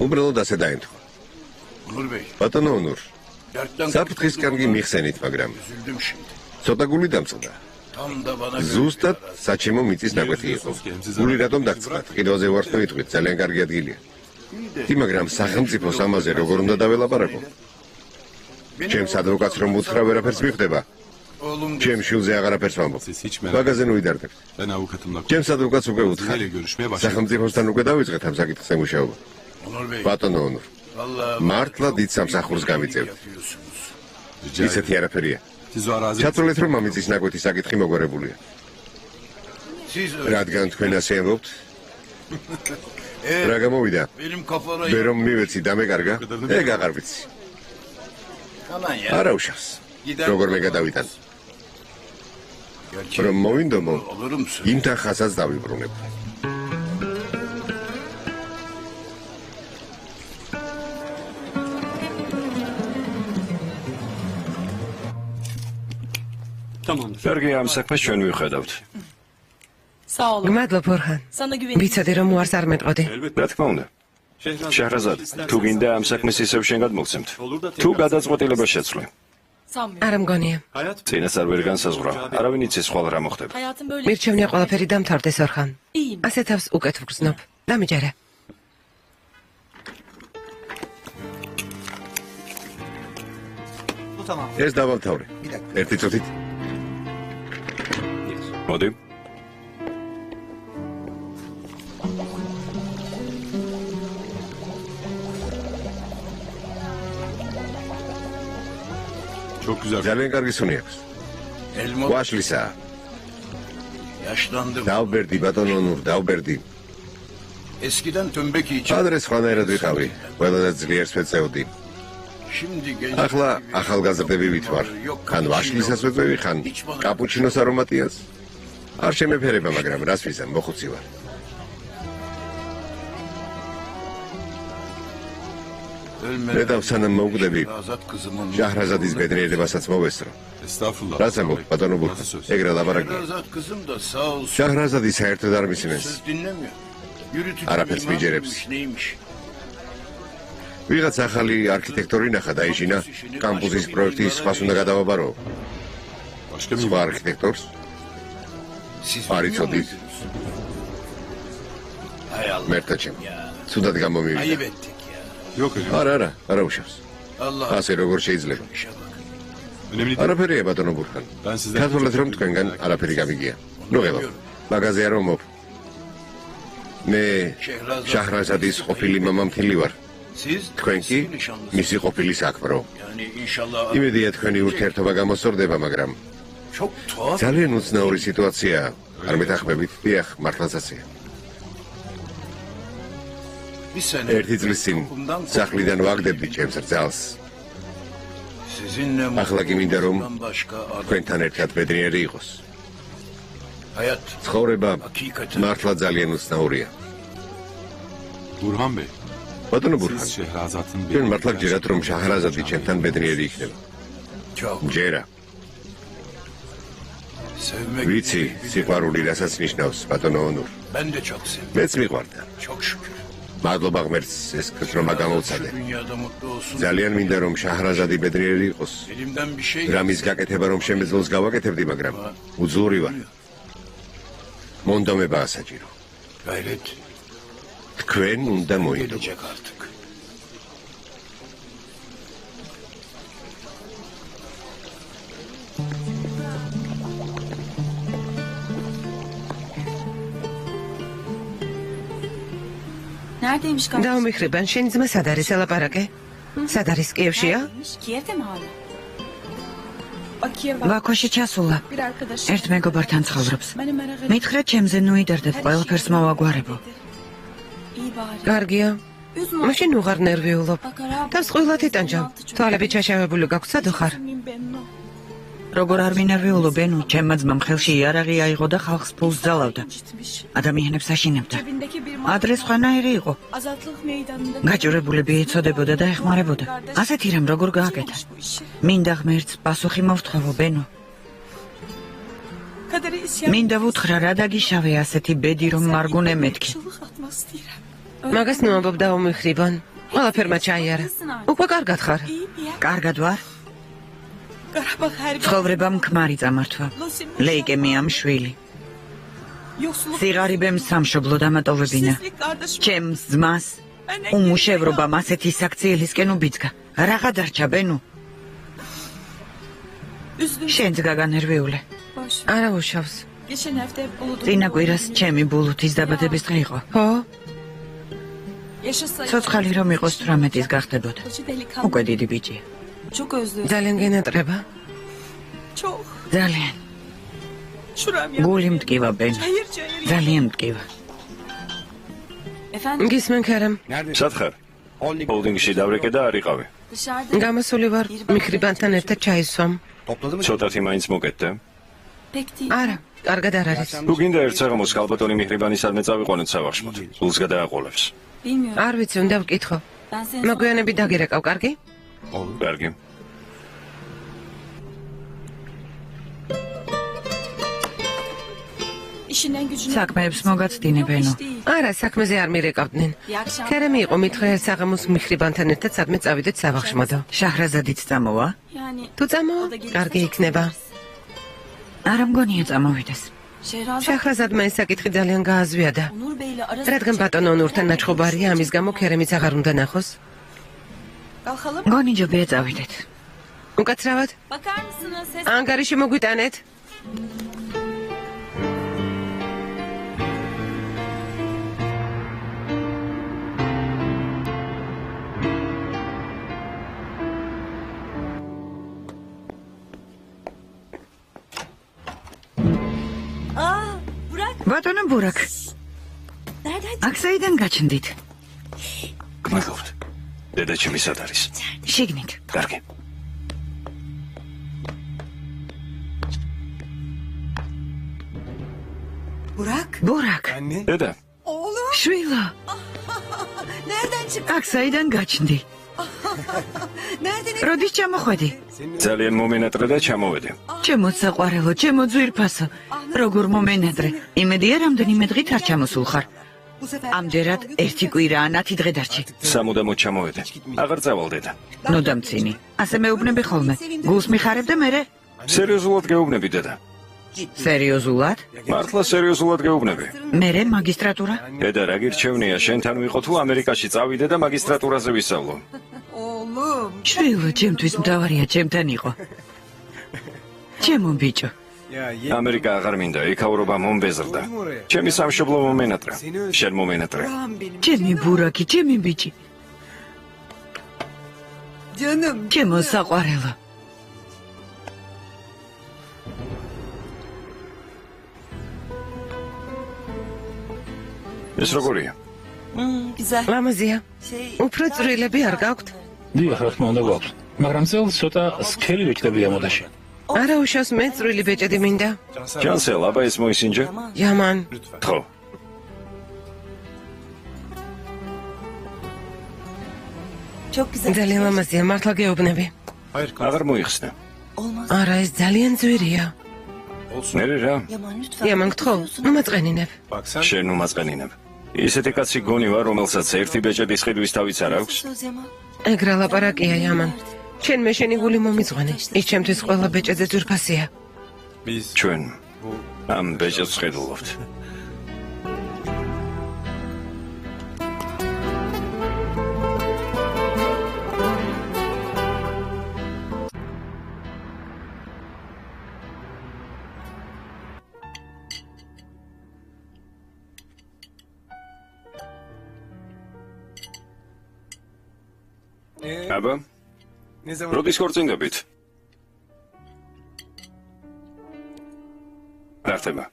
Speaker 1: უბრალოდ ასე დაემთხვა. ბატონო ონურ, საფრთხისგან კი მიხსენით, მაგრამ ცოტა გული დამწყდა. ზუსტად საჩემო მიწის ნაკვეთი იყო. გული რატომ დაგწყდათ? კიდევზე ვართ მეთქვით, ძალიან კარგი ადგილია. მაგრამ სახელმწიფოს ამაზე როგორ უნდა დაველაპარაკო? ჩემს ადვოკატს რომ უთხრა, ვერაფერს მიხვდება. ჩემ შვილზე აღარაფერს ვამბობ. მაგაზე ნუ ვიდარდებთ. ჩემს ადვოკატს უკვე უთხრა. სახელმწიფოსთან უკვე დავიწყეთ ამ საკითხზე მუშაობა. ბატონო ონურ, მართლა დიდ სამსახურს გამიწევთ. ისეთი არაფერია. ჩაწოლეთ რომ ამიწის ნაკვეთის საკითხი მოგვარებულია. რადგან თქვენ ასე ამბობთ? რა გამოვიდა? მე რომ მივეცი და მეკარგა? ეგ აღარ ვიცი. არა უშავს. როგორ მე გადავიტან? რომ მოვინდომო, იმთან ხაზას დავიბრუნებ.
Speaker 5: კარგი, ამ საქმეს ჩვენ ვიხედავთ.
Speaker 2: გმადლობ ბურჰან. ვიცოდი რომ უარს არ მეტყოდი.
Speaker 5: რა თქმა უნდა. შაჰრაზად, თუ გინდა ამ საქმეს ისევ შენ გადმოგცემთ. თუ გადაწყვეტილება შეცვლე.
Speaker 2: არა მგონია.
Speaker 5: წინასწარ ვერ განსაზღვრავ. არავინ იცის ხვალ რა მოხდება.
Speaker 2: მირჩევნია ყველაფერი დამთავრდეს ორხან. ასე თავს უკეთ ვგრძნობ. დამიჯერე.
Speaker 1: ეს დავამთავრე. ერთი წუთით.
Speaker 5: მოდი.
Speaker 1: ძალიან კარგი სუნი აქვს. ვაშლისა. დავბერდი ბატონო ონურ, დავბერდი. ადრე სხვანაირად ვიყავი, ყველადაც ძლიერს ვეწეოდი. ახლა ახალგაზრდები ვითვარ. ხან ვაშლისას ვეწევი, ხან კაპუჩინოს არომატიას. არ შემეფერება, მაგრამ რას ვიზამ, მოხუცი ვარ. მე დავსანამ მოვკვდები, შაჰრაზადის ბედნიერებასაც მოვესწრო. რას ამბობ, ბატონო ბურჰან, ეგრე ლაპარაკია. შაჰრაზადი საერთოდ არ მისმენს. არაფერს მიჯერებს. ვიღაც ახალი არქიტექტორი ნახა დაიჟინა, კამპუსის პროექტის სხვას უნდა გადავაბარო. სხვა არქიტექტორს? არ იცოდი. მერტა ჩემი, ცუდად გამომივიდა. არა, არა უშავს. ასე როგორ შეიძლება. არაფერია ბატონო ბურჰან. ქართულად რომ თქვენგან არაფერი გამიგია. ნუ ელო, მაგაზე არ ვამბობ. მე შაჰრაზადის ყოფილი მამამთილი ვარ. თქვენ კი მისი ყოფილი საქმრო. იმედია თქვენი ურთიერთობა გამოსწორდება, მაგრამ ძალიან უცნაური სიტუაცია. არ მეთანხმებით? დიახ, მართლაც ასეა. ერთი წლის წინ სახლიდან ვაგდებდი ჩემს რძალს. ახლა კი მინდა რომ თქვენთან ერთად ბედნიერი იყოს. ცხოვრება მართლა ძალიან უცნაურია.
Speaker 8: ბურჰან ბეი,
Speaker 1: ბატონო ბურჰან,
Speaker 8: შეჰრაზადын
Speaker 1: ჩვენ მართლა გჯერათ რომ შაჰრაზადი ჩემთან ბედნიერი იქნება. ჯერა. ვიცი, სიყვარული რასაც ნიშნავს, ბატონო ონურ. მეც მიყვარდა. მადლობა ღმერთს ეს ქრომა გამოვცადე. ძალიან მინდა რომ შაჰრაზადი ბედნიერი იყოს. რამის გაკეთება რომ შემეძლოს გავაკეთებდი, მაგრამ უძლური ვარ. მონდომებაა საჭირო. თქვენ უნდა მოინდომოთ.
Speaker 2: დაუმიხრებან, შენი ძმა სად არის ელაპარაკე? სად არის კიევშია?
Speaker 3: ბაქოში ჩასულა. ერთ მეგობართან ცხოვრობს. მითხრა ჩემზე ნუიდარდეთ ყველაფერს მოვაგვარებო.
Speaker 2: კარგია. მაშინ უღარ ნერვიულობ. თავს ყვილად იტანჯავ. თვალები ჩაშავებული გაქვს, სადო ხარ?
Speaker 3: როგორ არ მინერვიულო ბენო, ჩემმა ძმამ ხელში იარაღი აიღო და ხალხს ფულს ძალავდა. ადამიანებს აშინებდა. ადრე სხვანაირი იყო. გაჭირებულები ეცოდებოდა და ეხმარებოდა. ასეთი რამ როგორ გააკეთა? მინდა ღმერთს პასუხი მოვთხოვო ბენო. მინდა ვუთხრა რა დაგიშავე ასეთი ბედი რომ მარგუნე მეთქი.
Speaker 2: მაგას ნუამბობ დაუმიხრებან. ყველაფერმა ჩაიარა. უკვე კარგად ხარ?
Speaker 3: კარგად ვარ. ცხოვრებამ ქმარი წამართვა. ლეიკემიამ შვილი. სიღარიბემ სამშობლო დამატოვებინა. ჩემს ძმას უმუშევრობამ ასეთი საქციელისკენ უბიძგა. რაღა დარჩა ბენო? შენც გაგანერვიულე.
Speaker 2: არა უშავს.
Speaker 3: წინა კვირას ჩემი ბულუთის დაბადების დღე იყო.
Speaker 2: ხო?
Speaker 3: ცოცხალი რომ იყოს 18-ის გახდებოდა. უკვე დიდი ბიჭია.
Speaker 2: ძალიან გენატრება?
Speaker 3: ძალიან. გული მტკივა ბენ. ძალიან მტკივა.
Speaker 2: გისმენ ქერემ.
Speaker 5: სად ხარ? ჰოლდინგში დავრეკე და არ იყავი.
Speaker 2: გამოსული ვარ, მიხრიბანთან ერთად ჩაისვამ.
Speaker 5: ცოტათი მაინც მოკეთდე?
Speaker 2: არა, კარგად არ არის.
Speaker 5: თუ გინდა ერთ საღამოს ქალბატონი მიხრიბანისადმე წავიყვანოთ სავარში. გულს გადააყოლებს.
Speaker 2: არ ვიცი, უნდა ვკითხო. მოგვიანებით დაგირეკავ, კარგი?
Speaker 5: კარგი.
Speaker 3: საქმეებს მოგაცდინე ბენო.
Speaker 2: არა, საქმეზე არ მირეკავდნენ. ქერემი იყო მითხრა ერთ საღამოს მიხრიბანთან ერთად სადმე წავიდეთ სავახშმოდო.
Speaker 3: შაჰრაზადიც წამოვა?
Speaker 2: თუ წამოვა, კარგი იქნება.
Speaker 3: არა მგონია წამოვიდეს.
Speaker 2: შაჰრაზადმა ეს საკითხი ძალიან გააზვიადა. რადგან ბატონო ონურთან ნაჩხობარია, ამის გამო ქერემიც აღარ უნდა ნახოს.
Speaker 3: მგონი ჯობია წავიდეთ.
Speaker 2: უკაცრავად? ანგარიში მოგვიტანეთ?
Speaker 3: ბატონო ბურაკ. აქ საიდან გაჩნდით?
Speaker 5: გმადლობთ. დედა ჩემი სად არის?
Speaker 3: შიგნით.
Speaker 5: კარგი.
Speaker 3: ბურაკ.
Speaker 5: დედა.
Speaker 3: შვილო. აქ საიდან გაჩნდი? როდის ჩამოხვედი?
Speaker 5: ძალიან მომენატრე და ჩამოვედი.
Speaker 3: ჩემო საყვარელო, ჩემო ძვირფასო. როგორ მომენატრე? იმედია რამდენიმე დღით არ ჩამოსულ ხარ. ამდერად ერთი კვირაა, 10 დღე დარჩი.
Speaker 5: სამუდამოდ ჩამოვედი. აღარ წავალ დედა.
Speaker 3: ნუ დამცინი. ასე მეუბნები ხოლმე. გულს მიხარებ და მერე?
Speaker 5: სერიოზულად გეუბნები დედა.
Speaker 3: სერიოზულად?
Speaker 5: მართლა სერიოზულად გეუბნები.
Speaker 3: მერე მაგისტრატურა?
Speaker 5: დედა, რა გირჩევნია, შენთან ვიყო თუ ამერიკაში წავიდე და მაგისტრატურაზე ვისწავლო.
Speaker 3: შვილო, ჩემთვის მთავარია ჩემთან იყო. ჩემო ბიჭო.
Speaker 5: ამერიკა აღარ მინდა, იქაურობა მომბეზრდა. ჩემი სამშობლო მომენატრა. შენ მომენატრე.
Speaker 3: ჩემი ბურაკი, ჩემი ბიჭი. ჩემო საყვარელო.
Speaker 5: ეს როგორია?
Speaker 2: ლამაზია. უფრო წვრილები არ გაქვთ?
Speaker 4: დიახ, რა თქმა უნდა გვაქვს. მაგრამ წელს ცოტა სქელი ვეჭდებია მოდაში.
Speaker 2: არა უშავს მე წვრილი ბეჭედი მინდა.
Speaker 5: ჯანსელ, აბა ეს მოისინჯე.
Speaker 2: Yaman.
Speaker 5: ხო.
Speaker 2: ძალიან ლამაზია, მართლა გეუბნები.
Speaker 5: აღარ მოიხსნა.
Speaker 2: არა, ეს ძალიან ძვირია.
Speaker 5: მე რა?
Speaker 2: Yaman გთხოვ, უმაწყენინებ.
Speaker 5: შენ უმაწყენინებ. ისეთი კაცი გონი ვარ, რომელსაც ერთი ბეჭედის ხიდვის თავიც არ აქვს.
Speaker 2: ეგ რა ლაპარაკია, Yaman. შენ მე შენი გული მომიძღვენი. ის ჩემთვის ყველა ბეჭედზე ძვირფასია.
Speaker 5: ჩვენ ამ ბეჭედს ხედულობთ. აბა როდის ქორწინდებით? რახტება.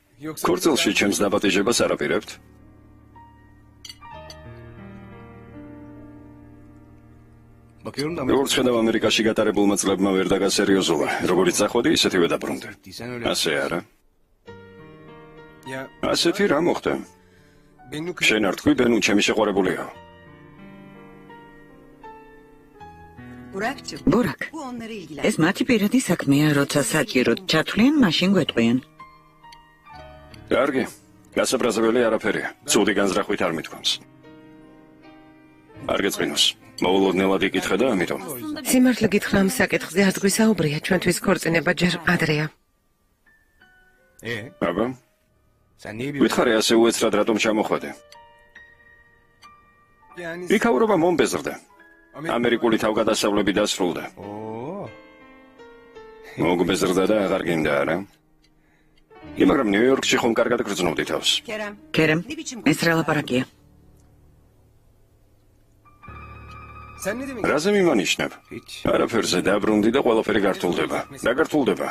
Speaker 5: ქორწილში ჩემს დაბატიჟებას არ აპირებთ? როგორც ხედავ, ამერიკაში გატარებულმა წლებმა ვერ დაგასერიოზულა. როგორც წახვედი, ისეთივე დაბრუნდი. ასე არა? ასეთი რა მოხდა? შენ არ თქვი, ბენუ ჩემი შეყვარებულია.
Speaker 3: ბურაკ, ეს მათი პირადი საქმეა, როცა საჭიროდ ჩათვლიან, მაშინ გვეტყვიან.
Speaker 5: კარგი, გასაბრაზებელი არაფერია. ცუდი განზრახვით არ მithქვამს. არ გეწყინოს. მოულოდნელად იკითხე და ამიტომ.
Speaker 2: სიმართლე გითხრა, ამ საკითხზე არც გვისაუბრია, ჩვენთვის ქორწინება ჯერ ადრეა.
Speaker 5: აბა? გითხარი ასე უეცრად რატომ ჩამოხვედე? იქაურობა მომბეზრდა. ამერიკული თავგადასავლები დასრულდა. მოგბეზრდა და აღარ გინდა, არა? მაგრამ ნიუ-იორკში ხომ კარგად გრძნობდი თავს.
Speaker 3: კერემ, ეს რა ლაპარაკია?
Speaker 5: რაზე მიმანიშნებ? არაფერზე დაბრუნდი და ყველაფერი გართულდება. რა გართულდება?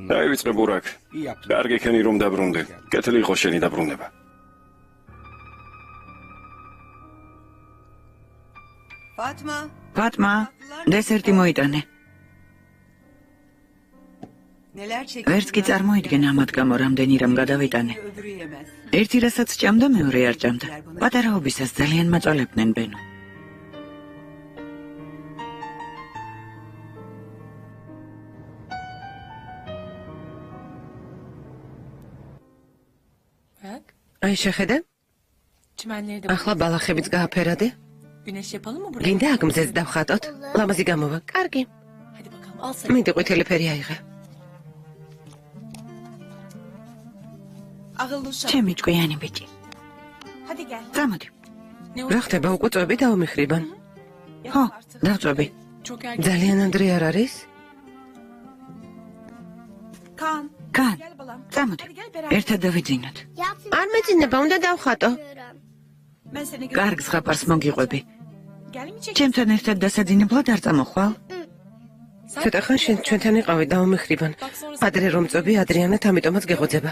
Speaker 5: დაივიწყე ბურაკ. კარგი ქენი რომ დაბრუნდი. კეთილი იყო შენი დაბრუნება.
Speaker 3: ფატმა, დესერტი მოიტანე. ვერც კი წარმოიდგენ ამათ გამო რამდენი რამ გადავიტანე. ერთი რასაც ჭამდა, მეორე არ ჭამდა. პატარაობისას ძალიან მაწოლებდნენ ბენო.
Speaker 2: აი შეხედე? ახლა ბალახებიც გააფერადე? გინდა აქ მზეც დავხატოთ? ლამაზი გამოვა. კარგი. მინდა ყვითელი ფერი აიღე.
Speaker 3: ჩემი ჭკვიანი ბიჭი. წამოდი.
Speaker 2: რა ხდება, უკვე წვები დავმიხრიბან?
Speaker 3: ხო, დავწვევი.
Speaker 2: ძალიან ადრე არ არის?
Speaker 3: კან, წამოდი. ერთად დავიძინოთ.
Speaker 2: არ მეძინება, უნდა დავხატო.
Speaker 3: კარგ ზღაპარს მოგიყვები. ჩემთან ერთად დასაძინებლად არ წამოხვალ?
Speaker 2: ცოტა ხან შენ ჩვენთან იყავი, დავმიხრიბან. ადრე რომ წვები ადრიანად, ამიტომაც გეღოძება.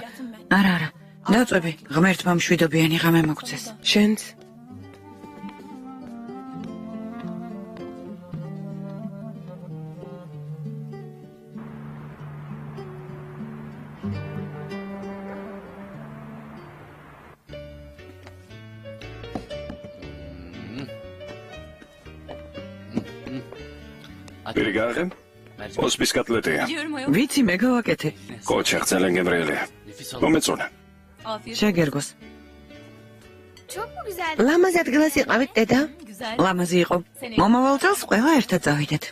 Speaker 3: არა, დავწვევი. ღმერთმა მშვიდობიანი ღამე მოგცეს.
Speaker 2: შენც?
Speaker 5: პირიგაღე? ოსპის კატლეტია.
Speaker 3: ვიცი, მე გავაკეთე.
Speaker 5: კოჩახ ძალიან გემრიელია. მომეწონა.
Speaker 3: შეგერგოს.
Speaker 2: ლამაზი ადგილას იყავით, დედა?
Speaker 3: ლამაზი იყო. მომავალ წელს ყველა ერთად წავიდეთ.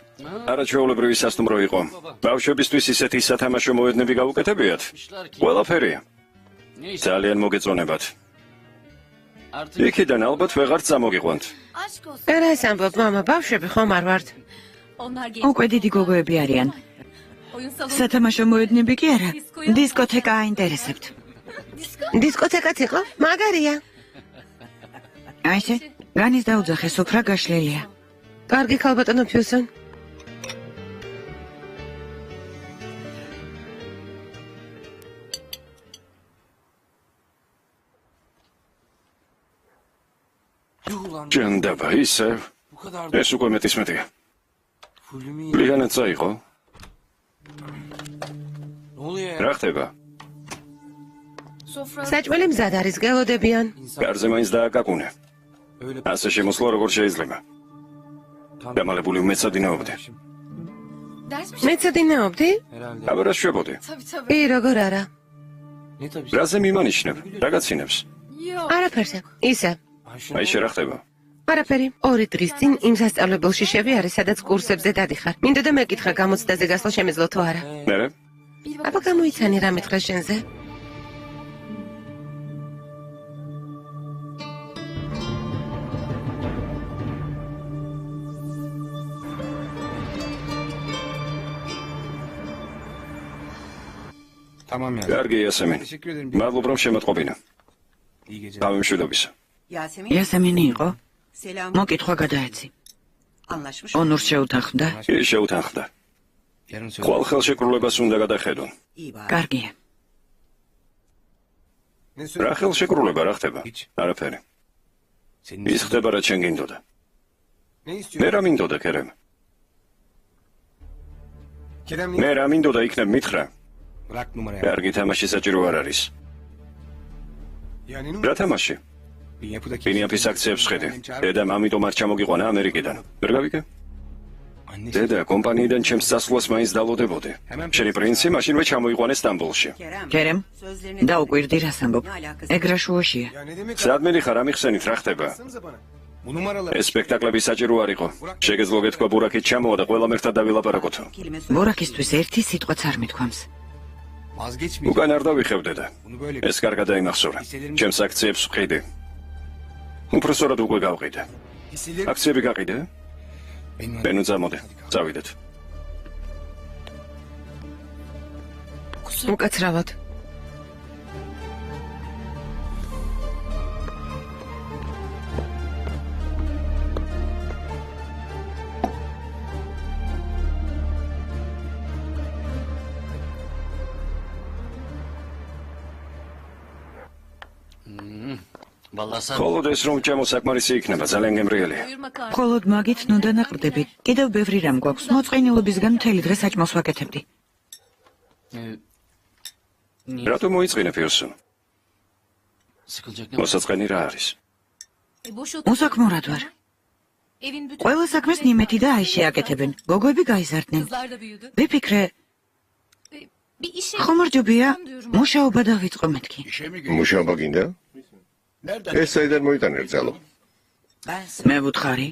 Speaker 5: არა ჩვეულებრივი სასტუმრო იყო. ბავშვებისთვის ისეთი სათამაშო მოედნები გაუკეთებიათ. ყველაფერია. ძალიან მოგეწონებათ. იქიდან ალბათ ვეღარ წამოგიყვანთ.
Speaker 2: რა ეს ამბობ, მამა, ბავშვები ხომ არ ვართ?
Speaker 3: უკვე დიდი გოგოები არიან. სათამაშო მოედნები კი არა. დისკოთეკა აინტერესებთ.
Speaker 2: დისკოთეკაც იყო? მაგარია.
Speaker 3: აი ესე, განის დაუძახე, სუფრა გაშლილია.
Speaker 2: კარგი ქალბატონო ფიუსონ.
Speaker 5: ჭენდება ისე. ეს უკვე მეტის მეტია. ლიანაც აიღო. რა ხდება?
Speaker 2: საჭმელი მზად არის, გელოდებიან.
Speaker 5: გარზე მაინც დააკაკუნე. ასე შემოსვლა როგორ შეიძლება? დამალებული მეცადინეობდი.
Speaker 2: მეცადინეობდი?
Speaker 5: აბა რა შვებოდი?
Speaker 2: კი, როგორ არა.
Speaker 5: რაზე მიმანიშნებ? რა გაცინებს?
Speaker 2: არაფერზე. ისე.
Speaker 5: აი შე რა ხდება?
Speaker 2: არაფერი. 2 დღის წინ იმ სასწავლებელში შევიარე, სადაც კურსებზე დადიხარ. მინდოდა მეკითხა გამოცდაზე გასვლა შემეძლო თუ არა.
Speaker 5: მერე?
Speaker 2: აბა გამოიცანი რა მითხრა შენზე?
Speaker 5: კარგი იასემინ. მადლობ რომ შემოტყობინა. თავი მშვიდობისა.
Speaker 3: იასემინი იყო? მოკითხვა გადაეცი. ონურს შეუთანხმდა?
Speaker 5: კი, შეუთანხმდა. ხვალ ხელშეკრულებას უნდა გადახედონ.
Speaker 3: კარგია.
Speaker 5: რა ხელშეკრულება რა ხდება? არაფერი. ის ხდება რა ჩვენ გინდოდა. მე რა მინდოდა კერემ? მე რა მინდოდა იქნებ მითხრა? კარგი თამაში საჭირო არ არის. რა თამაში? ბინიაფის აქციებს ხედი. დედამ ამიტომ არ ჩამოგიყვანა ამერიკიდან. ვერ გავიგე? დედა კომპანიიდან ჩემს წასვლას მაინც დალოდებოდი. შენი პრინცი მაშინვე ჩამოიყვანე სტამბოლში.
Speaker 3: კერემ, დაუკვირდი რას ამბობ. ეგ რა შუაშია?
Speaker 5: სადმენი ხარ ამიხსენით რა ხდება? ეს სპექტაკლები საჭირო არ იყო. შეგეძლო გეთქვა ბურაკით ჩამოვა და ყველამ ერთად დავილაპარაკოთ.
Speaker 3: ბურაკისთვის ერთი სიტყვაც არ მithქვამს.
Speaker 5: უკან არ დავიხევ დედა. ეს კარგად დაიმახსოვრა. ჩემს აქციებს ვყიდე. უпроსორად უკვე გავყიდე. აქციები გაყიდე? ბენო წამოდე. წავიდეთ.
Speaker 2: უკაცრავად.
Speaker 5: მხოლოდ ეს რომ ჩემო საკმარისი იქნება, ძალიან გემრიელია.
Speaker 3: მხოლოდ მაგით ნუ დანაყრდები. კიდევ ბევრი რამ გვაქვს. მოწყენილობისგან მთელი დღე საჭმელს ვაკეთებდი.
Speaker 5: რატომ მოიწყინე ფიოსო? მოსაწყენი რა არის?
Speaker 3: უსაქმურად ვარ. ყველა საქმეს ნიმეთი და აი შეაკეთებენ. გოგოები გაიზარდნენ. ვიფიქრე, ხომარჯობია, მუშაობა დავიწყო მეთქი.
Speaker 1: მუშაობა გინდა? ეს საიდან მოიტანე რძალო?
Speaker 3: მე ვუთხარი.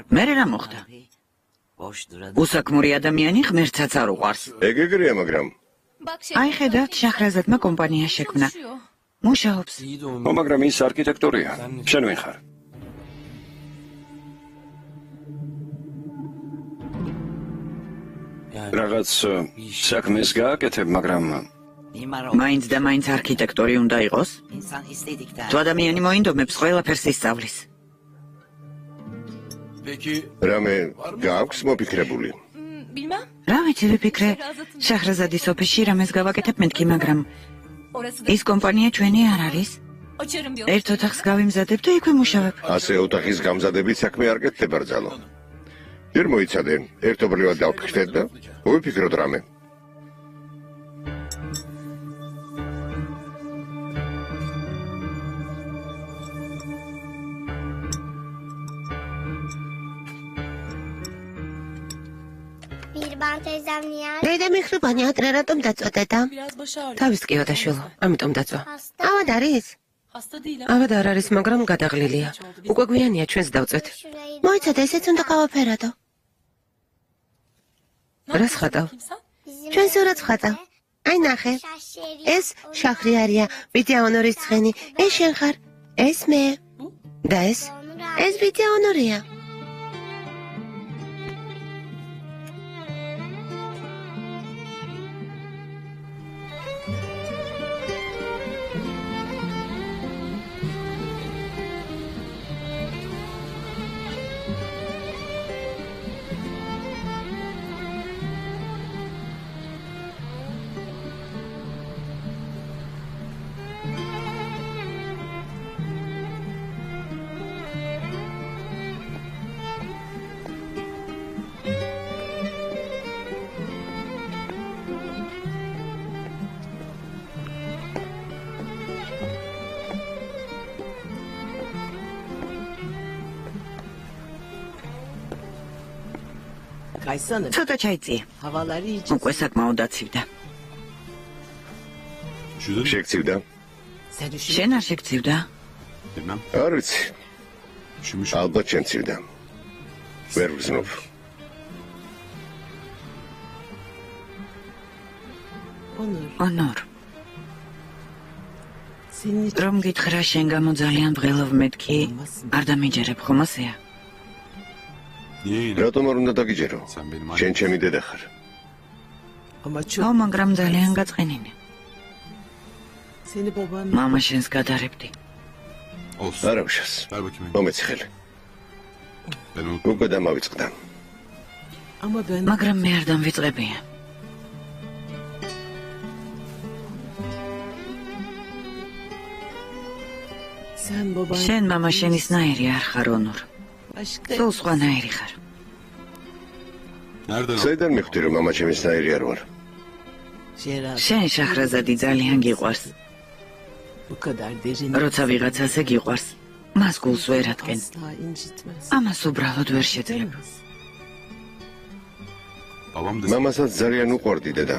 Speaker 3: მერე რა მოხდა? უსაქმური ადამიანი ღმერთსაც არ უყვარს.
Speaker 1: ეგ ეგრეა, მაგრამ
Speaker 3: აი ხედავთ, შახრაზადმა კომპანია შექმნა. მუშაობს.
Speaker 5: მაგრამ ის არქიტექტორია. შენ ვინ ხარ? რაღაც საქმეს გააკეთებ, მაგრამ
Speaker 3: მაინც და მაინც არქიტექტორი უნდა იყოს? თუ ადამიანი მოინდომებს, ყველაფერს ისწავლის.
Speaker 1: რამე გააქვს მოფიქრებული?
Speaker 3: რა ვიცი, ვიფიქრე, შახრაზადის ოფისში რამეს გავაკეთებ მეთქი, მაგრამ ის კომპანია ჩვენი არ არის. ერთ ოთახს გავიმზადებ და იქვე მუშავებ.
Speaker 1: ასე ოთახის გამზადებით საქმე არ გეთდება რძალო. ჯერ მოიცადე, ერთობლივად დავფიქრდეთ და ვიფიქროთ რამე.
Speaker 2: დედა მიხრობანი ადრე რატომ დაწოდედა? თავის ტკიოდა შვილო, ამიტომ დაწვა. ავად არის? ავად არ არის, მაგრამ გადაღლილია. უკვე გვიანია ჩვენს დავწვეთ. მოიცადე, ესეც უნდა გავაფერადო. რა სხატავ? ჩვენ სურათს ვხატავ. აი ნახე. ეს შახვი არია, ვიდეო ონორის ცხენი. ეს შენ ხარ, ეს მე. და ეს ვიდეო ონორია.
Speaker 3: ცოტა ჩაიწია. უკვე საკმაოდ აცივდა.
Speaker 1: შეგცივდა?
Speaker 3: შენ არ შეგცივდა?
Speaker 1: არ ვიცი. ალბათ შენ ცივდა. ვერ ვგზნობ.
Speaker 3: ონორ. რომ გითხრა შენ გამო ძალიან ბრელავ მეთქი არ დამიჯერებ ხომ ასეა?
Speaker 1: რატომ არ უნდა დაგიჯერო? შენ ჩემი დედა ხარ.
Speaker 3: ო, მაგრამ ძალიან გაწყენინე. მამა შენს გადარებდი.
Speaker 1: არა უშავს. მომეცი ხელი. უკვე დამავიწყდა.
Speaker 3: მაგრამ მე არ დამვიწყებია. შენ მამა შენისნაირი არ ხარ ონორ. სულ სხვანაირი ხარ.
Speaker 1: საიდან მიხვდი რომ მამა ჩემისნაირი არ ვარ?
Speaker 3: შენ შაჰრაზადი ძალიან გიყვარს. როცა ვიღაცაზე გიყვარს, მას გულს ვერ ადგენ. ამას უბრალოდ ვერ შეძლებ.
Speaker 1: მამასაც ძალიან უყვარდი დედა.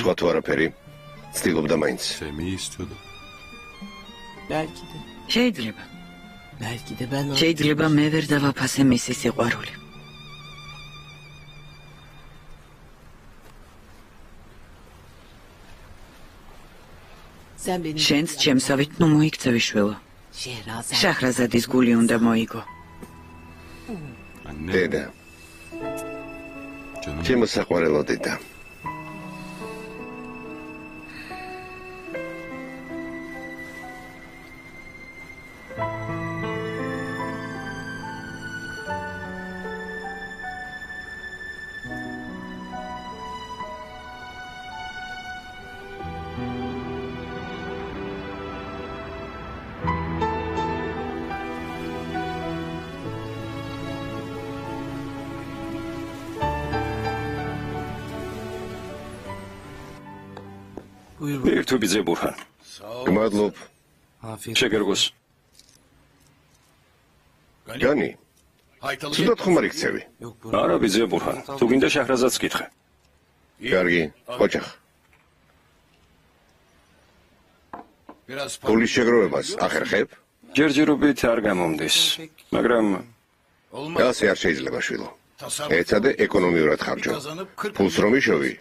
Speaker 1: სხვა თუ არაფერი, ცდილობდა მაინც.
Speaker 3: შეიძლება. შეიძლება მე ვერ დავაფასე მისი სიყვარული. შენც ჩემსავით ნუ მოიქცევი შვილო. შაჰრაზადის გული უნდა მოიგო.
Speaker 1: დედა. ჩემო საყვარელო დედა.
Speaker 5: ერთუ ბიძე ბურჰან.
Speaker 1: გმადლობ.
Speaker 5: შეგერგოს.
Speaker 1: განი. ცუდად ხომ არ იქცევი?
Speaker 5: არა ბიძე ბურჰან. თუ გინდა შაჰრაზადს კითხე.
Speaker 1: კარგი, ოჯახ. პულის შეგროვებას ახერხებ?
Speaker 5: ჯერჯერობით არ გამომდის, მაგრამ
Speaker 1: ასე არ შეიძლება შვილო. ეცადე ეკონომიურად ხარჯო. ფულს რომ იშოვი,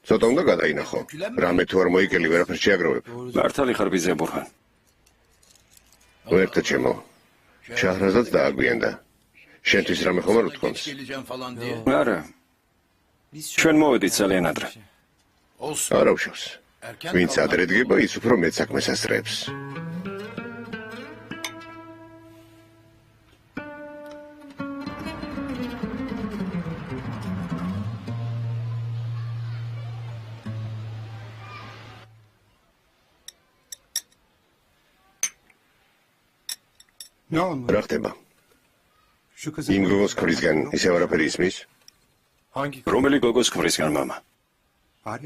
Speaker 1: ცოტა უნდა გადაინახო. რამე თუ არ მოიგელი ვერაფერს შეაგროვებ.
Speaker 5: მართალი ხარ ბიძე ბურჰან.
Speaker 1: ვერთა ჩემო. შაჰრაზადს დააგვიანდა. შენთვის რამე ხომ არ უთქვამს?
Speaker 5: არა. ჩვენ მოვედით ძალიან ადრე.
Speaker 1: არა უშავს. ვინც ადრე დგება, ის უფრო მეტ საქმეს ასწრებს. რა ხდება? იმ გოგოს ქმრისგან ისევ არაფერი ისმის?
Speaker 5: რომელი გოგოს ქმრისგან მამა?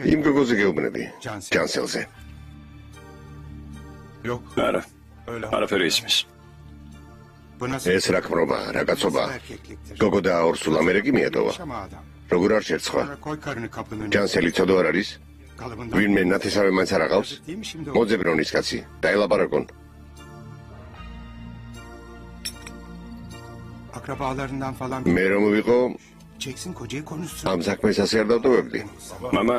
Speaker 1: იმ გოგოზე გეუბნები, ჯანსელზე.
Speaker 5: არა, არაფერი ისმის.
Speaker 1: ეს რა ქმრობა, რა კაცობა? გოგო და ორსულ ამერიკი მიატოვა. როგორ არ შერცხვა? ჯანსელი ცოდო არ არის? ვინმე ნათესავე მაინც არ აყავს? მოძებრონის კაცი, დაელაპარაკონ. მე რომ ვიყო, ამ საქმეს ასე არ დავტოვებდი.
Speaker 5: მამა,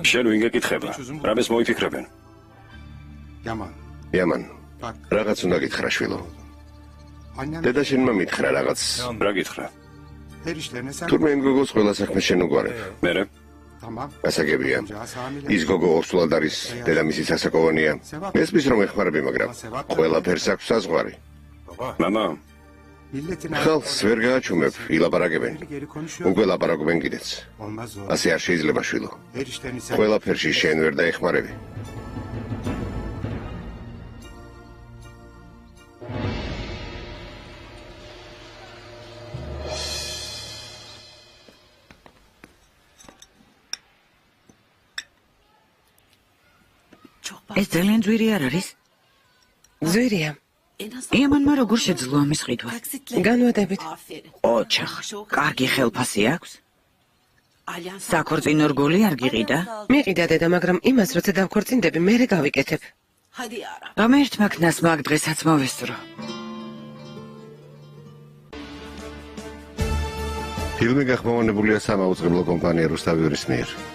Speaker 5: შენ ვინ გეკითხება? რამეს მოიფიქრებენ?
Speaker 1: იამან, რაღაც უნდა გითხრა შვილო. დედა შენმა მითხრა რაღაც.
Speaker 5: რა გითხრა?
Speaker 1: თურმე იმ გოგოს ყველა საქმეს შენ უგვარებ.
Speaker 5: მერე?
Speaker 1: გასაგებია. ის გოგო ორსულად არის, დედამისი სასაკოვანია. ესმის რომ ეხმარები, მაგრამ ყველაფერს აქვს საზღვარი.
Speaker 5: მამა,
Speaker 1: ხალხს ვერ გააჩუმებ, ილაპარაკებენ. უკვე ლაპარაკობენ კიდეც. ასე არ შეიძლება შვილო. ყველაფერში შენ ვერ დაეხმარები.
Speaker 3: ეს ძალიან ძვირი არ არის?
Speaker 2: ძვირია.
Speaker 3: იამანმა როგორ შეძლო ამის ყიდვა?
Speaker 2: განვადებით.
Speaker 3: ოჩახ, კარგი ხელფასი აქვს? საქორწინო რგოლი არ გიყიდა?
Speaker 2: მიყიდა დედა, მაგრამ იმას როცა დავქორწინდები, მერე გავიკეთებ.
Speaker 3: რამე ერთმა ქნას მაგ დღესაც მოვესწრო.
Speaker 1: ფილმი გახმოვანებულია სამაუწყებლო კომპანია რუსთავიურის მიერ.